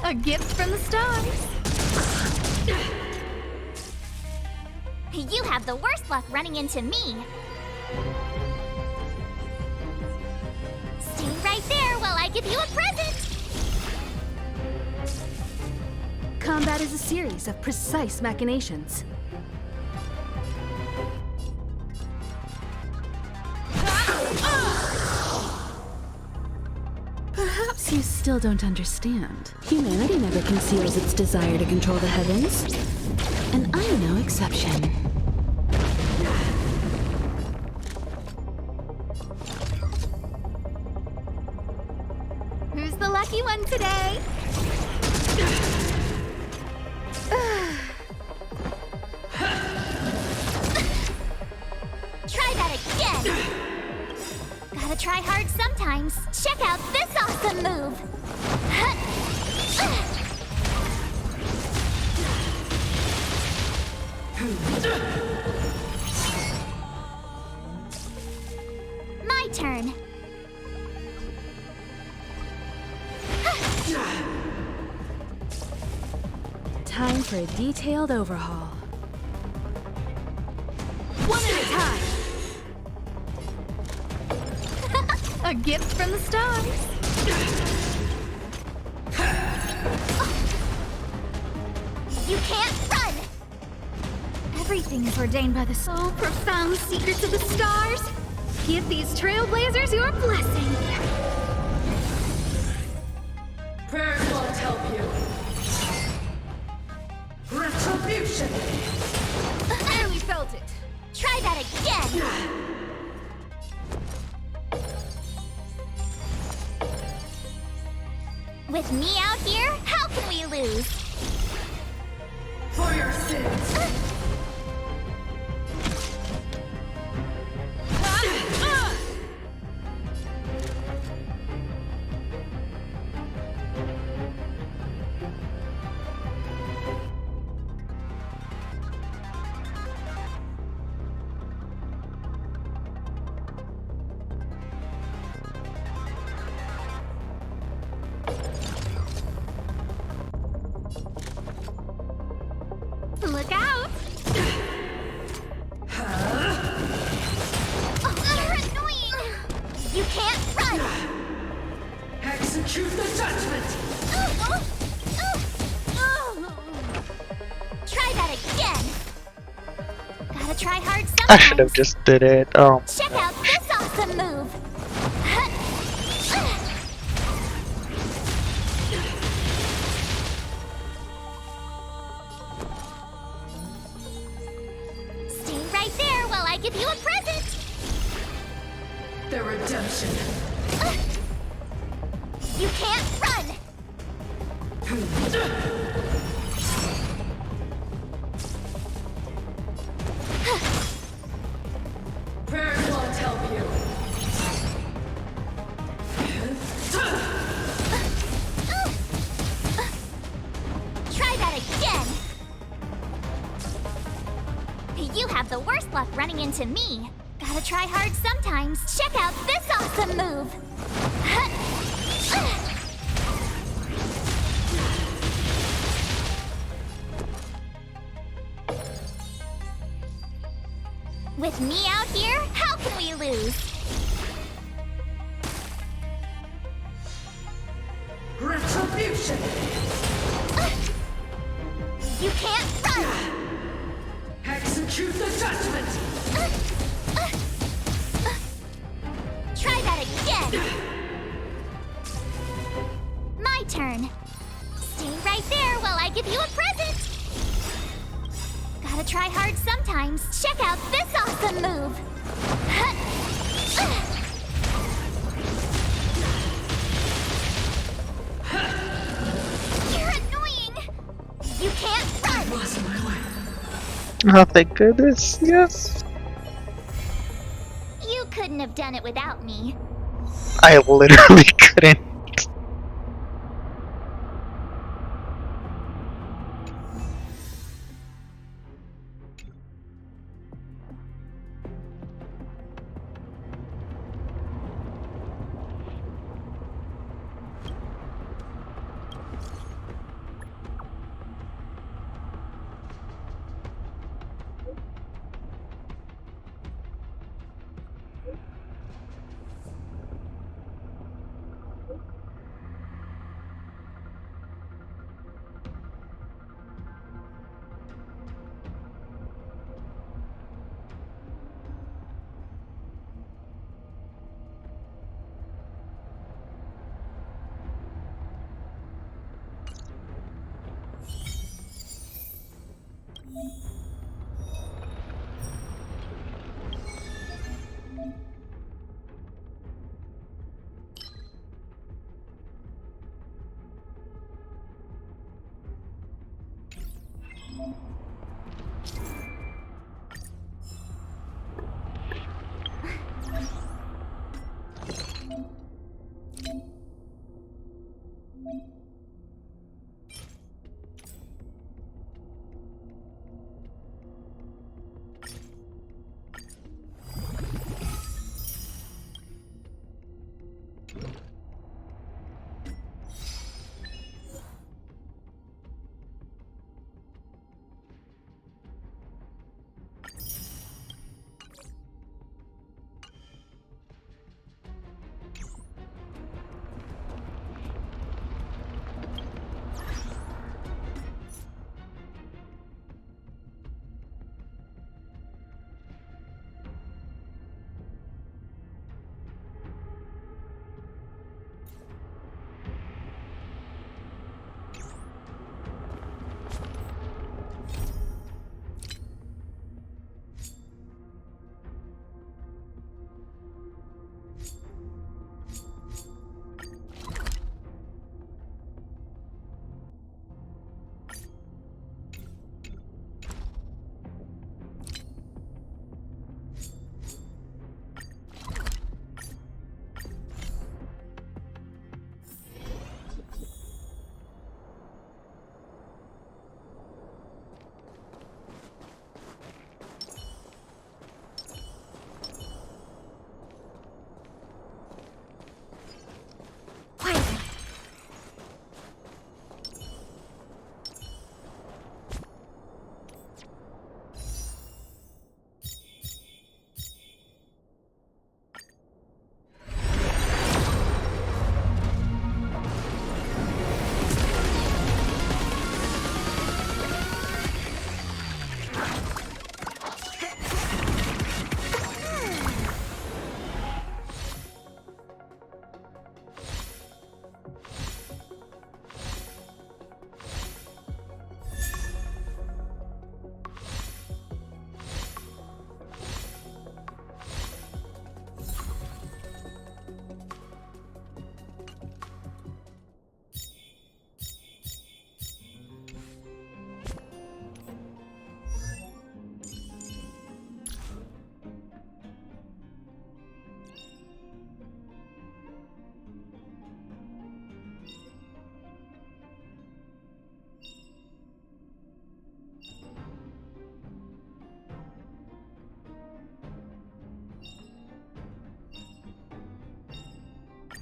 S9: A gift from the stars.
S7: You have the worst luck running into me. Stay right there while I give you a present.
S15: Combat is a series of precise machinations. Perhaps you still don't understand. Humanity never conceals its desire to control the heavens. And I'm no exception.
S9: Who's the lucky one today?
S7: Try that again. Gotta try hard sometimes. Check out this awesome move.
S15: Time for a detailed overhaul.
S9: One at a time! A gift from the stars!
S7: You can't run!
S9: Everything is ordained by the so profound secrets of the stars. Give these trailblazers your blessing.
S20: Prayers won't help you. Retribution!
S9: There, we felt it.
S7: Try that again! With me out here, how can we lose?
S20: For your sins!
S9: Look out!
S7: Oh, you're annoying! You can't run!
S20: Execute the judgment!
S7: Try that again! Gotta try hard sometimes.
S1: I should have just did it. Oh.
S7: Check out this awesome move! Stay right there while I give you a present!
S20: The redemption.
S7: You can't run!
S20: Prayers won't help you.
S7: Try that again! You have the worst luck running into me. Gotta try hard sometimes. Check out this awesome move! With me out here, how can we lose?
S20: Retribution!
S7: You can't run!
S20: Execute the judgment!
S7: Try that again! My turn. Stay right there while I give you a present! Gotta try hard sometimes. Check out this awesome move! You're annoying! You can't run!
S1: Oh, thank goodness. Yes.
S7: You couldn't have done it without me.
S1: I literally couldn't.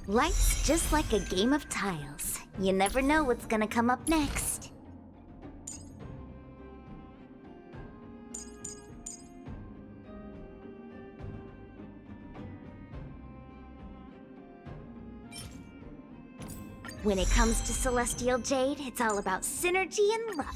S7: Life's just like a game of tiles. You never know what's gonna come up next. When it comes to Celestial Jade, it's all about synergy and luck.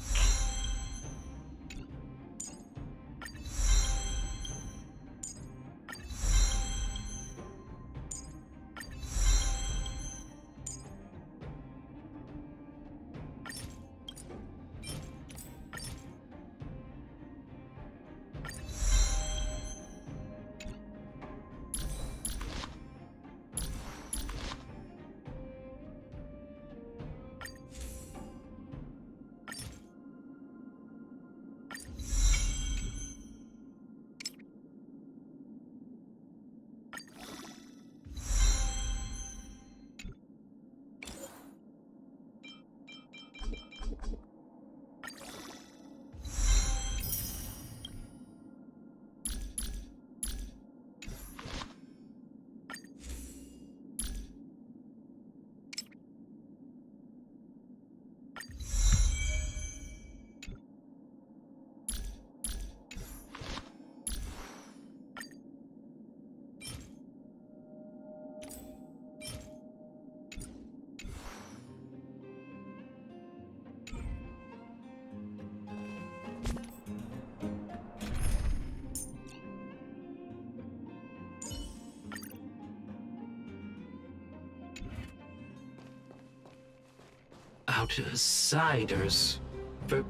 S21: Outsiders.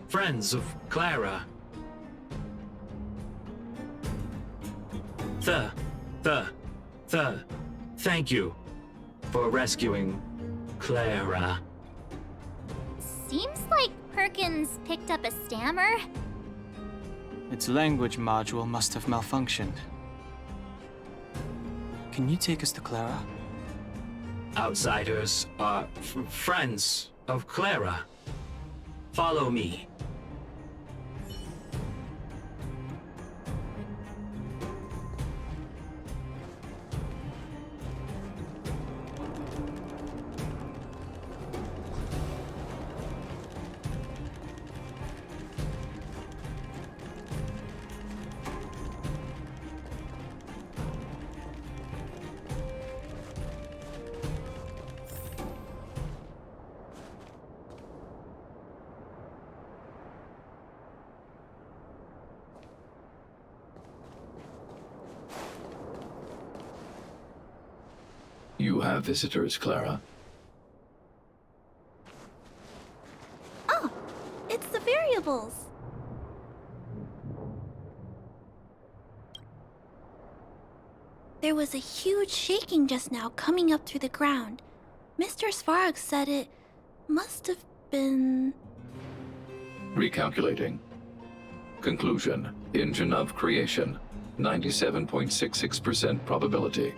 S21: Friends of Clara. Thank you for rescuing Clara.
S7: Seems like Perkins picked up a stammer.
S3: Its language module must have malfunctioned. Can you take us to Clara?
S21: Outsiders are friends of Clara. Follow me.
S22: You have visitors, Clara.
S9: Oh, it's the variables. There was a huge shaking just now coming up through the ground. Mr. Svarog said it must have been...
S22: Recalculating. Conclusion. Engine of creation. 97.66% probability.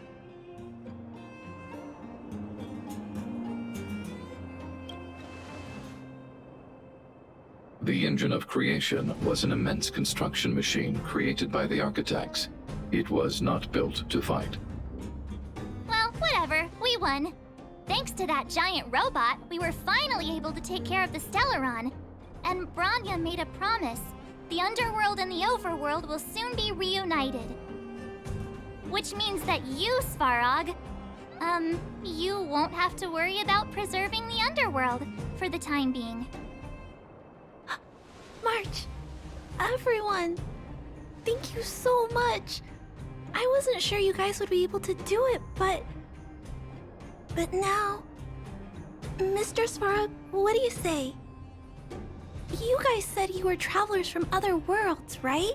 S22: The engine of creation was an immense construction machine created by the architects. It was not built to fight.
S7: Well, whatever. We won. Thanks to that giant robot, we were finally able to take care of the Stellaron. And Bronya made a promise. The Underworld and the Overworld will soon be reunited. Which means that you, Svarog, you won't have to worry about preserving the Underworld for the time being.
S9: March, everyone, thank you so much. I wasn't sure you guys would be able to do it, but now, Mr. Svarog, what do you say? You guys said you were travelers from other worlds, right?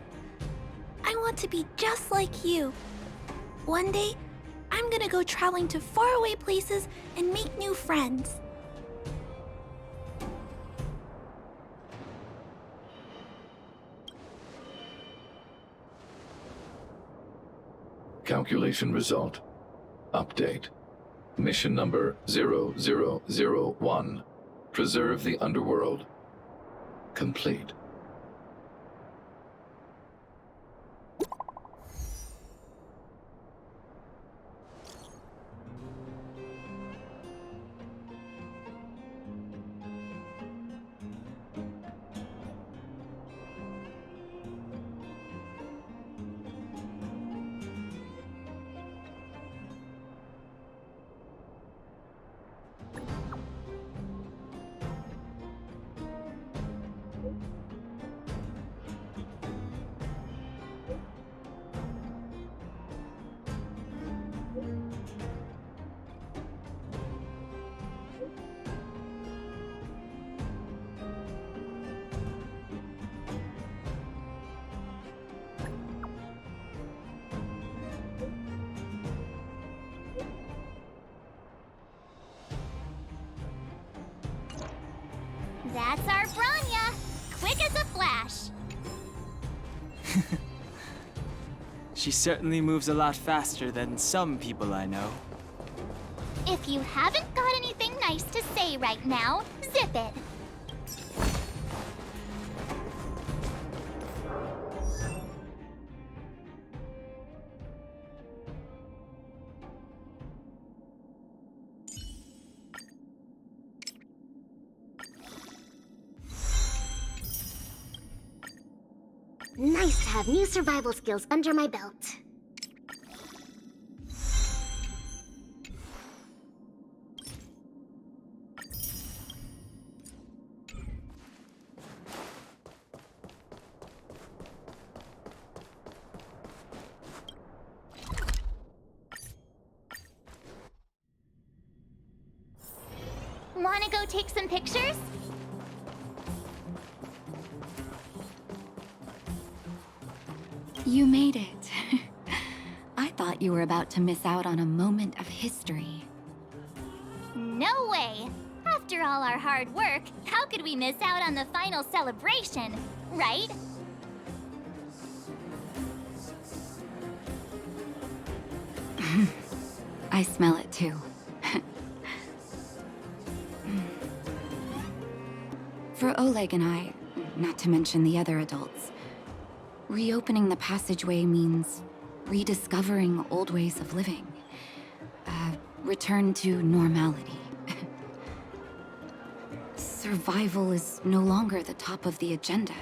S9: I want to be just like you. One day, I'm gonna go traveling to faraway places and make new friends.
S22: Calculation result. Update. Mission number 0001. Preserve the Underworld. Complete.
S7: That's our Branya! Quick as a flash!
S3: She certainly moves a lot faster than some people I know.
S7: If you haven't got anything nice to say right now, zip it!
S2: Nice to have new survival skills under my belt.
S7: Wanna go take some pictures?
S5: You made it. I thought you were about to miss out on a moment of history.
S7: No way! After all our hard work, how could we miss out on the final celebration, right?
S5: I smell it too. For Oleg and I, not to mention the other adults, reopening the passageway means rediscovering old ways of living. Return to normality. Survival is no longer the top of the agenda.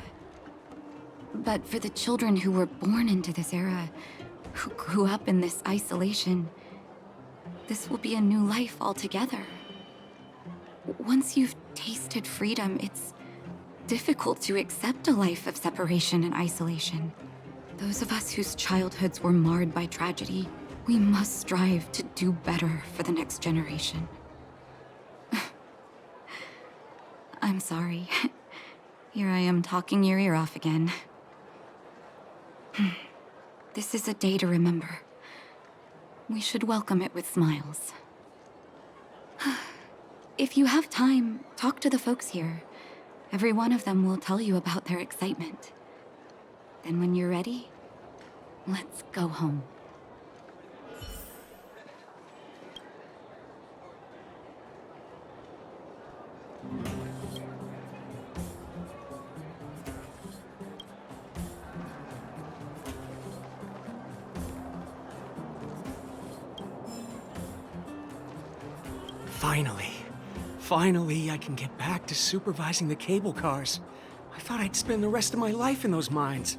S5: But for the children who were born into this era, who grew up in this isolation, this will be a new life altogether. Once you've tasted freedom, it's difficult to accept a life of separation and isolation. Those of us whose childhoods were marred by tragedy, we must strive to do better for the next generation. I'm sorry. Here I am talking your ear off again. This is a day to remember. We should welcome it with smiles. If you have time, talk to the folks here. Every one of them will tell you about their excitement. Then when you're ready, let's go home.
S19: Finally, I can get back to supervising the cable cars. I thought I'd spend the rest of my life in those mines.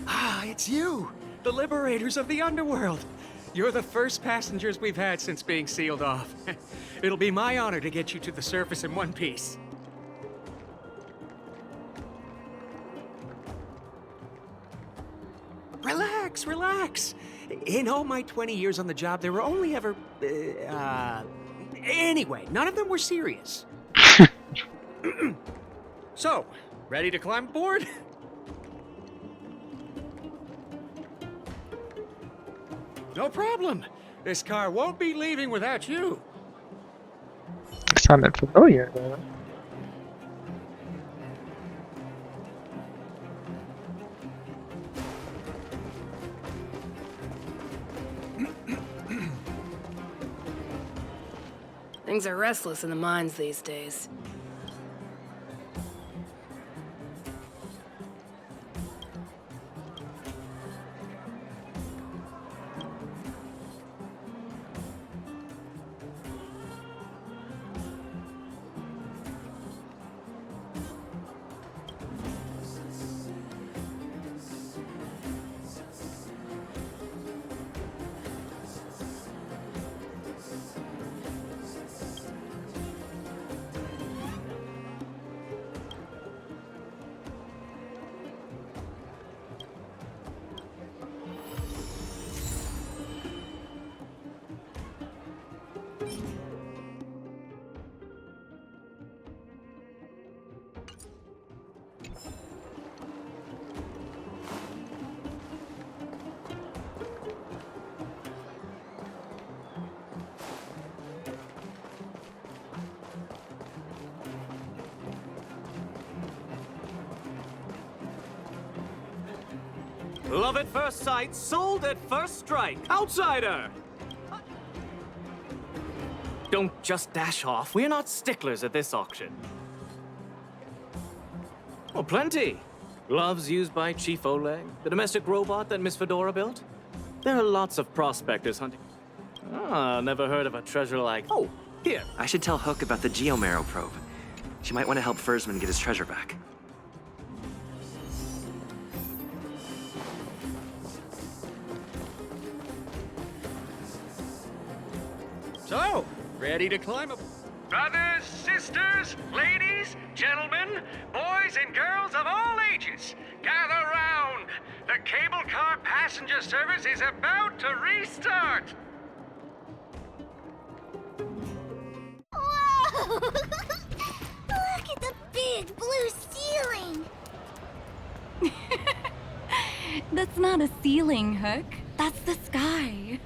S19: Ah, it's you, the liberators of the underworld. You're the first passengers we've had since being sealed off. It'll be my honor to get you to the surface in one piece. Relax, relax. In all my 20 years on the job, there were only ever, Anyway, none of them were serious. So, ready to climb aboard? No problem. This car won't be leaving without you.
S1: It sounded familiar, though.
S10: Things are restless in the mines these days.
S3: Love at first sight, sold at first strike. Outsider! Don't just dash off. We're not sticklers at this auction. Oh, plenty. Gloves used by Chief Oleg, the domestic robot that Miss Fedora built. There are lots of prospectors hunting. Ah, never heard of a treasure like... Oh, here.
S11: I should tell Hook about the Geomarrow probe. She might want to help Fursman get his treasure back.
S14: So, ready to climb up? Brothers, sisters, ladies, gentlemen, boys and girls of all ages, gather round. The cable car passenger service is about to restart.
S2: Whoa! Look at the big blue ceiling!
S5: That's not a ceiling, Hook. That's the sky.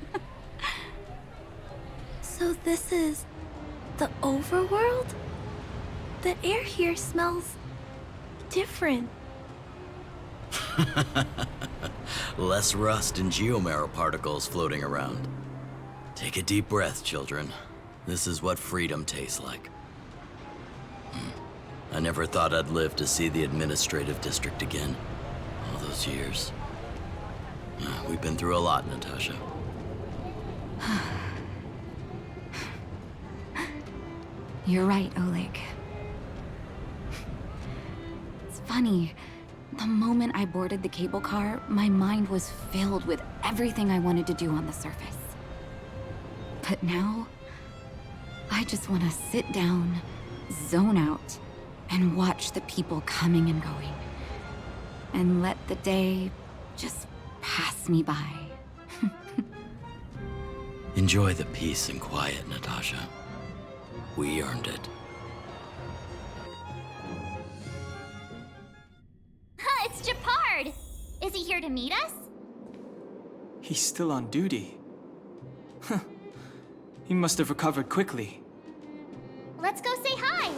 S9: So this is the overworld? The air here smells different.
S16: Less rust and geomarrow particles floating around. Take a deep breath, children. This is what freedom tastes like. I never thought I'd live to see the administrative district again. All those years. We've been through a lot, Natasha.
S5: You're right, Oleg. It's funny. The moment I boarded the cable car, my mind was filled with everything I wanted to do on the surface. But now, I just want to sit down, zone out, and watch the people coming and going. And let the day just pass me by.
S16: Enjoy the peace and quiet, Natasha. We earned it.
S7: It's Gepard! Is he here to meet us?
S3: He's still on duty. Huh. He must have recovered quickly.
S7: Let's go say hi!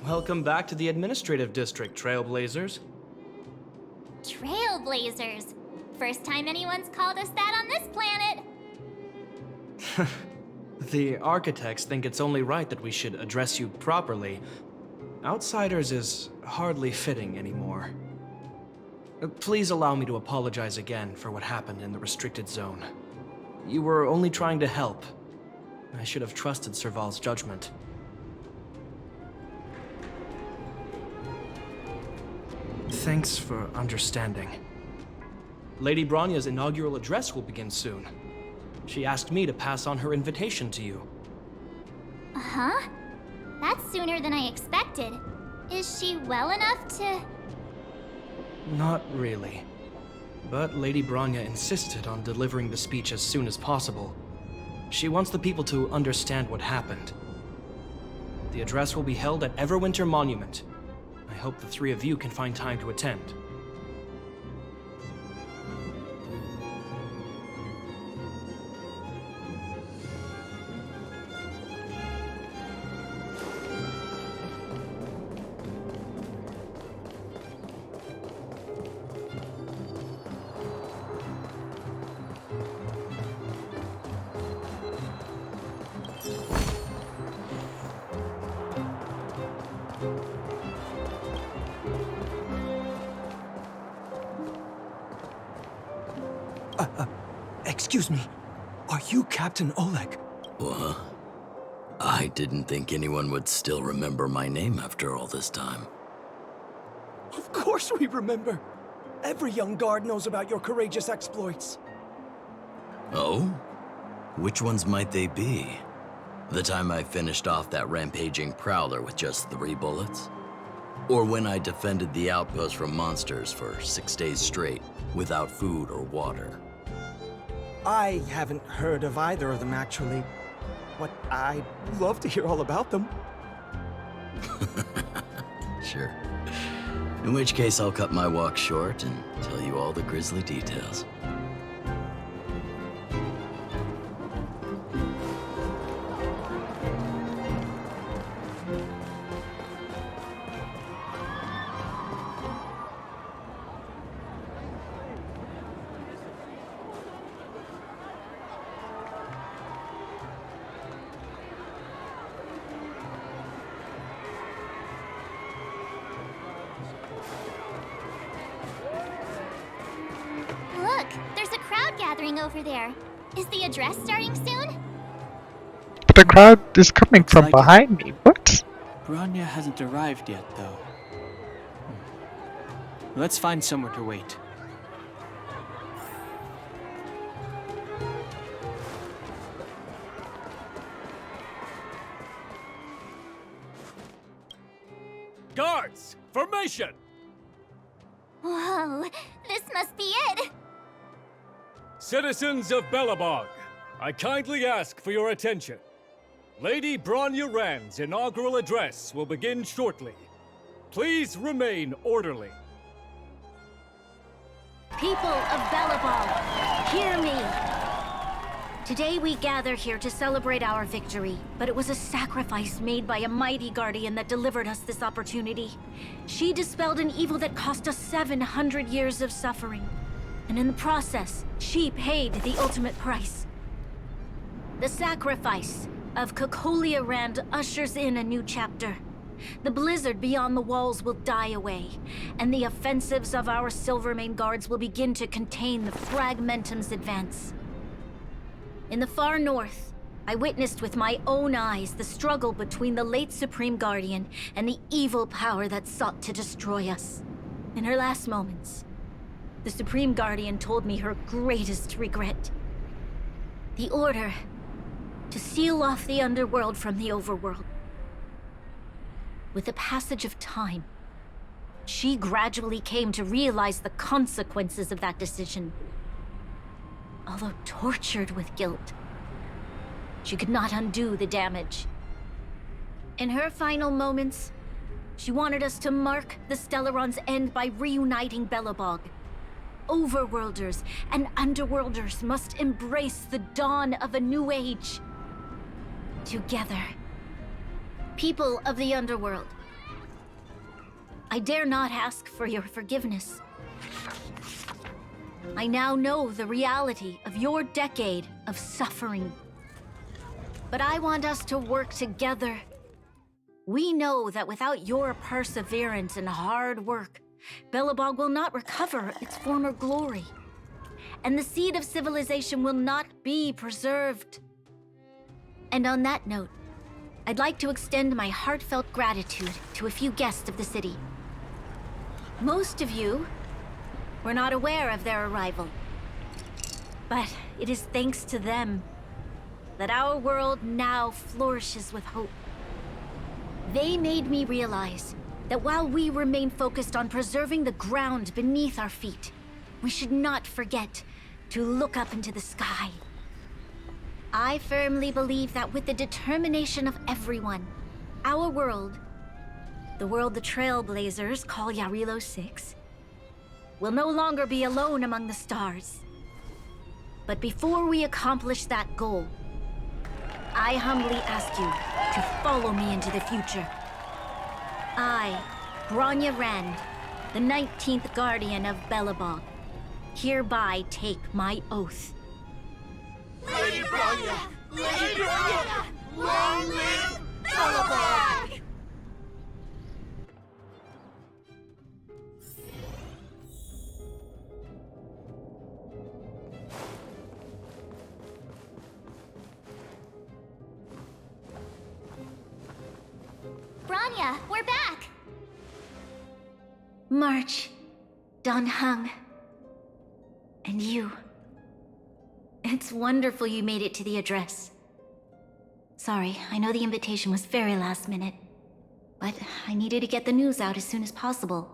S8: Welcome back to the Administrative District, Trailblazers.
S7: Trailblazers. First time anyone's called us that on this planet.
S8: The architects think it's only right that we should address you properly. Outsiders is hardly fitting anymore. Please allow me to apologize again for what happened in the restricted zone. You were only trying to help. I should have trusted Serval's judgment. Thanks for understanding. Lady Bronya's inaugural address will begin soon. She asked me to pass on her invitation to you.
S7: Huh? That's sooner than I expected. Is she well enough to...
S8: Not really. But Lady Bronya insisted on delivering the speech as soon as possible. She wants the people to understand what happened. The address will be held at Everwinter Monument. I hope the three of you can find time to attend.
S19: Excuse me. Are you Captain Oleg?
S16: What? I didn't think anyone would still remember my name after all this time.
S19: Of course we remember. Every young guard knows about your courageous exploits.
S16: Oh? Which ones might they be? The time I finished off that rampaging prowler with just 3 bullets? Or when I defended the outpost from monsters for 6 days straight, without food or water?
S19: I haven't heard of either of them, actually. But I'd love to hear all about them.
S16: Sure. In which case, I'll cut my walk short and tell you all the grisly details.
S7: Look, there's a crowd gathering over there. Is the address starting soon?
S1: But the crowd is coming from behind me. What?
S17: Bronya hasn't arrived yet, though. Let's find somewhere to wait.
S14: Guards, formation!
S7: Whoa, this must be it!
S14: Citizens of Belobog, I kindly ask for your attention. Lady Bronya Rand's inaugural address will begin shortly. Please remain orderly.
S2: People of Belobog, hear me! Today we gather here to celebrate our victory, but it was a sacrifice made by a mighty guardian that delivered us this opportunity. She dispelled an evil that cost us 700 years of suffering. And in the process, she paid the ultimate price. The sacrifice of Cocolia Rand ushers in a new chapter. The blizzard beyond the walls will die away, and the offensives of our Silvermane guards will begin to contain the Fragmentum's advance. In the far north, I witnessed with my own eyes the struggle between the late Supreme Guardian and the evil power that sought to destroy us. In her last moments, the Supreme Guardian told me her greatest regret. The order to seal off the underworld from the overworld. With the passage of time, she gradually came to realize the consequences of that decision. Although tortured with guilt, she could not undo the damage. In her final moments, she wanted us to mark the Stellaron's end by reuniting Belobog. Overworlders and Underworlders must embrace the dawn of a new age. Together. People of the Underworld, I dare not ask for your forgiveness. I now know the reality of your decade of suffering. But I want us to work together. We know that without your perseverance and hard work, Belobog will not recover its former glory. And the seed of civilization will not be preserved. And on that note, I'd like to extend my heartfelt gratitude to a few guests of the city. Most of you were not aware of their arrival. But it is thanks to them that our world now flourishes with hope. They made me realize that while we remain focused on preserving the ground beneath our feet, we should not forget to look up into the sky. I firmly believe that with the determination of everyone, our world, the world the Trailblazers call Yarilo 6, will no longer be alone among the stars. But before we accomplish that goal, I humbly ask you to follow me into the future. I, Bronya Rand, the 19th Guardian of Belobog, hereby take my oath.
S20: Lady Bronya! Lady Bronya! Long live Belobog!
S7: Bronya, we're back!
S2: March, Dan Heng, and you. It's wonderful you made it to the address. Sorry, I know the invitation was very last minute, but I needed to get the news out as soon as possible.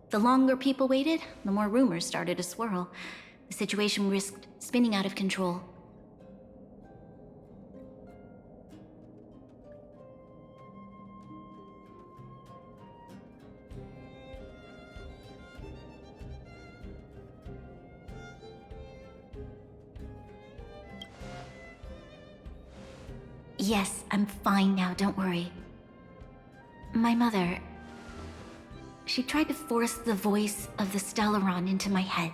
S2: The longer people waited, the more rumors started to swirl. The situation risked spinning out of control. Yes, I'm fine now, don't worry. My mother... she tried to force the voice of the Stellaron into my head.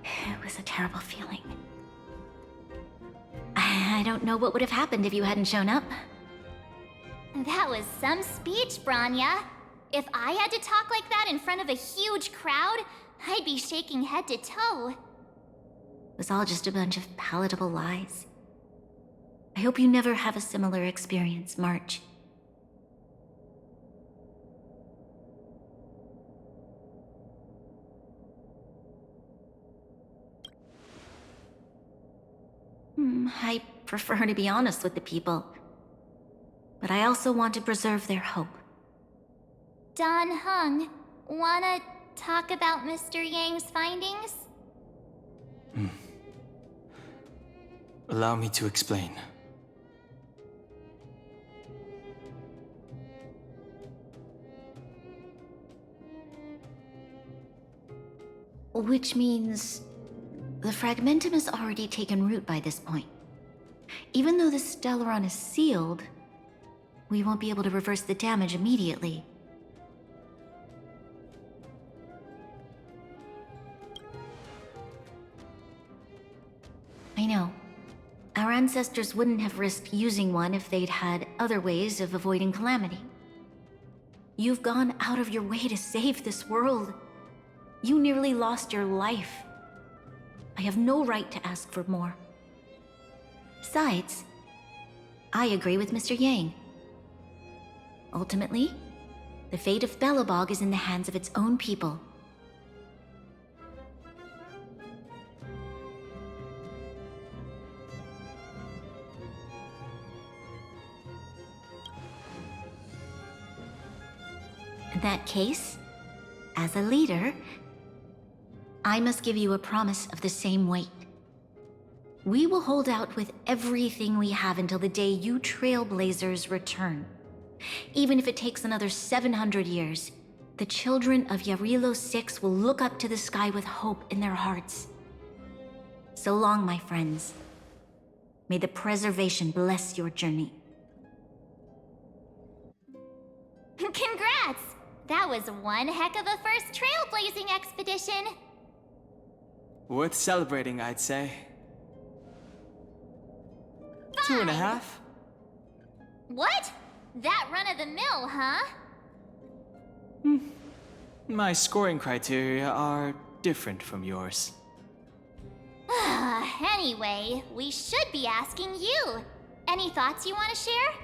S2: It was a terrible feeling. I don't know what would have happened if you hadn't shown up.
S7: That was some speech, Bronya. If I had to talk like that in front of a huge crowd, I'd be shaking head to toe.
S2: It was all just a bunch of palatable lies. I hope you never have a similar experience, March. I prefer to be honest with the people. But I also want to preserve their hope.
S7: Dan Heng, wanna talk about Mr. Yang's findings?
S17: Allow me to explain.
S2: Which means the Fragmentum has already taken root by this point. Even though the Stellaron is sealed, we won't be able to reverse the damage immediately. I know. Our ancestors wouldn't have risked using one if they'd had other ways of avoiding calamity. You've gone out of your way to save this world. You nearly lost your life. I have no right to ask for more. Besides, I agree with Mr. Yang. Ultimately, the fate of Belobog is in the hands of its own people. In that case, as a leader, I must give you a promise of the same weight. We will hold out with everything we have until the day you Trailblazers return. Even if it takes another 700 years, the children of Yarilo 6 will look up to the sky with hope in their hearts. So long, my friends. May the preservation bless your journey.
S7: Congrats! That was one heck of a first trailblazing expedition.
S17: Worth celebrating, I'd say. 2.5?
S7: What? That run-of-the-mill, huh?
S17: My scoring criteria are different from yours.
S7: Anyway, we should be asking you. Any thoughts you want to share?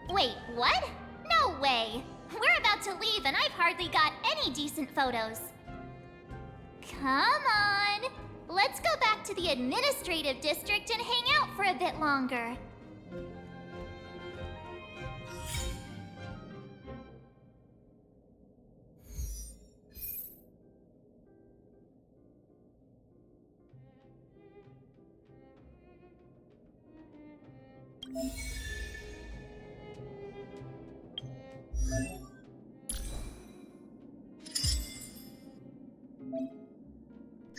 S7: Wait, what? No way! We're about to leave and I've hardly got any decent photos. Come on! Let's go back to the administrative district and hang out for a bit longer.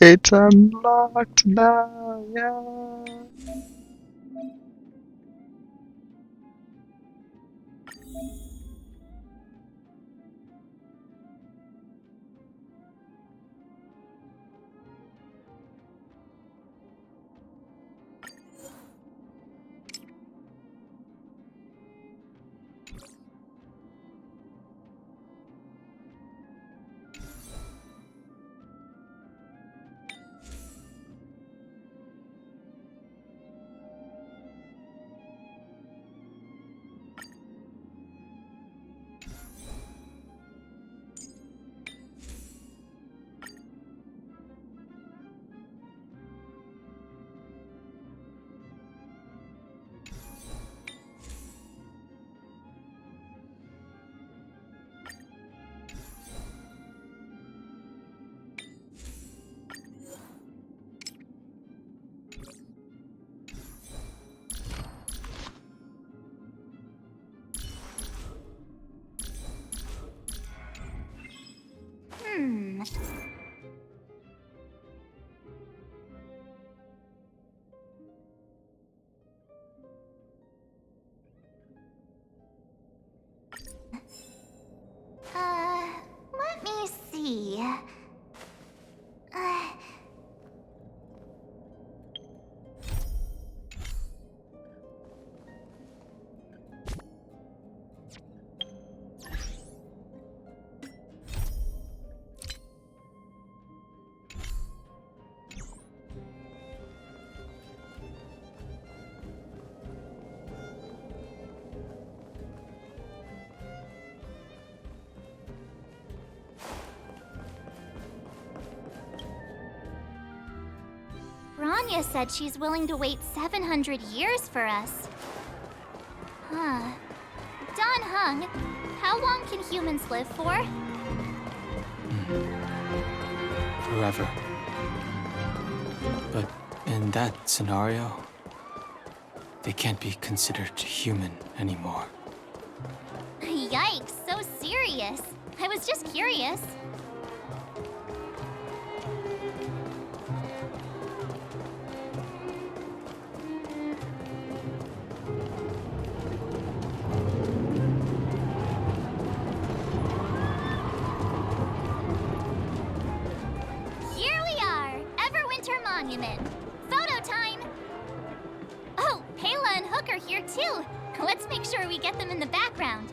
S1: It's unlocked now, yeah. Let me see. Rania said she's willing to wait 700 years for us. Huh. Dan Heng, how long can humans live for?
S17: Forever. But in that scenario, they can't be considered human anymore.
S7: Yikes, so serious. I was just curious. Here we are, Everwinter Monument. Photo time! Oh, Pela and Hook are here too. Let's make sure we get them in the background.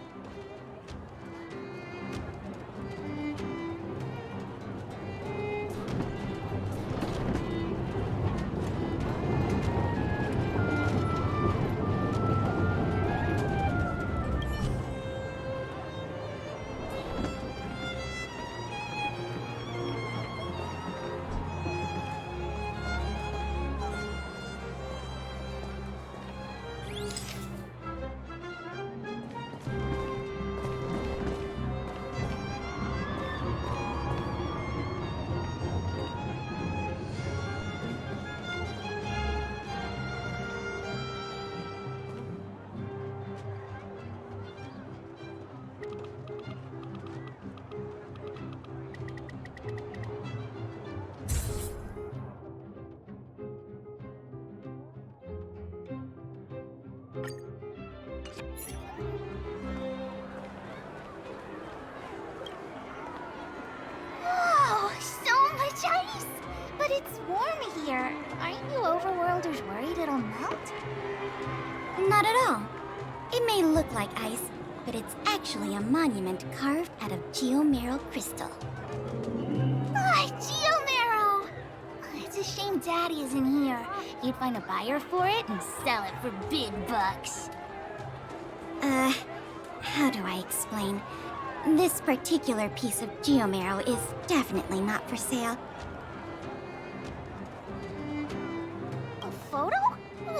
S7: Not at all. It may look like ice, but it's actually a monument carved out of geomeral crystal. Ah, geomeral! It's a shame Daddy isn't here. He'd find a buyer for it and sell it for big bucks. How do I explain? This particular piece of geomeral is definitely not for sale. A photo?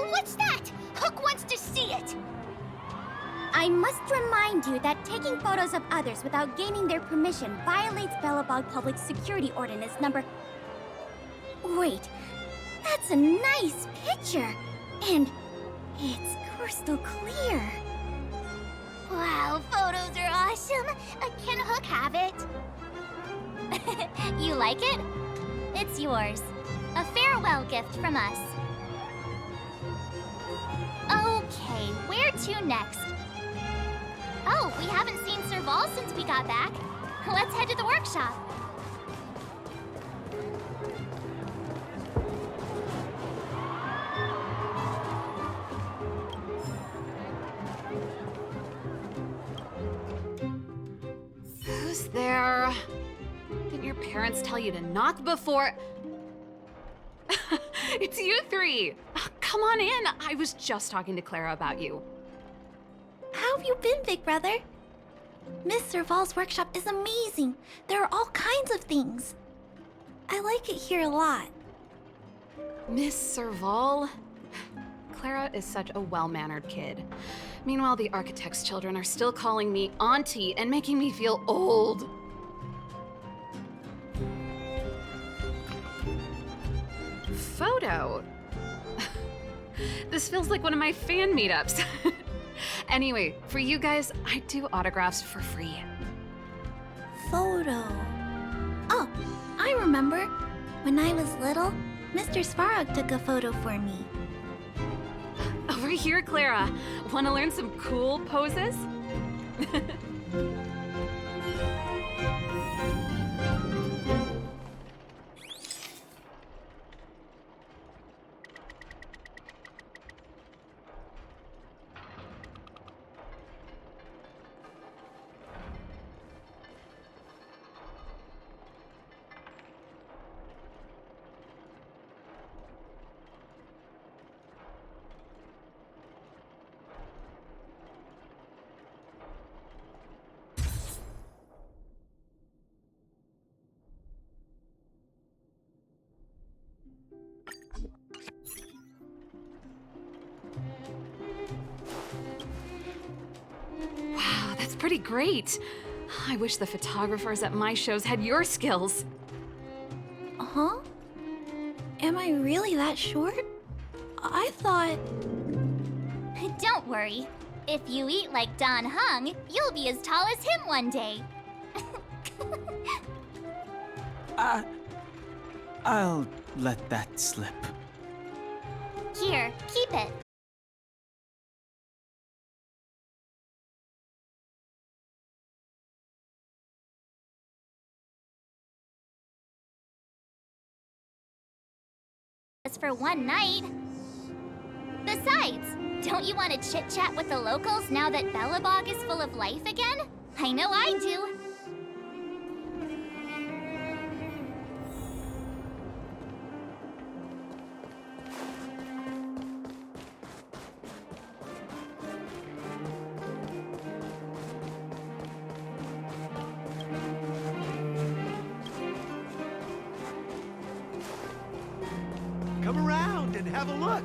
S7: What's that? Hook wants to see it! I must remind you that taking photos of others without gaining their permission violates Belobog Public Security Ordinance number... Wait, that's a nice picture! And it's crystal clear. Wow, photos are awesome! Can Hook have it?
S1: You like it? It's yours. A farewell gift from us. Okay, where to next? Oh, we haven't seen Serval since we got back. Let's head to the workshop.
S6: Who's there? Didn't your parents tell you to knock before? It's you three! Come on in! I was just talking to Clara about you.
S9: How have you been, big brother? Miss Serval's workshop is amazing. There are all kinds of things. I like it here a lot.
S6: Miss Serval? Clara is such a well-mannered kid. Meanwhile, the architect's children are still calling me auntie and making me feel old. Photo? This feels like one of my fan meetups. Anyway, for you guys, I do autographs for free.
S9: Photo. Oh, I remember. When I was little, Mr. Svarog took a photo for me.
S6: Over here, Clara. Want to learn some cool poses? Wow, that's pretty great. I wish the photographers at my shows had your skills.
S9: Huh? Am I really that short? I thought...
S1: Don't worry. If you eat like Don Hung, you'll be as tall as him one day.
S17: I'll let that slip.
S1: Here, keep it. It's for one night. Besides, don't you want to chit-chat with the locals now that Belobog is full of life again? I know I do.
S20: Come around and have a look.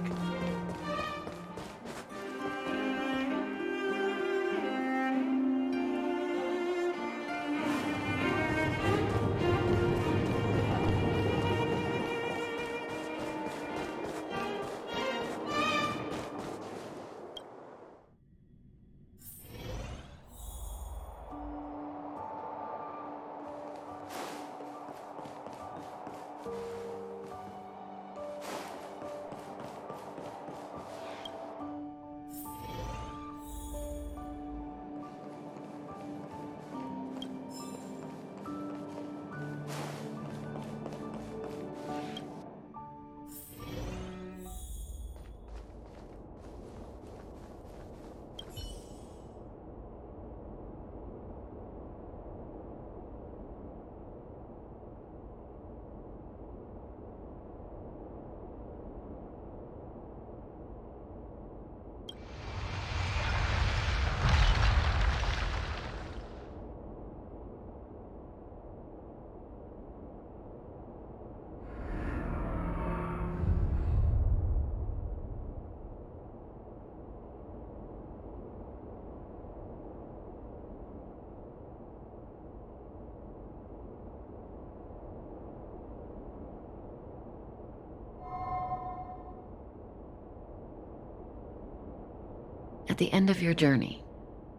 S4: the end of your journey,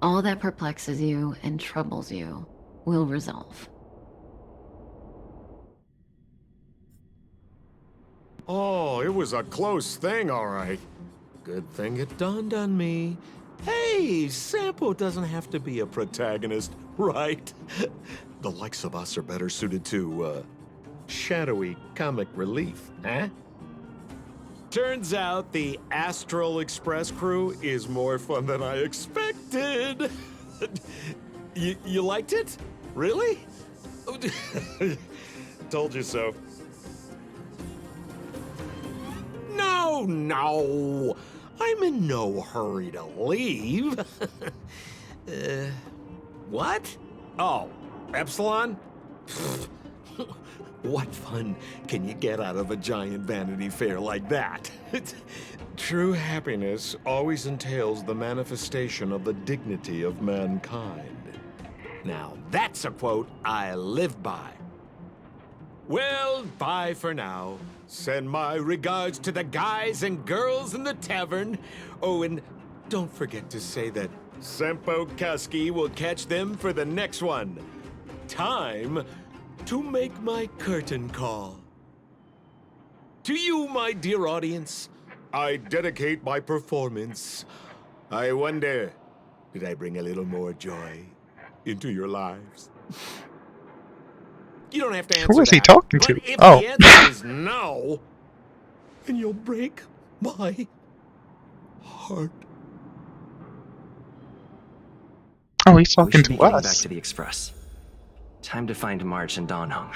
S4: all that perplexes you and troubles you will resolve.
S12: Oh, it was a close thing, all right. Good thing it dawned on me. Hey, Sampo doesn't have to be a protagonist, right? The likes of us are better suited to, shadowy comic relief, huh? Turns out the Astral Express crew is more fun than I expected. You liked it? Really? Told you so. No. I'm in no hurry to leave. What? Oh, Epsilon? What fun can you get out of a giant Vanity Fair like that? True happiness always entails the manifestation of the dignity of mankind. Now, that's a quote I live by. Well, bye for now. Send my regards to the guys and girls in the tavern. Oh, and don't forget to say that Sampo Kasky will catch them for the next one. Time to make my curtain call. To you, my dear audience, I dedicate my performance. I wonder, did I bring a little more joy into your lives? You don't have to answer
S23: Who is he
S12: that,
S23: talking
S12: but
S23: to?
S12: if
S23: Oh.
S12: the answer is no, then you'll break my heart.
S23: Oh, he's
S11: We
S23: talking
S11: should be
S23: to
S11: getting back
S23: us.
S11: to the Express. Time to find March and Dan Heng.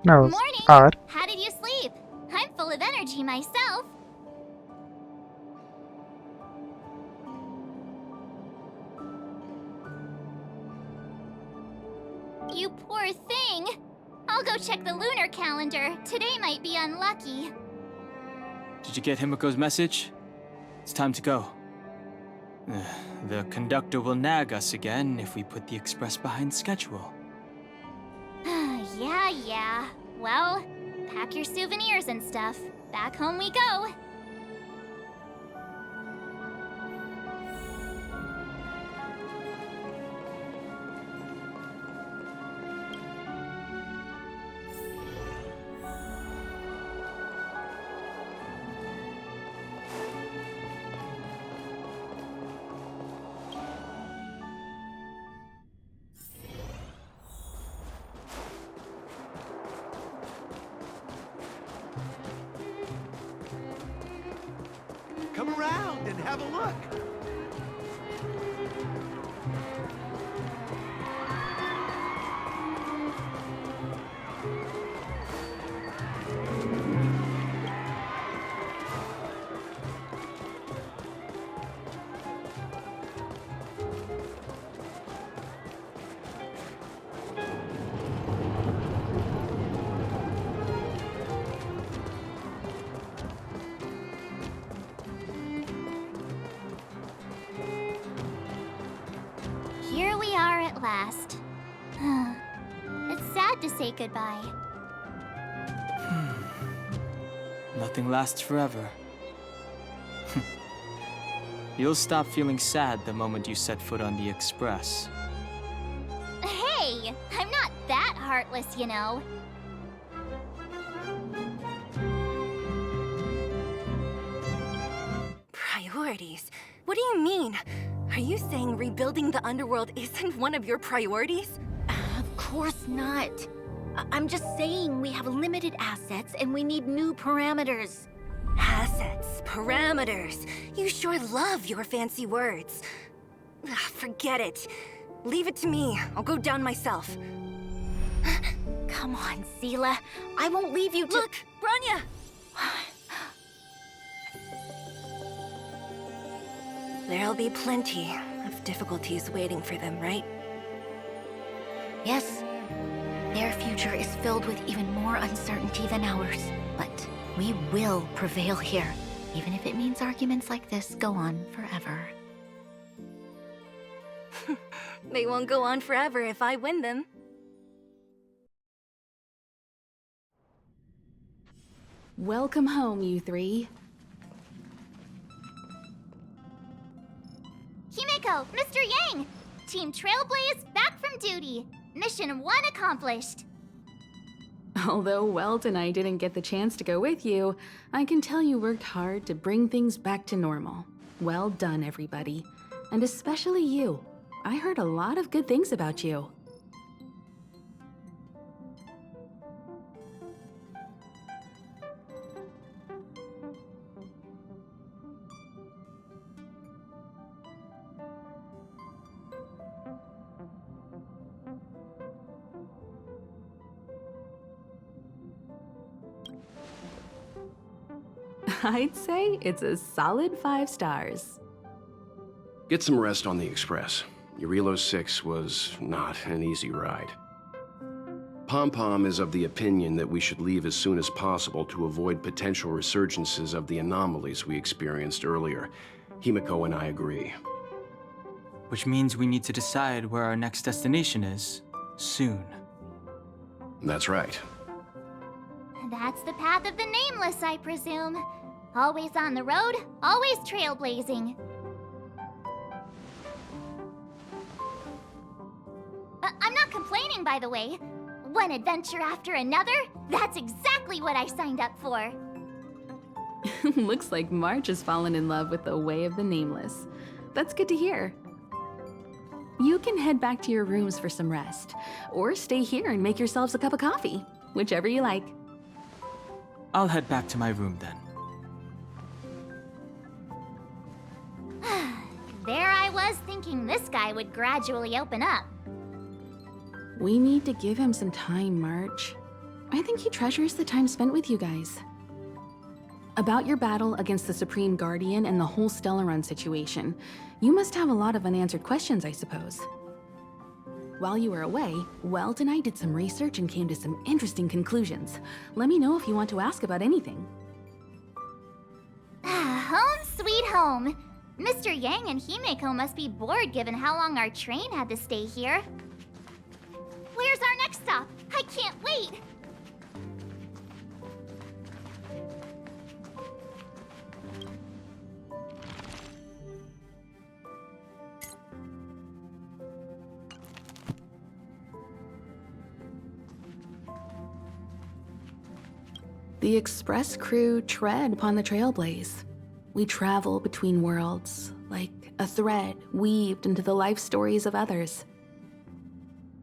S23: No,
S1: Morning!
S23: odd.
S1: How did you sleep? I'm full of energy myself. You poor thing. I'll go check the lunar calendar. Today might be unlucky.
S17: Did you get Himiko's message? It's time to go. The conductor will nag us again if we put the express behind schedule.
S1: Yeah. Well, pack your souvenirs and stuff. Back home we go.
S20: Come around and have a look.
S1: Here we are at last. It's sad to say goodbye.
S17: Nothing lasts forever. You'll stop feeling sad the moment you set foot on the express.
S1: Hey, I'm not that heartless, you know.
S2: Priorities? What do you mean? Are you saying rebuilding the underworld isn't one of your priorities? Of course not. I'm just saying we have limited assets and we need new parameters. Assets, parameters. You sure love your fancy words. Forget it. Leave it to me. I'll go down myself. Come on, Seele. I won't leave you to— Look, Bronya! There'll be plenty of difficulties waiting for them, right? Yes. Their future is filled with even more uncertainty than ours. But we will prevail here, even if it means arguments like this go on forever. They won't go on forever if I win them.
S6: Welcome home, you three.
S1: Himeko, Mr. Yang! Team Trailblaze back from duty. Mission 1 accomplished.
S6: Although Welt and I didn't get the chance to go with you, I can tell you worked hard to bring things back to normal. Well done, everybody. And especially you. I heard a lot of good things about you. I'd say it's a solid 5 stars.
S13: Get some rest on the Express. Eurilo 6 was not an easy ride. Pom-Pom is of the opinion that we should leave as soon as possible to avoid potential resurgences of the anomalies we experienced earlier. Himeko and I agree.
S17: Which means we need to decide where our next destination is, soon.
S13: That's right.
S1: That's the path of the Nameless, I presume. Always on the road, always trailblazing. I'm not complaining, by the way. One adventure after another, that's exactly what I signed up for.
S6: Looks like March has fallen in love with the way of the Nameless. That's good to hear. You can head back to your rooms for some rest, or stay here and make yourselves a cup of coffee, whichever you like.
S17: I'll head back to my room then.
S1: There I was thinking this guy would gradually open up.
S6: We need to give him some time, March. I think he treasures the time spent with you guys. About your battle against the Supreme Guardian and the whole Stellaron situation, you must have a lot of unanswered questions, I suppose. While you were away, Welt and I did some research and came to some interesting conclusions. Let me know if you want to ask about anything.
S1: Home sweet home. Mr. Yang and Himeko must be bored given how long our train had to stay here. Where's our next stop? I can't wait!
S6: The Express crew tread upon the Trailblaze. We travel between worlds, like a thread weaved into the life stories of others.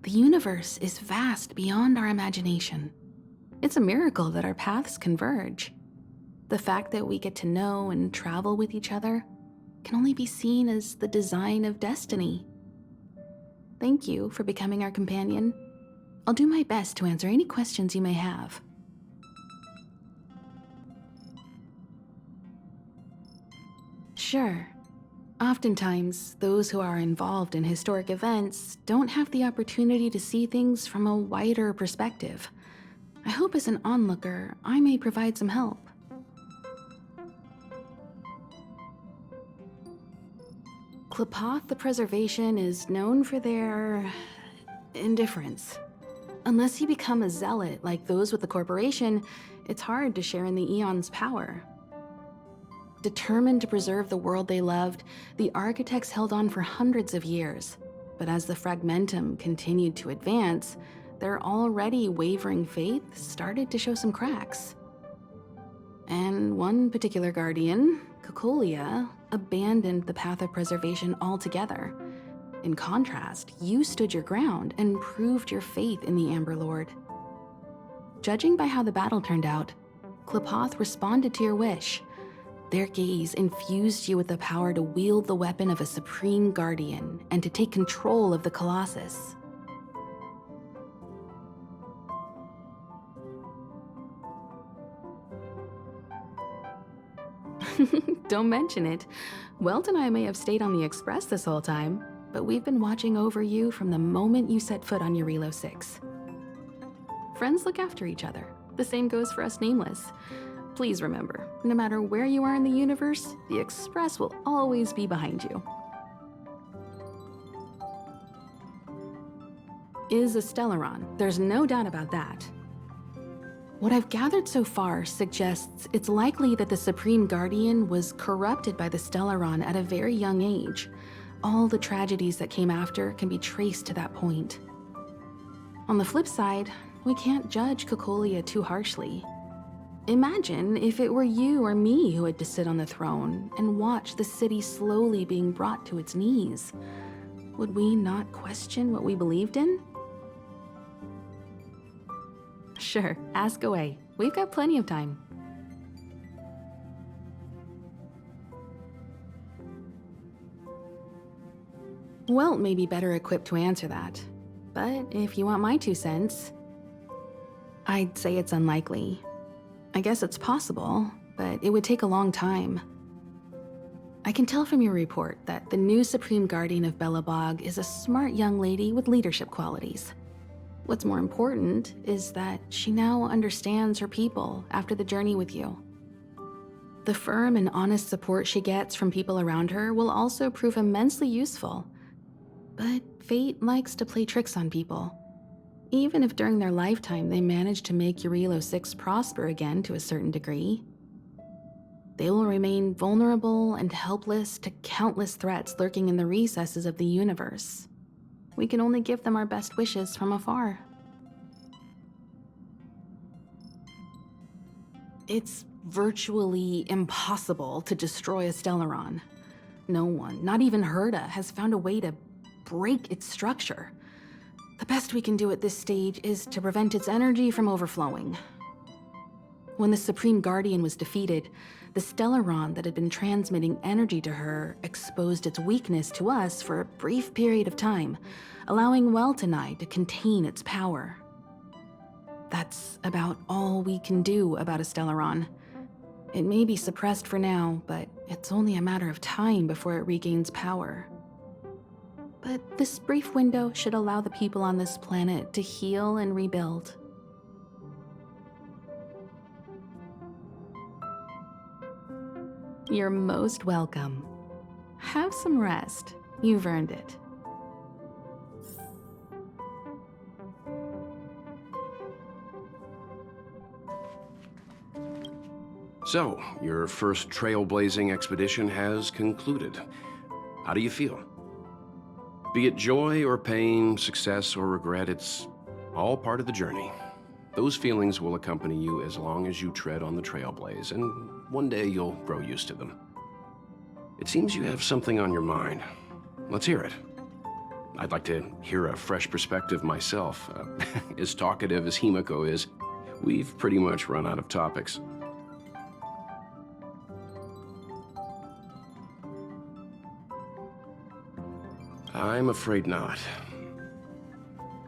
S6: The universe is vast beyond our imagination. It's a miracle that our paths converge. The fact that we get to know and travel with each other can only be seen as the design of destiny. Thank you for becoming our companion. I'll do my best to answer any questions you may have. Sure. Oftentimes, those who are involved in historic events don't have the opportunity to see things from a wider perspective. I hope as an onlooker, I may provide some help. Qlipoth the Preservation is known for their indifference. Unless you become a zealot like those with the corporation, it's hard to share in the Aeon's power. Determined to preserve the world they loved, the architects held on for hundreds of years. But as the Fragmentum continued to advance, their already wavering faith started to show some cracks. And one particular guardian, Cocolia, abandoned the path of preservation altogether. In contrast, you stood your ground and proved your faith in the Amber Lord. Judging by how the battle turned out, Qlipoth responded to your wish. Their gaze infused you with the power to wield the weapon of a supreme guardian and to take control of the Colossus. Don't mention it. Welt and I may have stayed on the Express this whole time, but we've been watching over you from the moment you set foot on Eurilo 6. Friends look after each other. The same goes for us Nameless. Please remember, no matter where you are in the universe, the Express will always be behind you. Is a Stellaron, there's no doubt about that. What I've gathered so far suggests it's likely that the Supreme Guardian was corrupted by the Stellaron at a very young age. All the tragedies that came after can be traced to that point. On the flip side, we can't judge Cocolia too harshly. Imagine if it were you or me who had to sit on the throne and watch the city slowly being brought to its knees. Would we not question what we believed in? Sure, ask away. We've got plenty of time. Welt may be better equipped to answer that. But if you want my 2 cents, I'd say it's unlikely. I guess it's possible, but it would take a long time. I can tell from your report that the new Supreme Guardian of Belobog is a smart young lady with leadership qualities. What's more important is that she now understands her people after the journey with you. The firm and honest support she gets from people around her will also prove immensely useful. But fate likes to play tricks on people. Even if during their lifetime they manage to make Eurilo 6 prosper again to a certain degree, they will remain vulnerable and helpless to countless threats lurking in the recesses of the universe. We can only give them our best wishes from afar. It's virtually impossible to destroy a Stellaron. No one, not even Herta, has found a way to break its structure. The best we can do at this stage is to prevent its energy from overflowing. When the Supreme Guardian was defeated, the Stellaron that had been transmitting energy to her exposed its weakness to us for a brief period of time, allowing Welt and I to contain its power. That's about all we can do about a Stellaron. It may be suppressed for now, but it's only a matter of time before it regains power. But this brief window should allow the people on this planet to heal and rebuild. You're most welcome. Have some rest. You've earned it.
S13: So, your first trailblazing expedition has concluded. How do you feel? Be it joy or pain, success or regret, it's all part of the journey. Those feelings will accompany you as long as you tread on the trailblaze, and one day you'll grow used to them. It seems you have something on your mind. Let's hear it. I'd like to hear a fresh perspective myself. As talkative as Himiko is, we've pretty much run out of topics. I'm afraid not.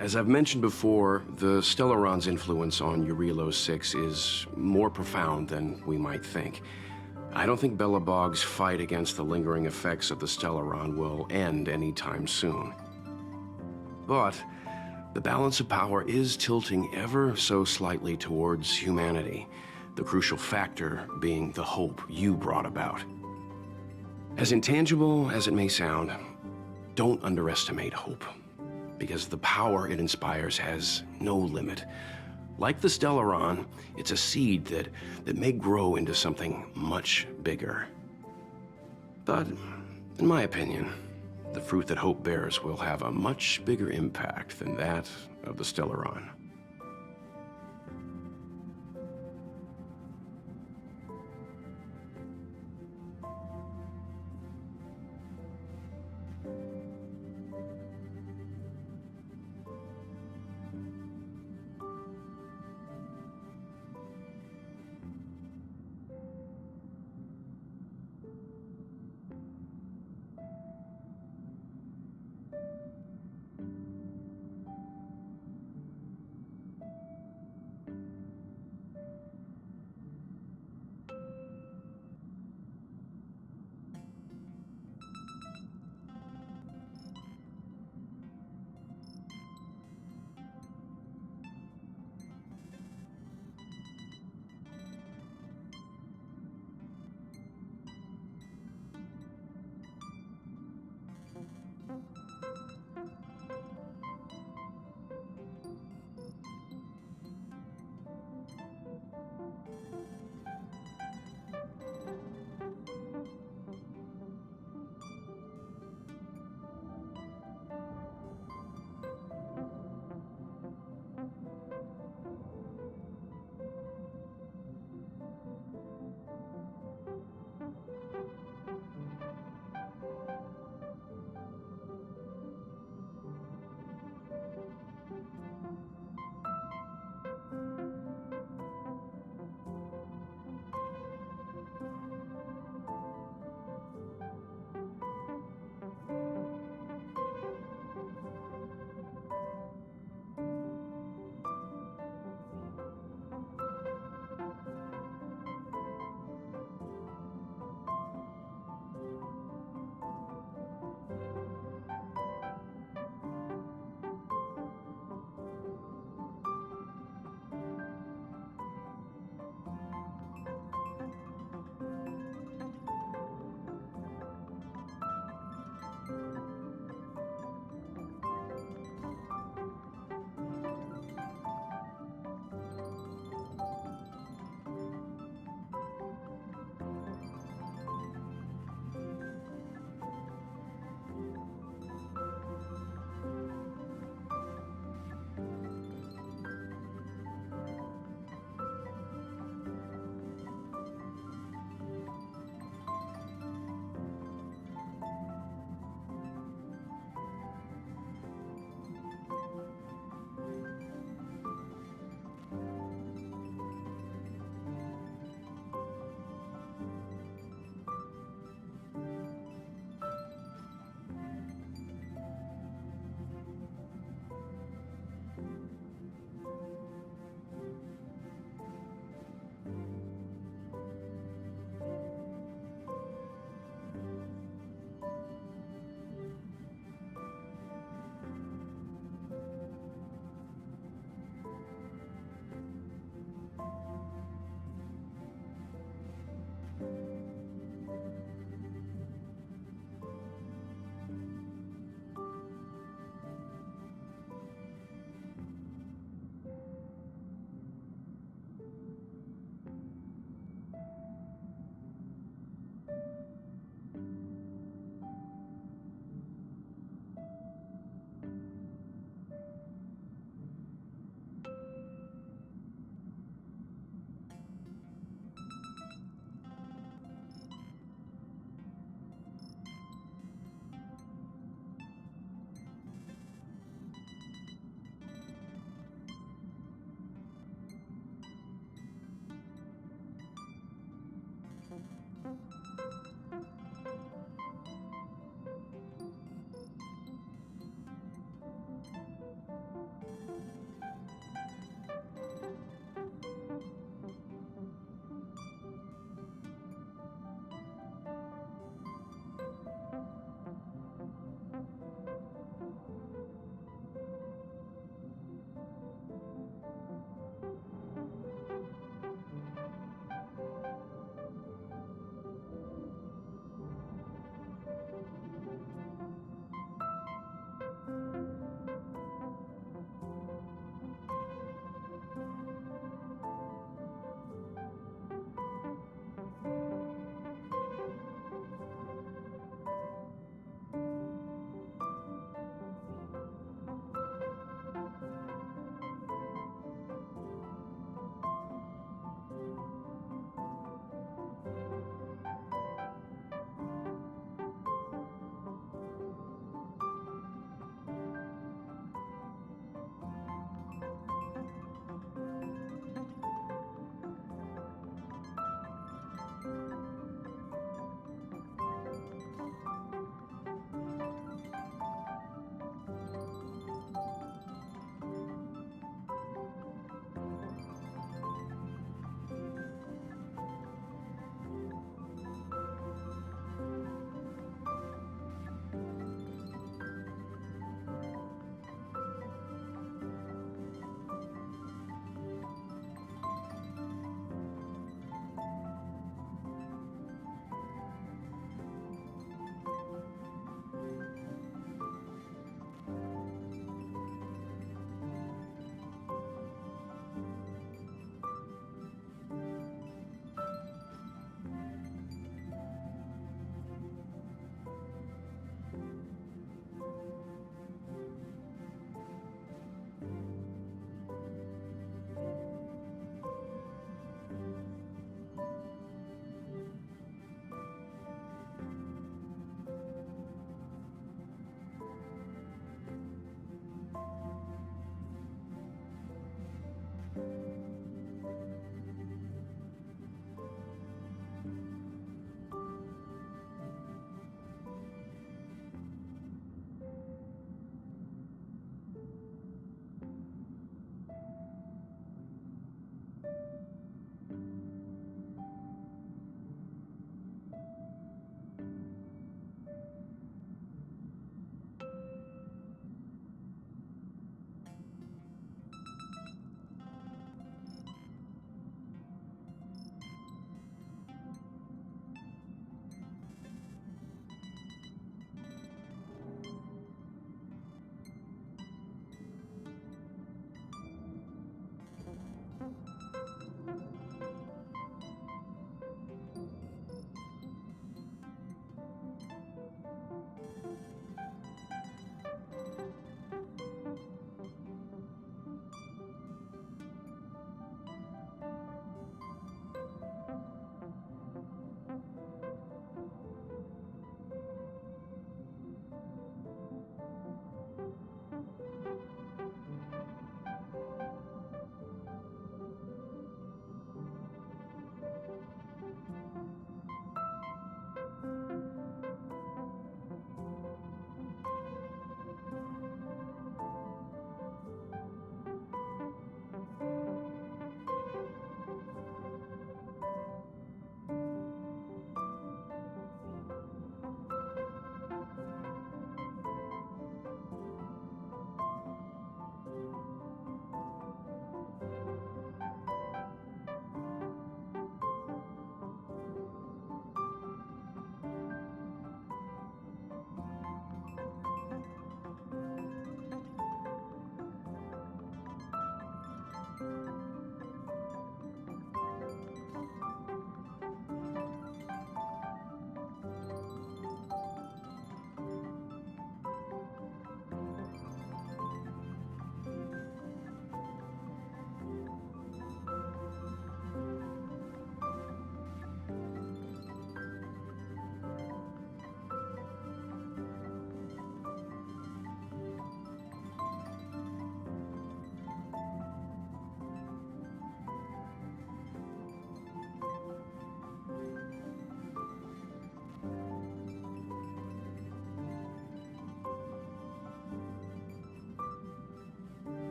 S13: As I've mentioned before, the Stellaron's influence on Eurilo 6 is more profound than we might think. I don't think Belobog's fight against the lingering effects of the Stellaron will end anytime soon. But the balance of power is tilting ever so slightly towards humanity, the crucial factor being the hope you brought about. As intangible as it may sound, don't underestimate hope, because the power it inspires has no limit. Like the Stellaron, it's a seed that may grow into something much bigger. But, in my opinion, the fruit that hope bears will have a much bigger impact than that of the Stellaron.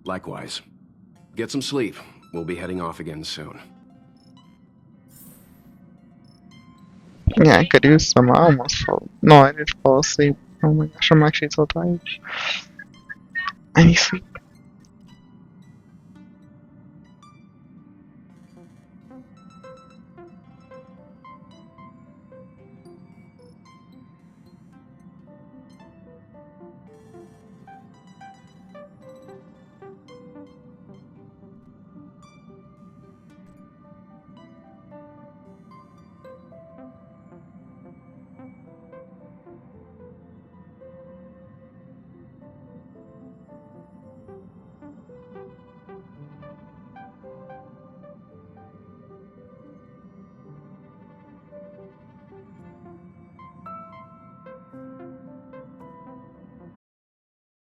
S13: Likewise. Get some sleep. We'll be heading off again soon.
S23: Yeah, I could use some. I almost fell. No, I did fall asleep. Oh my gosh, I'm actually so tired. I need sleep.